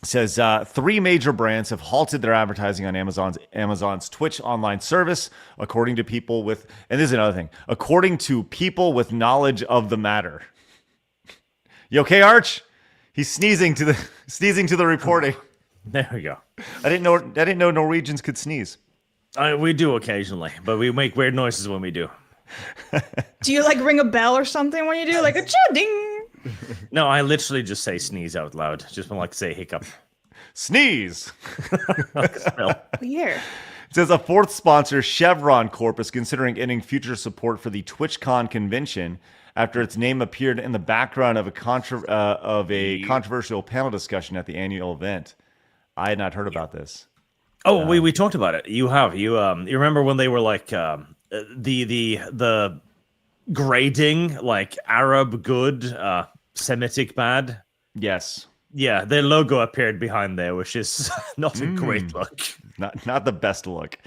It says 3 major brands have halted their advertising on Amazon's Twitch online service, according to people with, and this is another thing, according to people with knowledge of the matter. You okay, Arch? He's sneezing to the reporting. There we go. I didn't know Norwegians could sneeze. We do occasionally, but we make weird noises when we do. Do you like ring a bell or something when you do like a ding? No, I literally just say sneeze out loud. Just want to like say hiccup. Sneeze. Weird. It says a 4th sponsor, Chevron Corp, is considering ending future support for the TwitchCon convention after its name appeared in the background of a controversial panel discussion at the annual event. I had not heard about this. Oh, we talked about it. You remember when they were like the grading, like Arab good, Semitic bad? Yes. Yeah, their logo appeared behind there, which is not a great look. Not the best look. It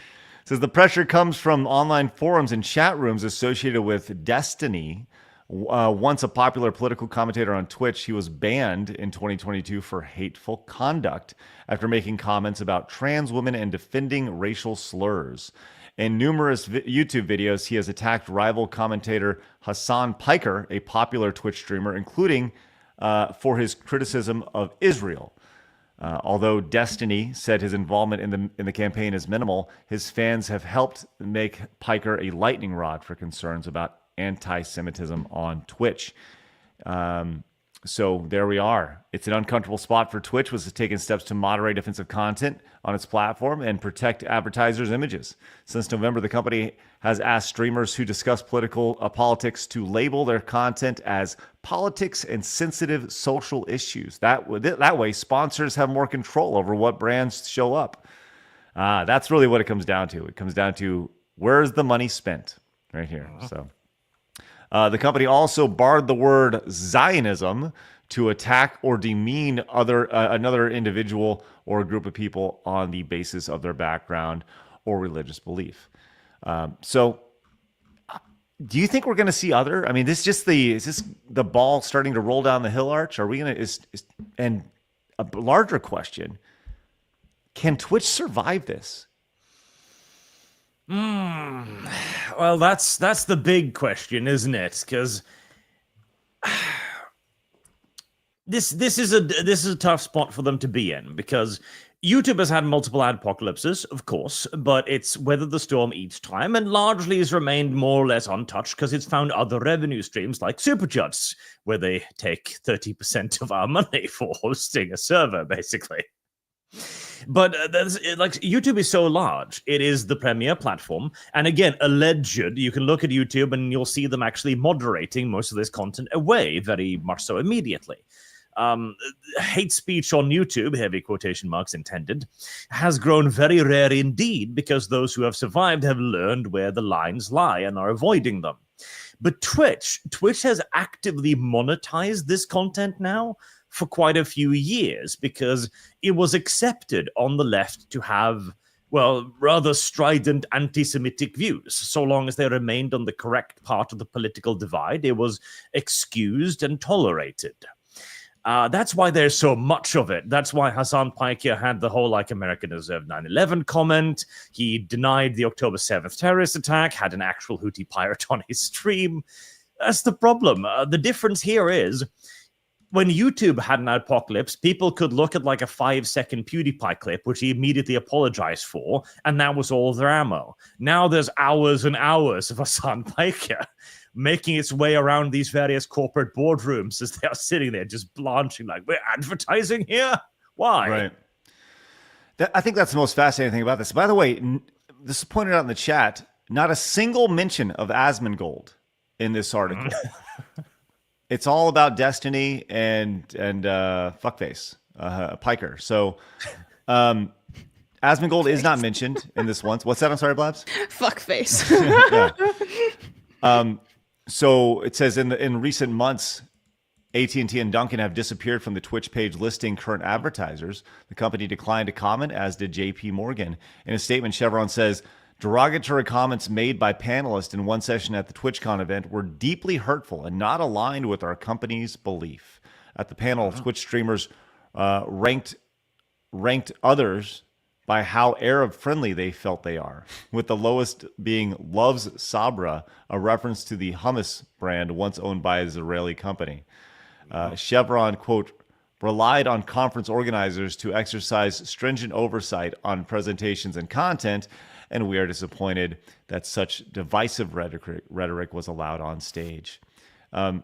says the pressure comes from online forums and chat rooms associated with Destiny. Once a popular political commentator on Twitch, he was banned in 2022 for hateful conduct after making comments about trans women and defending racial slurs. In numerous YouTube videos, he has attacked rival commentator Hasan Piker, a popular Twitch streamer, including for his criticism of Israel. Although Destiny said his involvement in the campaign is minimal, his fans have helped make Piker a lightning rod for concerns about anti-Semitism on Twitch. So there we are. It's an uncomfortable spot for Twitch, was taking steps to moderate offensive content on its platform and protect advertisers' images. Since November, the company has asked streamers who discuss politics to label their content as politics and sensitive social issues. That way, sponsors have more control over what brands show up. That's really what it comes down to. It comes down to where's the money spent right here. So. The company also barred the word Zionism to attack or demean another individual or a group of people on the basis of their background or religious belief. So, do you think we're going to see other? I mean, is this the ball starting to roll down the hill, Arch? Are we going to? And a larger question: can Twitch survive this? Well, that's the big question, isn't it? Because this is a tough spot for them to be in, because YouTube has had multiple adpocalypses, of course, but it's weathered the storm each time and largely has remained more or less untouched because it's found other revenue streams like Superchats, where they take 30% of our money for hosting a server, basically. But YouTube is so large. It is the premier platform. And again, alleged, you can look at YouTube and you'll see them actually moderating most of this content away very much so immediately. Hate speech on YouTube, heavy quotation marks intended, has grown very rare indeed because those who have survived have learned where the lines lie and are avoiding them. But Twitch has actively monetized this content now for quite a few years because it was accepted on the left to have, well, rather strident anti-Semitic views. So long as they remained on the correct part of the political divide, it was excused and tolerated. That's why there's so much of it. That's why Hasan Piker had the whole America deserved 9/11 comment. He denied the October 7th terrorist attack, had an actual Houthi pirate on his stream. That's the problem. The difference here is when YouTube had an apocalypse, people could look at a 5-second PewDiePie clip, which he immediately apologized for, and that was all their ammo. Now there's hours and hours of Hasan Piker making its way around these various corporate boardrooms as they are sitting there just blanching we're advertising here? Why? Right. I think that's the most fascinating thing about this. By the way, this is pointed out in the chat, not a single mention of Asmongold in this article. It's all about Destiny and fuckface, Piker. So Asmongold is not mentioned in this once. What's that? I'm sorry, Blabs? Fuckface. Yeah. So it says in recent months, AT&T and Dunkin' have disappeared from the Twitch page listing current advertisers. The company declined to comment, as did JP Morgan. In a statement, Chevron says, derogatory comments made by panelists in one session at the TwitchCon event were deeply hurtful and not aligned with our company's belief. At the panel, Twitch streamers ranked others by how Arab-friendly they felt they are, with the lowest being Loves Sabra, a reference to the hummus brand once owned by an Israeli company. Chevron, quote, relied on conference organizers to exercise stringent oversight on presentations and content, and we are disappointed that such divisive rhetoric was allowed on stage. I'll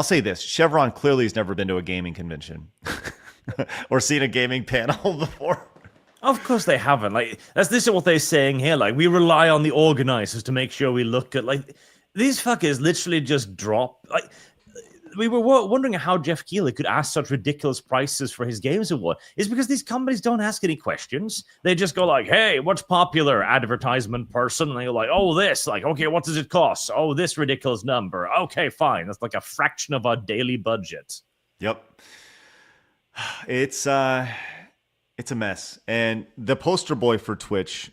say this. Chevron clearly has never been to a gaming convention or seen a gaming panel before. Of course they haven't. This is what they're saying here. We rely on the organizers to make sure we look at, these fuckers literally just drop. We were wondering how Jeff Keighley could ask such ridiculous prices for his Games Award. It's because these companies don't ask any questions. They just go hey, what's popular, advertisement person? And they go oh, this. Okay, what does it cost? Oh, this ridiculous number. Okay, fine. That's a fraction of our daily budget. Yep. It's a mess. And the poster boy for Twitch,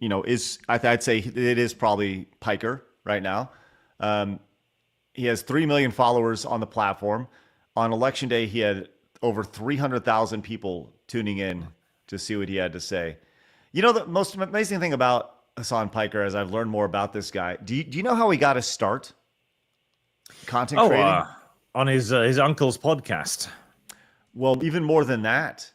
is, I'd say it is probably Piker right now. He has 3 million followers on the platform. On election day, he had over 300,000 people tuning in to see what he had to say. The most amazing thing about Hasan Piker, as I've learned more about this guy, do you know how he got his start? Content creating? On his uncle's podcast. Well, even more than that.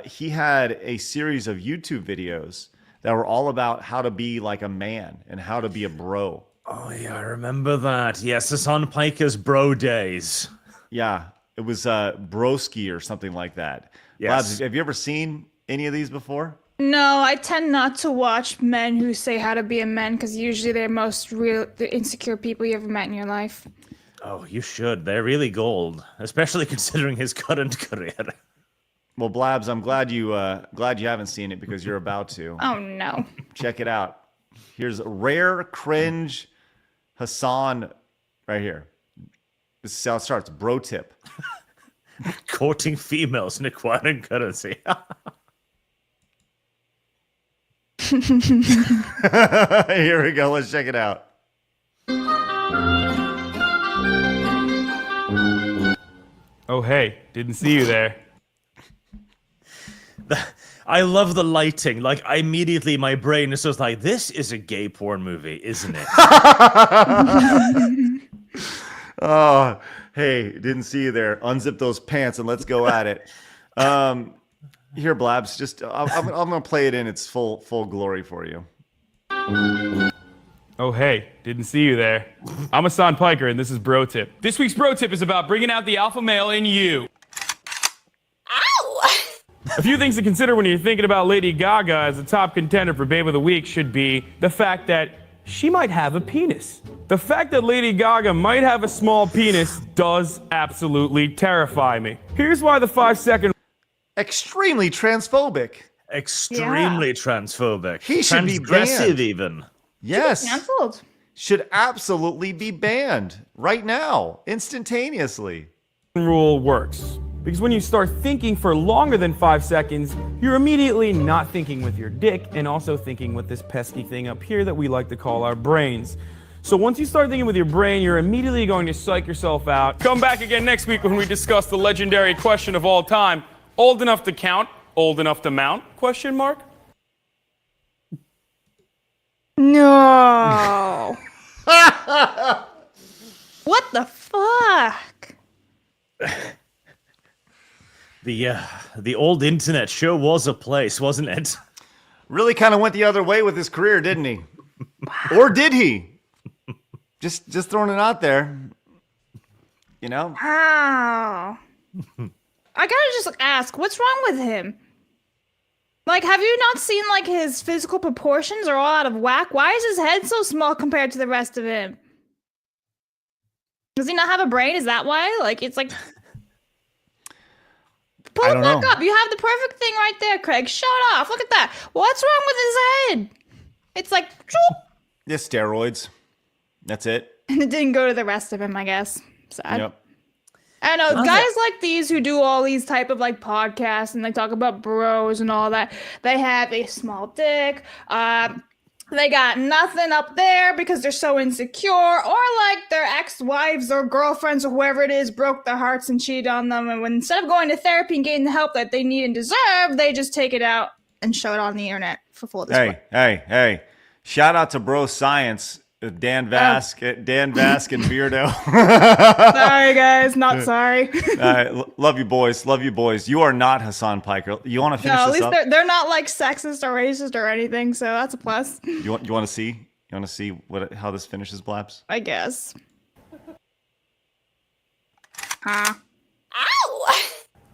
He had a series of YouTube videos that were all about how to be like a man and how to be a bro. Oh, yeah, I remember that. Yes, Hasan Piker's bro days. Yeah, it was Broski or something like that. Yes. Labs, have you ever seen any of these before? No, I tend not to watch men who say how to be a man because usually they're the insecure people you ever met in your life. Oh, you should. They're really gold, especially considering his current career. Well, Blabs, I'm glad you haven't seen it because you're about to. Oh, no. Check it out. Here's rare cringe Hasan right here. This is how it starts. Bro tip. Courting females and acquiring currency. Here we go. Let's check it out. Oh, hey. Didn't see you there. I love the lighting. Immediately my brain is just this is a gay porn movie, isn't it? Oh, hey, didn't see you there. Unzip those pants and let's go at it. Here, Blabs, just I'm gonna play it in its full glory for you. Oh, hey. Didn't see you there. I'm Hasan Piker, and this is Bro Tip. This week's Bro Tip is about bringing out the alpha male in you. Ow! A few things to consider when you're thinking about Lady Gaga as a top contender for Babe of the Week should be the fact that she might have a penis. The fact that Lady Gaga might have a small penis does absolutely terrify me. Here's why the 5-second... Extremely transphobic. Extremely transphobic. He should be transgressive banned. even. Yes. Cancelled. Should absolutely be banned right now, instantaneously. rule works. Because when you start thinking for longer than 5 seconds, you're immediately not thinking with your dick and also thinking with this pesky thing up here that we like to call our brains. So once you start thinking with your brain, you're immediately going to psych yourself out. Come back again next week when we discuss the legendary question of all time. Old enough to count, old enough to mount? Question mark? No. What the fuck? The old internet sure was a place, wasn't it? Really kind of went the other way with his career, didn't he? Or did he? Just throwing it out there. You know? How? I gotta just ask, what's wrong with him? Like, have you not seen, like, his physical proportions are all out of whack? Why is his head so small compared to the rest of him? Does he not have a brain? Is that why? Like, it's like... Pull it back up. You have the perfect thing right there, Craig. Shut off. Look at that. What's wrong with his head? It's like... Just steroids. That's it. And it didn't go to the rest of him, I guess. Sad. Yep. I know guys like these who do all these type of like podcasts and they talk about bros and all that. They have a small dick. They got nothing up there because they're so insecure, or like their ex-wives or girlfriends or whoever it is broke their hearts and cheated on them. And when instead of going to therapy and getting the help that they need and deserve, they just take it out and show it on the internet for full display. Hey! Shout out to Bro Science. Dan Vask and Beardo. Sorry, guys. Not sorry. Love you, boys. Love you, boys. You are not Hasan Piker. You want to finish at this least up? they're not like sexist or racist or anything, so that's a plus. You want to see? You want to see how this finishes, Blabs? I guess. Huh? Ow!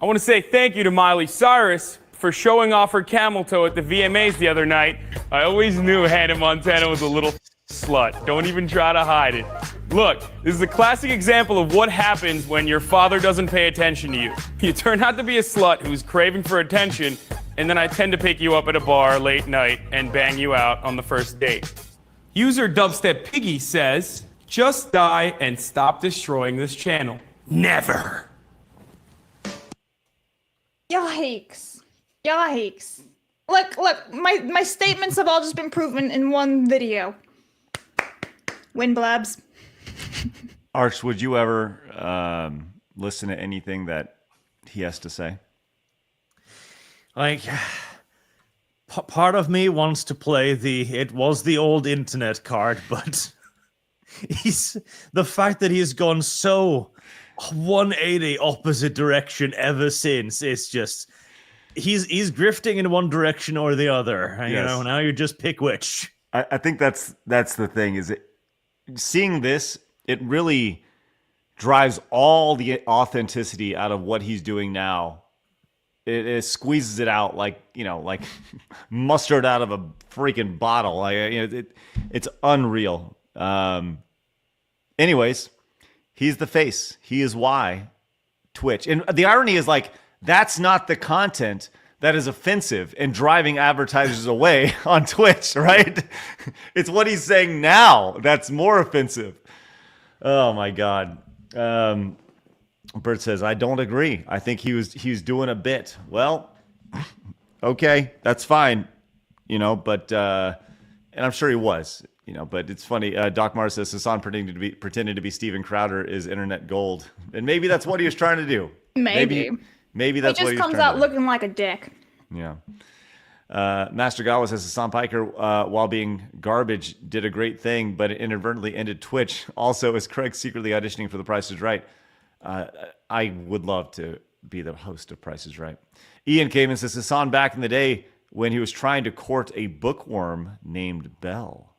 I want to say thank you to Miley Cyrus for showing off her camel toe at the VMAs the other night. I always knew Hannah Montana was a little slut. Don't even try to hide it. Look, this is a classic example of what happens when your father doesn't pay attention to you. You turn out to be a slut who's craving for attention, and then I tend to pick you up at a bar late night and bang you out on the first date. User Dubstep Piggy says, just die and stop destroying this channel. Never. Yikes. Yikes. Look, my statements have all just been proven in one video. Win, Blabs. Arch, would you ever listen to anything that he has to say? Like, part of me wants to play it was the old internet card, but the fact that he's gone so 180 opposite direction ever since, it's just, he's drifting in one direction or the other. Yes. You know, now you just pick which. I think that's the thing, is it, seeing this, it really drives all the authenticity out of what he's doing now. It squeezes it out like mustard out of a freaking bottle. It's unreal. Anyways, he's the face. He is why Twitch. And the irony is, like, that's not the content that is offensive and driving advertisers away on Twitch, right? It's what he's saying now that's more offensive. Oh my God. Bert says, I don't agree. I think he was doing a bit. Well, okay, that's fine. But and I'm sure he was, but it's funny. Doc Mars says Hasan pretending to be Steven Crowder is internet gold. And maybe that's what he was trying to do. Maybe that's what he was trying to do. He just comes out looking like a dick. Yeah. Master Gawa says Hasan Piker, while being garbage, did a great thing, but it inadvertently ended Twitch. Also, is Craig secretly auditioning for The Price is Right? I would love to be the host of Price is Right. Ian Kamen says Hasan back in the day when he was trying to court a bookworm named Belle.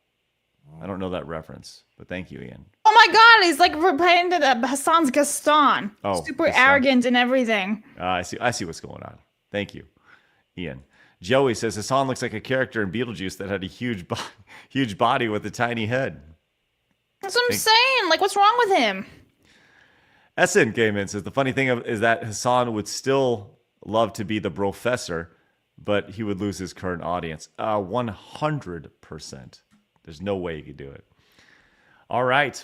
I don't know that reference, but thank you, Ian. Oh my God, he's like replaying to Hasan's Gaston. Oh, super Gaston. arrogant and everything. I see what's going on. Thank you. Ian. Joey says Hasan looks like a character in Beetlejuice that had a huge body with a tiny head. That's what I'm saying. Like, what's wrong with him? Essen came in, says the funny thing is that Hasan would still love to be the professor, but he would lose his current audience. 100%. There's no way he could do it. All right.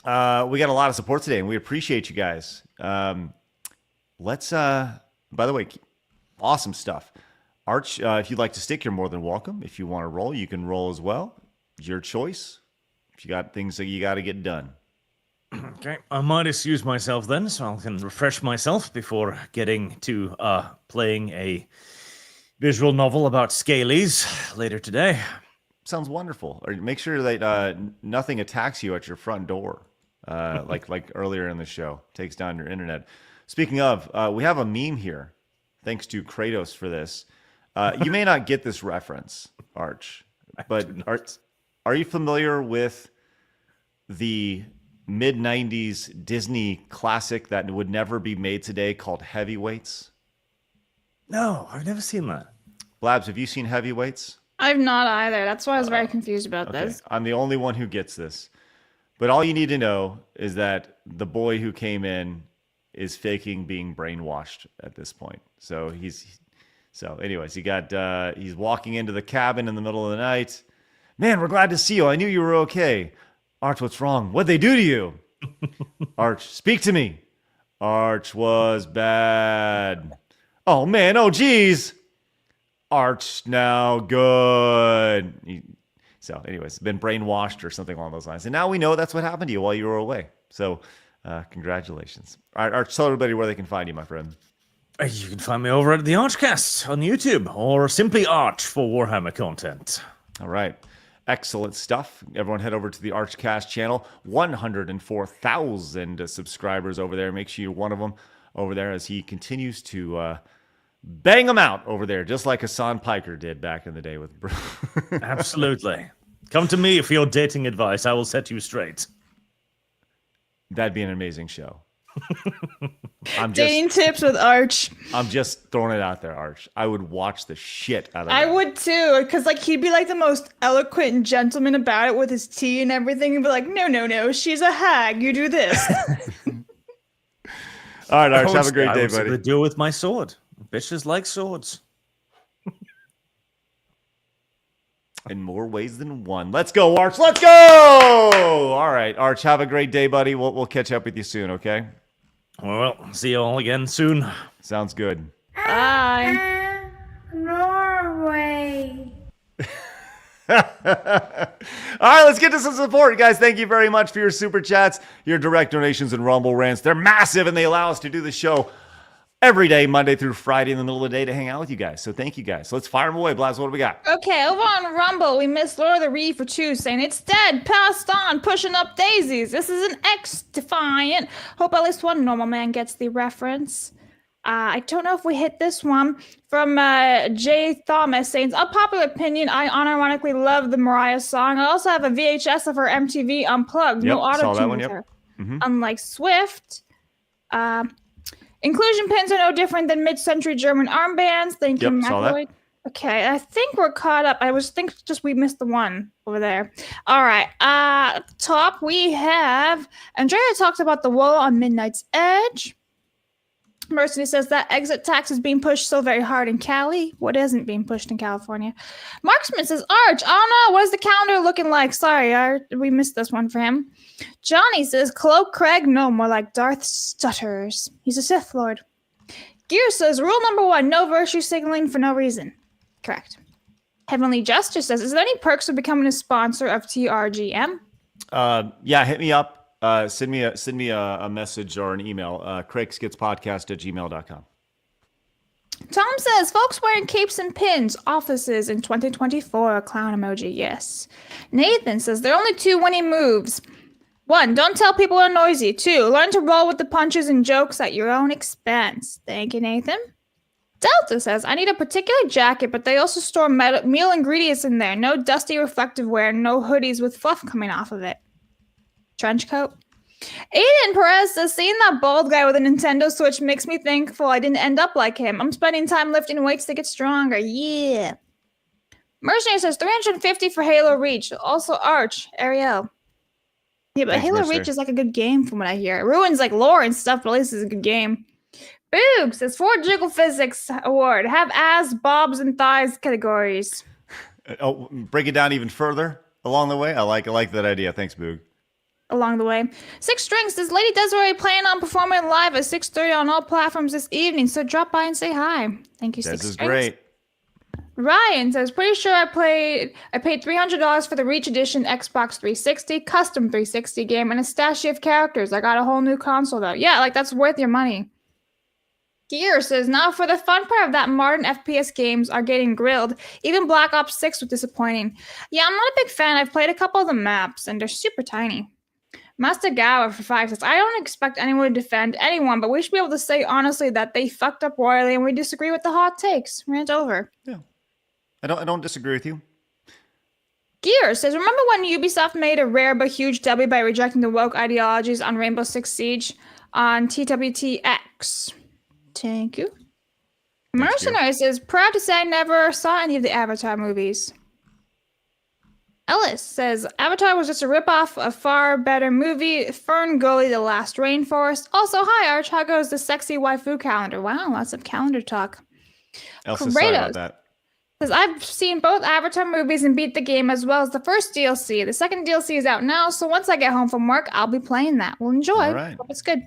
We got a lot of support today, and we appreciate you guys. Let's, by the way, awesome stuff. Arch, if you'd like to stick, you're more than welcome. If you want to roll, you can roll as well. Your choice. If you got things that you got to get done. Okay, I might excuse myself then, so I can refresh myself before getting to playing a visual novel about scalies later today. Sounds wonderful. Or make sure that nothing attacks you at your front door, like earlier in the show. Takes down your internet. Speaking of, we have a meme here. Thanks to Kratos for this. You may not get this reference, Arch, but are you familiar with the mid-90s Disney classic that would never be made today called Heavyweights? No, I've never seen that. Blabs, have you seen Heavyweights? I've not either. That's why I was very confused about this. I'm the only one who gets this. But all you need to know is that the boy who came in is faking being brainwashed at this point. So anyways, he's walking into the cabin in the middle of the night. Man, we're glad to see you. I knew you were okay. Arch, what's wrong? What'd they do to you? Arch, speak to me. Arch was bad. Oh, man. Oh, geez. Arch now good. Anyways, been brainwashed or something along those lines. And now we know that's what happened to you while you were away. So congratulations. All right, Arch, tell everybody where they can find you, my friend. You can find me over at the Archcast on YouTube, or simply Arch for Warhammer content. All right. Excellent stuff. Everyone head over to the Archcast channel. 104,000 subscribers over there. Make sure you're one of them over there as he continues to bang them out over there, just like Hasan Piker did back in the day with Absolutely. Come to me for your dating advice. I will set you straight. That'd be an amazing show. Dating tips with Arch. I'm just throwing it out there, Arch. I would watch the shit out of that. I would too, because he'd be like the most eloquent and gentleman about it with his tea and everything. He'd be like, no, she's a hag. You do this. All right, Arch, have a great day, buddy. I was deal with my sword. Bitches like swords. In more ways than one. Let's go, Arch. Let's go! All right, Arch, have a great day, buddy. We'll catch up with you soon, okay? Well, see you all again soon. Sounds good. Bye. Norway. All right, let's get to some support. Guys, thank you very much for your super chats, your direct donations, and Rumble rants. They're massive, and they allow us to do the show every day, Monday through Friday in the middle of the day to hang out with you guys. So thank you guys. So let's fire them away. Blabs, what do we got? Okay, over on Rumble, we missed Lord of the Reed for 2 saying it's dead, passed on, pushing up daisies. This is an XDefiant. Hope at least one normal man gets the reference. I don't know if we hit this one from Jay Thomas saying, unpopular opinion, I unironically love the Mariah song. I also have a VHS of her MTV Unplugged. Yep, no auto saw that one, tune yep. with her. Mm-hmm. Unlike Swift. Inclusion pins are no different than mid-century German armbands. Thank you, McLeod. Okay, I think we're caught up. We missed the one over there. All right. Top we have Andrea talks about the wall on Midnight's Edge. Mercy says that exit tax is being pushed so very hard in Cali. What isn't being pushed in California? Marksman says, Arch, I don't know. What is the calendar looking like? Sorry, we missed this one for him. Johnny says, Cloak Craig, no, more like Darth Stutters. He's a Sith Lord. Gear says, rule number 1, no virtue signaling for no reason. Correct. Heavenly Justice says, is there any perks of becoming a sponsor of TRGM? Yeah, hit me up. Send me a message or an email. craigskitspodcast@gmail.com. Tom says, folks wearing capes and pins, offices in 2024, clown emoji, yes. Nathan says, there are only 2 winning moves. 1, don't tell people are noisy. 2, learn to roll with the punches and jokes at your own expense. Thank you, Nathan. Delta says, I need a particular jacket, but they also store meal ingredients in there. No dusty reflective wear, no hoodies with fluff coming off of it. Trench coat. Aiden Perez says, seeing that bald guy with a Nintendo Switch makes me thankful I didn't end up like him. I'm spending time lifting weights to get stronger. Yeah. Mercenary says 350 for Halo Reach. Also Arch, Ariel. Yeah, but Thanks, Halo Mercenary. Reach is like a good game from what I hear. It ruins like lore and stuff, but at least it's a good game. Boog says 4 Jiggle Physics Award. Have ass, bobs, and thighs categories. Oh, break it down even further along the way. I like that idea. Thanks, Boog. Along the way. 6 Strings says Lady Desiree planning on performing live at 6:30 on all platforms this evening, so drop by and say hi. Thank you, 6 This is Strings. great. Ryan says, pretty sure I paid $300 for the Reach Edition Xbox 360 custom 360 game and a stash of characters. I got a whole new console though. Yeah, like that's worth your money. Gear says, now for the fun part of that, modern FPS games are getting grilled. Even Black Ops 6 was disappointing. Yeah, I'm not a big fan. I've played a couple of the maps and they're super tiny. Master Gower for 5 says, I don't expect anyone to defend anyone, but we should be able to say honestly that they fucked up royally and we disagree with the hot takes. Rant over. Yeah. I don't disagree with you. Gear says, remember when Ubisoft made a rare but huge W by rejecting the woke ideologies on Rainbow Six Siege on TWTX? Thank you. Mercenary says, proud to say I never saw any of the Avatar movies. Ellis says, Avatar was just a ripoff of far better movie, Fern Gully, The Last Rainforest. Also, hi Arch, how goes the sexy waifu calendar? Wow, lots of calendar talk. Elsa, sorry about that. Says, I've seen both Avatar movies and beat the game as well as the first DLC. The second DLC is out now, so once I get home from work, I'll be playing that. We'll enjoy. All right. Hope it's good.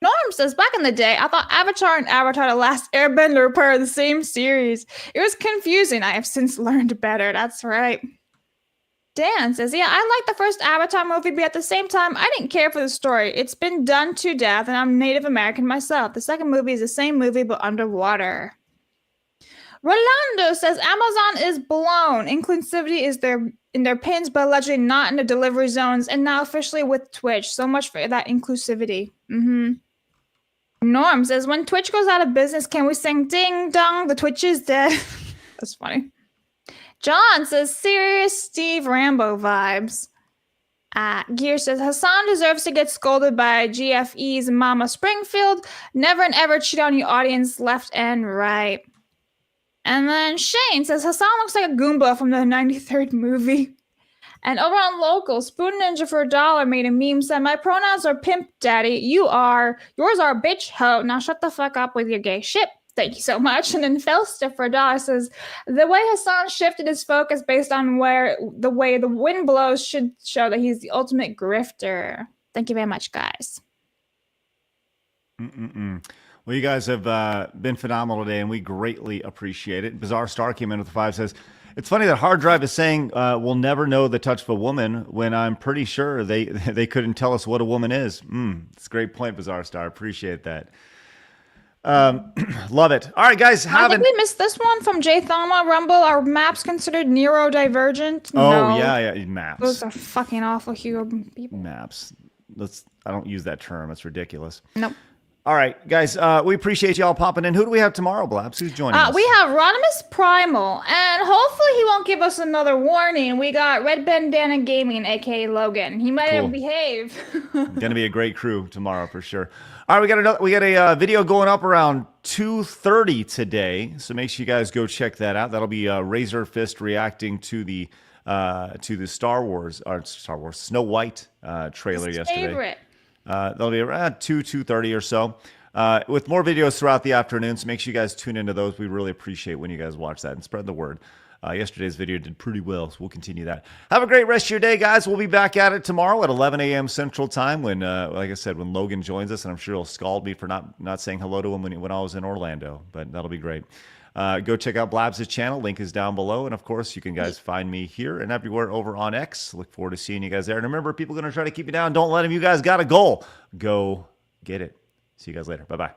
Norm says, back in the day, I thought Avatar and Avatar The Last Airbender were part of the same series. It was confusing. I have since learned better. That's right. Dan says, yeah, I like the first Avatar movie, but at the same time, I didn't care for the story. It's been done to death, and I'm Native American myself. The second movie is the same movie, but underwater. Rolando says, Amazon is blown. Inclusivity is in their pins, but allegedly not in the delivery zones, and now officially with Twitch. So much for that inclusivity. Norm says, when Twitch goes out of business, can we sing ding dong, the Twitch is dead? That's funny. John says, serious Steve Rambo vibes. Gear says, Hasan deserves to get scolded by GFE's Mama Springfield. Never and ever cheat on your audience left and right. And then Shane says, Hasan looks like a Goomba from the 93rd movie. And over on local, Spoon Ninja for $1 made a meme said, my pronouns are pimp daddy. Yours are bitch ho. Now shut the fuck up with your gay shit. Thank you so much. And then Felstiff for $1 says, the way Hasan shifted his focus based on the way the wind blows should show that he's the ultimate grifter. Thank you very much, guys. Well, you guys have been phenomenal today, and we greatly appreciate it. Bizarre Star came in with a 5, says, it's funny that Hard Drive is saying we'll never know the touch of a woman when I'm pretty sure they couldn't tell us what a woman is. It's a great point, Bizarre Star. Appreciate that. Love it. All right, guys. I think we missed this one from J Thama Rumble. Are maps considered neurodivergent? Oh, no. yeah, maps. Those are fucking awful human people. Maps. I don't use that term. It's ridiculous. Nope. All right, guys, we appreciate y'all popping in. Who do we have tomorrow, Blabs? Who's joining us? We have Rodimus Primal, and hopefully he won't give us another warning. We got Red Bandana Gaming, a.k.a. Logan. He might behave. Going to be a great crew tomorrow for sure. All right, we got a video going up around 2:30 today, so make sure you guys go check that out. That'll be Razor Fist reacting to the Star Wars Snow White trailer yesterday. Favorite. That'll be around 2:30 or so. With more videos throughout the afternoon, so make sure you guys tune into those. We really appreciate when you guys watch that and spread the word. Yesterday's video did pretty well, so we'll continue that. Have a great rest of your day, guys. We'll be back at it tomorrow at 11 a.m. Central Time when, like I said, when Logan joins us, and I'm sure he'll scald me for not saying hello to him when I was in Orlando, but that'll be great. Go check out Blabs' channel. Link is down below. And, of course, you can guys find me here and everywhere over on X. Look forward to seeing you guys there. And remember, people are going to try to keep you down. Don't let them. You guys got a goal. Go get it. See you guys later. Bye-bye.